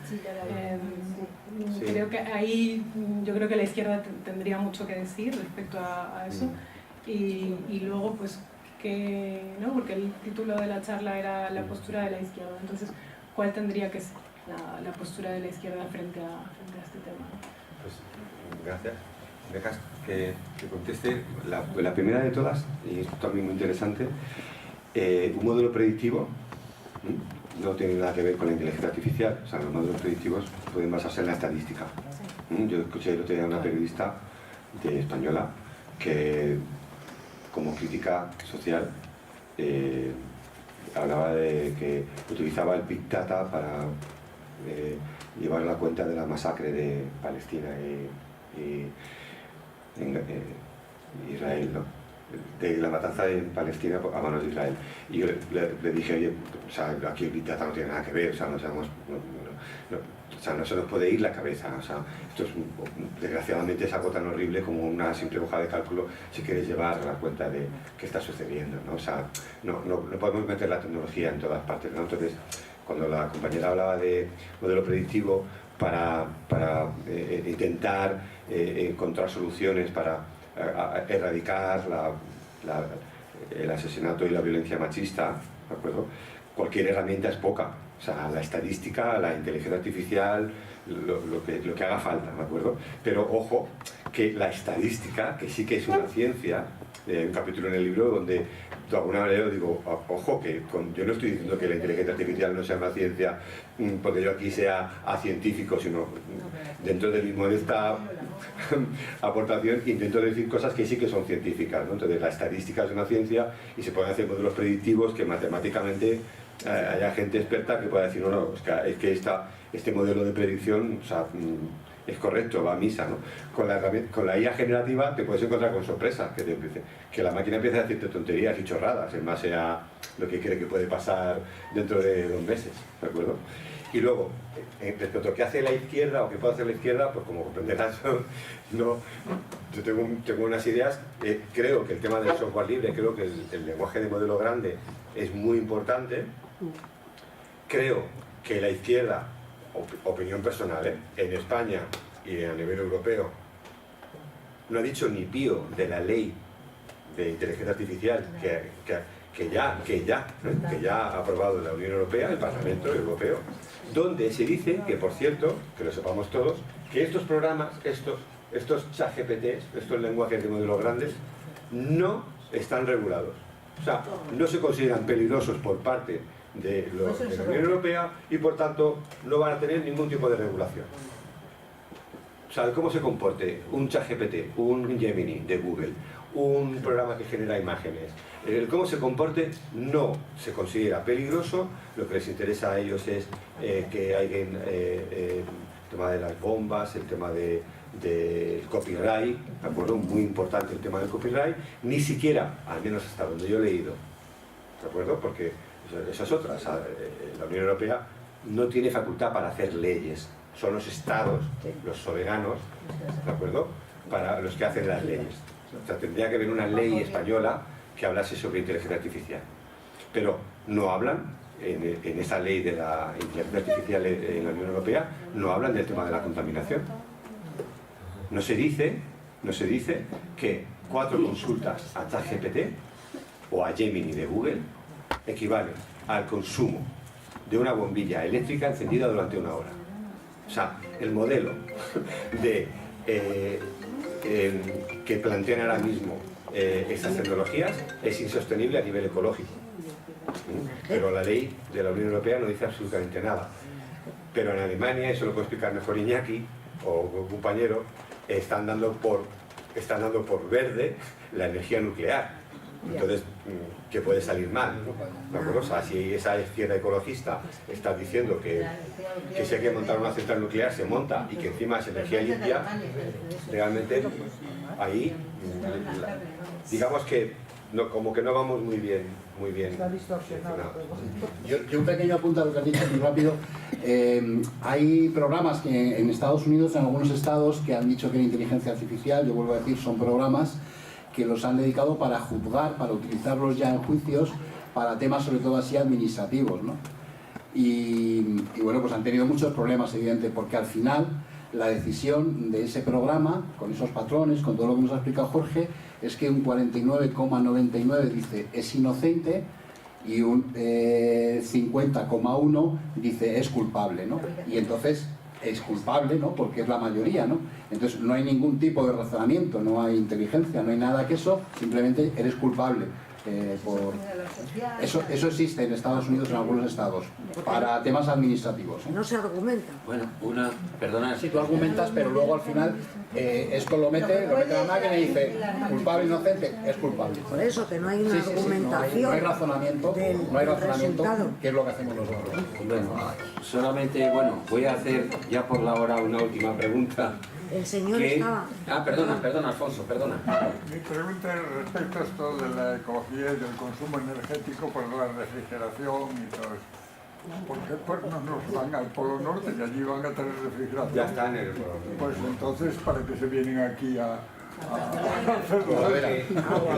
Creo que ahí, yo creo que la izquierda tendría mucho que decir respecto a eso. Y luego, pues, ¿no? Porque el título de la charla era la postura de la izquierda. Entonces, ¿cuál tendría que ser la postura de la izquierda frente a este tema? Pues, gracias. Dejas que conteste la primera de todas, y esto también muy interesante. Un modelo predictivo no tiene nada que ver con la inteligencia artificial. O sea, los modelos predictivos pueden basarse en la estadística. Yo escuché el otro día a una periodista española que, como crítica social, hablaba de que utilizaba el Big Data para llevar la cuenta de la masacre de Palestina y Israel, ¿no? De la matanza en Palestina a manos de Israel. Y yo le dije, oye, o sea, aquí el Big Data no tiene nada que ver, o sea, no se nos puede ir la cabeza, o sea, esto desgraciadamente es algo tan horrible como una simple hoja de cálculo si quieres llevar la cuenta de qué está sucediendo, ¿no? O sea, no podemos meter la tecnología en todas partes, ¿no? Entonces, cuando la compañera hablaba de modelo predictivo para intentar encontrar soluciones para erradicar el asesinato y la violencia machista, ¿de acuerdo? Cualquier herramienta es poca. O sea, la estadística, la inteligencia artificial, lo que haga falta, ¿de acuerdo? Pero ojo, que la estadística, que sí que es una ciencia, hay un capítulo en el libro donde de alguna manera digo, ojo, que yo no estoy diciendo que la inteligencia artificial no sea una ciencia porque yo aquí sea científico, sino dentro de mi modesta aportación intento decir cosas que sí que son científicas, ¿no? Entonces la estadística es una ciencia y se pueden hacer modelos predictivos que matemáticamente haya gente experta que pueda decir, no, es que este modelo de predicción, o sea, es correcto, va a misa, ¿no? Con la IA generativa te puedes encontrar con sorpresas, que la máquina empiece a decirte tonterías y chorradas en base a lo que cree que puede pasar dentro de 2 meses, ¿de acuerdo? Y luego, respecto a lo que hace la izquierda o que puede hacer la izquierda, pues como comprenderás, yo tengo unas ideas. Creo que el tema del software libre, creo que el lenguaje de modelo grande es muy importante. Creo que la izquierda, opinión personal, en España y a nivel europeo, no ha dicho ni pío de la ley de inteligencia artificial que ya ha aprobado la Unión Europea, el Parlamento Europeo, donde se dice que, por cierto, que lo sepamos todos, que estos programas, estos ChatGPT, estos lenguajes de modelos grandes, no están regulados. O sea, no se consideran peligrosos por parte de la Unión Europea y por tanto no van a tener ningún tipo de regulación. O sea, cómo se comporte un ChatGPT, un Gemini de Google, un programa que genera imágenes, cómo se comporte no se considera peligroso. Lo que les interesa a ellos es que hay el tema de las bombas, el tema del copyright, ¿de acuerdo? Muy importante el tema del copyright. Ni siquiera, al menos hasta donde yo he leído, ¿de acuerdo? Porque esa es otra, o sea, la Unión Europea no tiene facultad para hacer leyes, son los estados, los soberanos, ¿de acuerdo?, para los que hacen las leyes. O sea, tendría que haber una ley española que hablase sobre inteligencia artificial, pero no hablan, en esa ley de la inteligencia artificial en la Unión Europea, no hablan del tema de la contaminación. No se dice que 4 consultas a ChatGPT o a Gemini de Google equivalen al consumo de una bombilla eléctrica encendida durante 1 hora. O sea, el modelo que plantean ahora mismo estas tecnologías es insostenible a nivel ecológico. Pero la ley de la Unión Europea no dice absolutamente nada. Pero en Alemania, eso lo puede explicar mejor Iñaki o un compañero, están dando por verde la energía nuclear. Entonces, ¿qué puede salir mal? ¿No? O sea, si esa izquierda ecologista está diciendo que si hay que montar una central nuclear se monta y que encima es energía limpia, realmente ahí digamos que no, como que no vamos muy bien. Yo un pequeño apunte a lo que has dicho muy rápido. Hay programas que en Estados Unidos, en algunos estados, que han dicho que la inteligencia artificial, yo vuelvo a decir, son programas que los han dedicado para juzgar, para utilizarlos ya en juicios, para temas sobre todo así administrativos, ¿no? Y bueno, pues han tenido muchos problemas, evidente, porque al final la decisión de ese programa, con esos patrones, con todo lo que nos ha explicado Jorge, es que un 49,99 dice es inocente y un 50,1 dice es culpable, ¿no? Y entonces es culpable, ¿no? Porque es la mayoría, ¿no? Entonces no hay ningún tipo de razonamiento, no hay inteligencia, no hay nada que eso, simplemente eres culpable. Eso existe en Estados Unidos, en algunos estados, para temas administrativos. No se argumenta. Bueno, perdona, si tú argumentas, pero luego al final esto lo mete la máquina y dice culpable, inocente, es culpable. Por eso que no hay una argumentación. No hay razonamiento, resultado. que es lo que hacemos nosotros. Bueno, solamente, voy a hacer ya por la hora una última pregunta. El señor estaba... Perdona, Alfonso, perdona. Mi pregunta es respecto a esto de la ecología y del consumo energético por la refrigeración y todo eso. ¿Por qué pues no nos van al Polo Norte y allí van a tener refrigeración? Ya están en el Polo Norte. Pues entonces, ¿para qué se vienen aquí a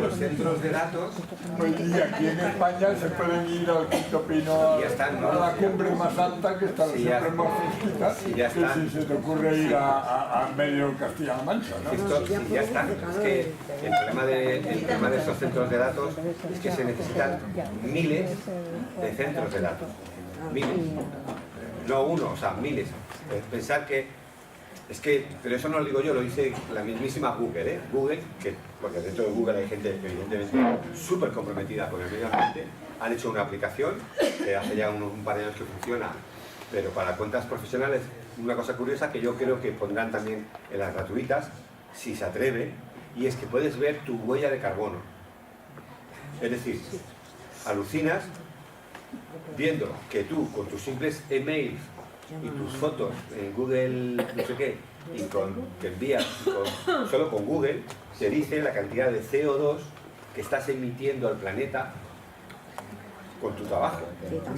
los centros de datos? Pues, y aquí en España se pueden ir al Quinto Pino, a la cumbre más alta, que está siempre más fresquita, que si se te ocurre ir a medio Castilla-La Mancha, ¿no? Ya está. Es que el problema de estos centros de datos es que se necesitan miles de centros de datos. miles. No uno, o sea, miles. Pensar que, pero eso no lo digo yo, lo dice la mismísima Google, ¿eh? Google, porque dentro de Google hay gente evidentemente súper comprometida con el medio ambiente, han hecho una aplicación que hace ya un par de años que funciona, pero para cuentas profesionales, una cosa curiosa que yo creo que pondrán también en las gratuitas, si se atreve, y es que puedes ver tu huella de carbono. Es decir, alucinas viendo que tú con tus simples emails y tus fotos en Google no sé qué, y que envías solo con Google, te dice la cantidad de CO2 que estás emitiendo al planeta con tu trabajo.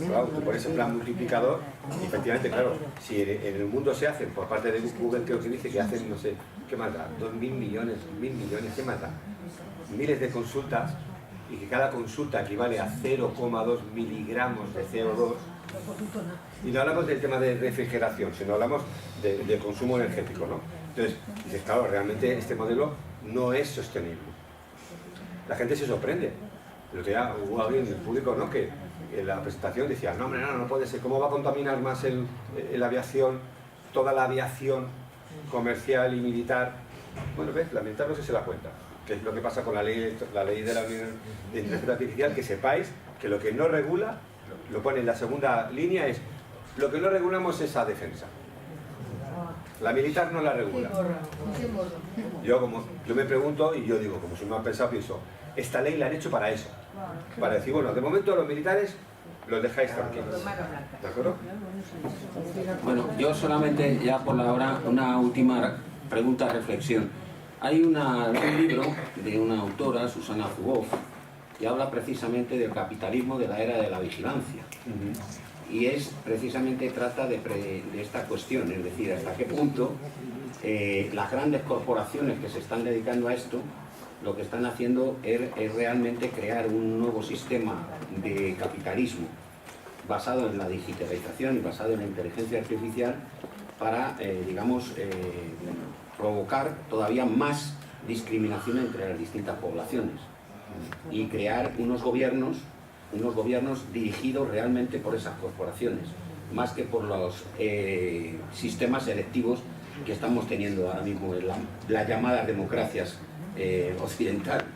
Claro, tú pones en plan multiplicador y efectivamente, claro, si en el mundo se hacen, por parte de Google creo que dice que hacen, no sé, ¿qué más da? 2.000 millones, 1.000 millones, ¿qué más da? Miles de consultas, y que cada consulta equivale a 0,2 miligramos de CO2. Y no hablamos del tema de refrigeración, sino hablamos de consumo energético, ¿no? Entonces, dices, claro, realmente este modelo no es sostenible. La gente se sorprende. Pero que ya hubo alguien en el público, ¿no?, que en la presentación decía, no, hombre, no puede ser, ¿cómo va a contaminar más la aviación, toda la aviación comercial y militar? Bueno, ves, la militar no se la cuenta, que es lo que pasa con la ley de la Unión de Inteligencia Artificial, que sepáis que lo que no regula, lo pone en la segunda línea, es lo que no regulamos es a defensa. La militar no la regula. Yo me pregunto, y yo digo, como si me han pensado, pienso, esta ley la han hecho para eso. Para decir, bueno, de momento los militares los dejáis tranquilos. ¿De acuerdo? Bueno, yo solamente, ya por la hora, una última pregunta, reflexión. Hay un libro de una autora, Susana Zuboff, que habla precisamente del capitalismo de la era de la vigilancia. Y precisamente trata de esta cuestión, es decir, hasta qué punto las grandes corporaciones que se están dedicando a esto, lo que están haciendo es realmente crear un nuevo sistema de capitalismo basado en la digitalización y basado en la inteligencia artificial para, digamos, provocar todavía más discriminación entre las distintas poblaciones y crear unos gobiernos dirigidos realmente por esas corporaciones, más que por los sistemas selectivos que estamos teniendo ahora mismo en las llamadas democracias occidentales.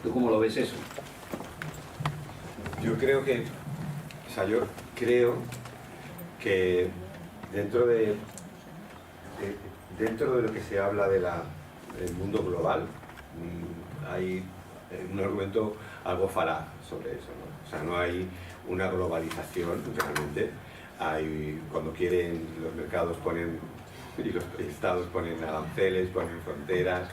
¿Tú cómo lo ves eso? Yo creo que dentro de lo que se habla del mundo global hay un argumento algo falaz sobre eso, ¿no? O sea, no hay una globalización realmente. Cuando quieren, los mercados ponen y los estados ponen aranceles, ponen fronteras,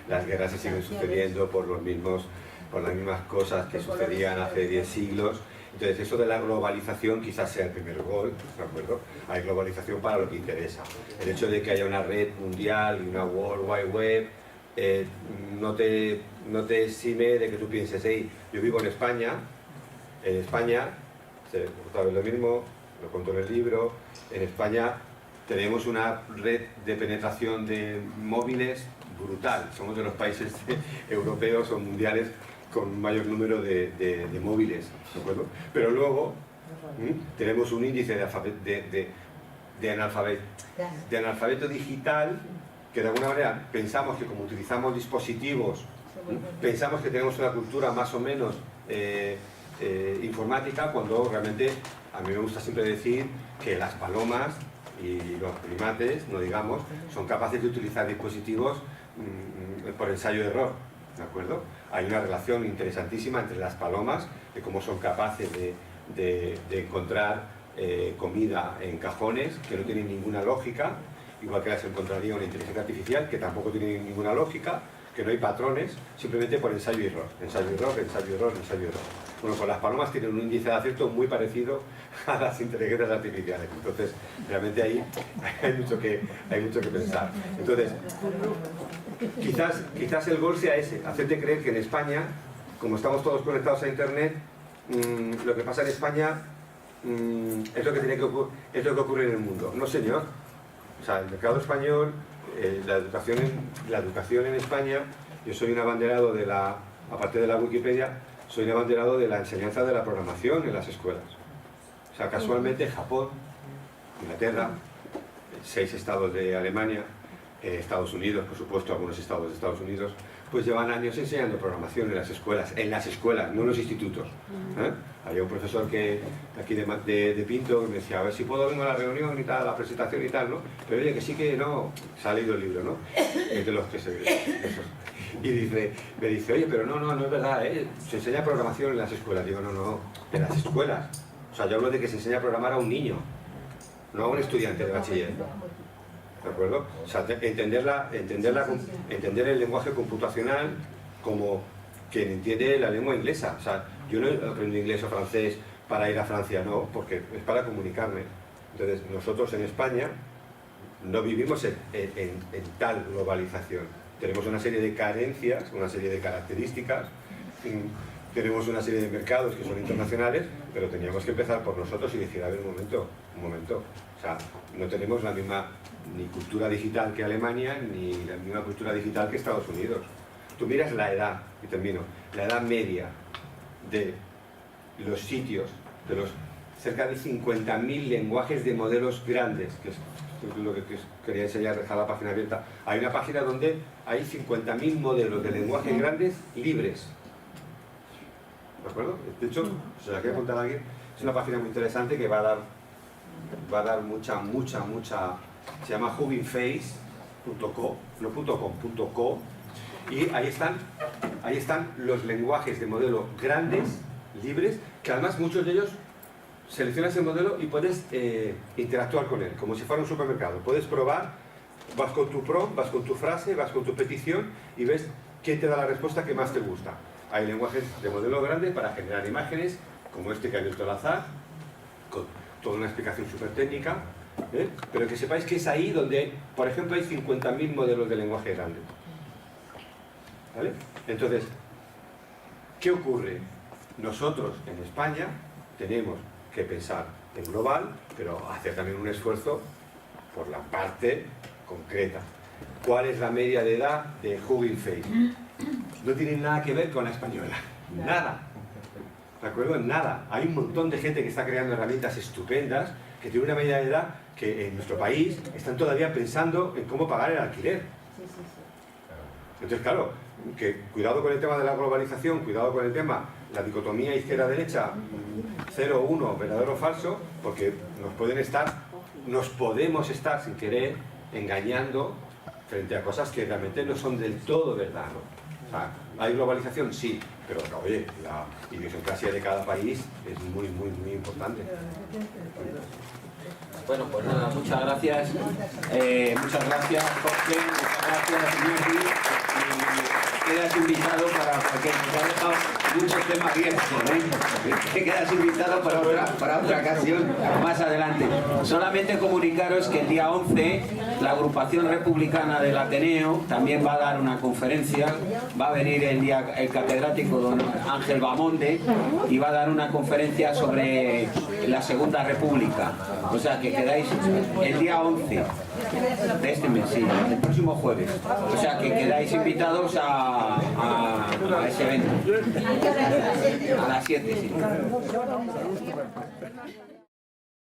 las guerras se siguen sucediendo por las mismas cosas que sucedían hace 10 siglos. Entonces, eso de la globalización quizás sea el primer gol, ¿de acuerdo? Hay globalización para lo que interesa. El hecho de que haya una red mundial y una World Wide Web no te exime de que tú pienses, hey, yo vivo en España, otra vez lo mismo, lo cuento en el libro, en España tenemos una red de penetración de móviles brutal, somos de los países europeos o mundiales con mayor número de móviles, ¿de acuerdo? Pero luego tenemos un índice de analfabeto digital que de alguna manera pensamos que como utilizamos dispositivos, pensamos que tenemos una cultura más o menos informática, cuando realmente a mí me gusta siempre decir que las palomas y los primates, no digamos, son capaces de utilizar dispositivos por ensayo-error, ¿de acuerdo? Hay una relación interesantísima entre las palomas, de cómo son capaces de encontrar comida en cajones que no tienen ninguna lógica, igual que las encontraría una inteligencia artificial, que tampoco tiene ninguna lógica, que no hay patrones, simplemente por ensayo-error, ensayo-error, ensayo-error, ensayo-error. Bueno, pues las palomas tienen un índice de acierto muy parecido a las inteligencias artificiales, entonces realmente ahí hay mucho que pensar. Entonces, quizás el gol sea ese, hacerte creer que en España, como estamos todos conectados a Internet, lo que pasa en España es lo que ocurre en el mundo. No, señor. O sea, el mercado español, la educación en España, yo soy un abanderado aparte de la Wikipedia, soy un abanderado de la enseñanza de la programación en las escuelas. O sea, casualmente Japón, Inglaterra, 6 estados de Alemania, Estados Unidos, por supuesto, algunos estados de Estados Unidos, pues llevan años enseñando programación en las escuelas, no en los institutos. Había un profesor que aquí de Pinto que me decía, a ver si puedo venir a la reunión y tal, a la presentación y tal, ¿no? Pero oye, que sí que no, se ha leído el libro, ¿no? Es de los que y me dice, oye, pero no es verdad, se enseña programación en las escuelas. Digo, no, en las escuelas. O sea, yo hablo de que se enseña a programar a un niño, no a un estudiante de bachiller. ¿De acuerdo? O sea, entender el lenguaje computacional como quien entiende la lengua inglesa. O sea, yo no aprendo inglés o francés para ir a Francia, no, porque es para comunicarme. Entonces, nosotros en España no vivimos en tal globalización. Tenemos una serie de carencias, una serie de características, tenemos una serie de mercados que son internacionales, pero teníamos que empezar por nosotros y decir, a ver, un momento. O sea, no tenemos la misma ni cultura digital que Alemania, ni la misma cultura digital que Estados Unidos. Tú miras la edad, y termino, la edad media de los sitios, de los cerca de 50.000 lenguajes de modelos grandes, que es lo que quería enseñar, dejar la página abierta. Hay una página donde hay 50.000 modelos de lenguajes grandes libres. ¿De acuerdo? De hecho, se la quiero contar a alguien, es una página muy interesante que va a dar mucha, se llama huggingface.co, y ahí están los lenguajes de modelo grandes, libres, que además muchos de ellos seleccionas el modelo y puedes interactuar con él, como si fuera un supermercado. Puedes probar, vas con tu prompt, vas con tu frase, vas con tu petición y ves qué te da la respuesta que más te gusta. Hay lenguajes de modelo grande para generar imágenes, como este que ha abierto al azar, con toda una explicación súper técnica, pero que sepáis que es ahí donde, por ejemplo, hay 50.000 modelos de lenguaje grande. ¿Vale? Entonces, ¿qué ocurre? Nosotros en España tenemos que pensar en global, pero hacer también un esfuerzo por la parte concreta. ¿Cuál es la media de edad de Hugging Face? No tiene nada que ver con la española, nada. ¿De acuerdo? Nada. Hay un montón de gente que está creando herramientas estupendas, que tiene una media de edad que en nuestro país están todavía pensando en cómo pagar el alquiler. Entonces, claro, que cuidado con el tema de la globalización, cuidado con el tema, la dicotomía izquierda-derecha, 0 1, verdadero o falso, porque nos podemos estar sin querer engañando frente a cosas que realmente no son del todo verdad, ¿no? O sea, ¿hay globalización? Sí, pero oye, la idiosincrasia de cada país es muy importante. Bueno, pues nada, muchas gracias. Muchas gracias, Jorge, muchas gracias, Iñaki. Y quedas invitado para, porque te ha dejado muchos temas abiertos, Te quedas invitado para otra ocasión más adelante. Solamente comunicaros que el día 11 la agrupación republicana del Ateneo también va a dar una conferencia. Va a venir el catedrático don Ángel Bamonde y va a dar una conferencia sobre la Segunda República. O sea que quedáis el día 11 de este mes, sí, el próximo jueves. O sea que quedáis invitados a ese evento. A las 7, sí.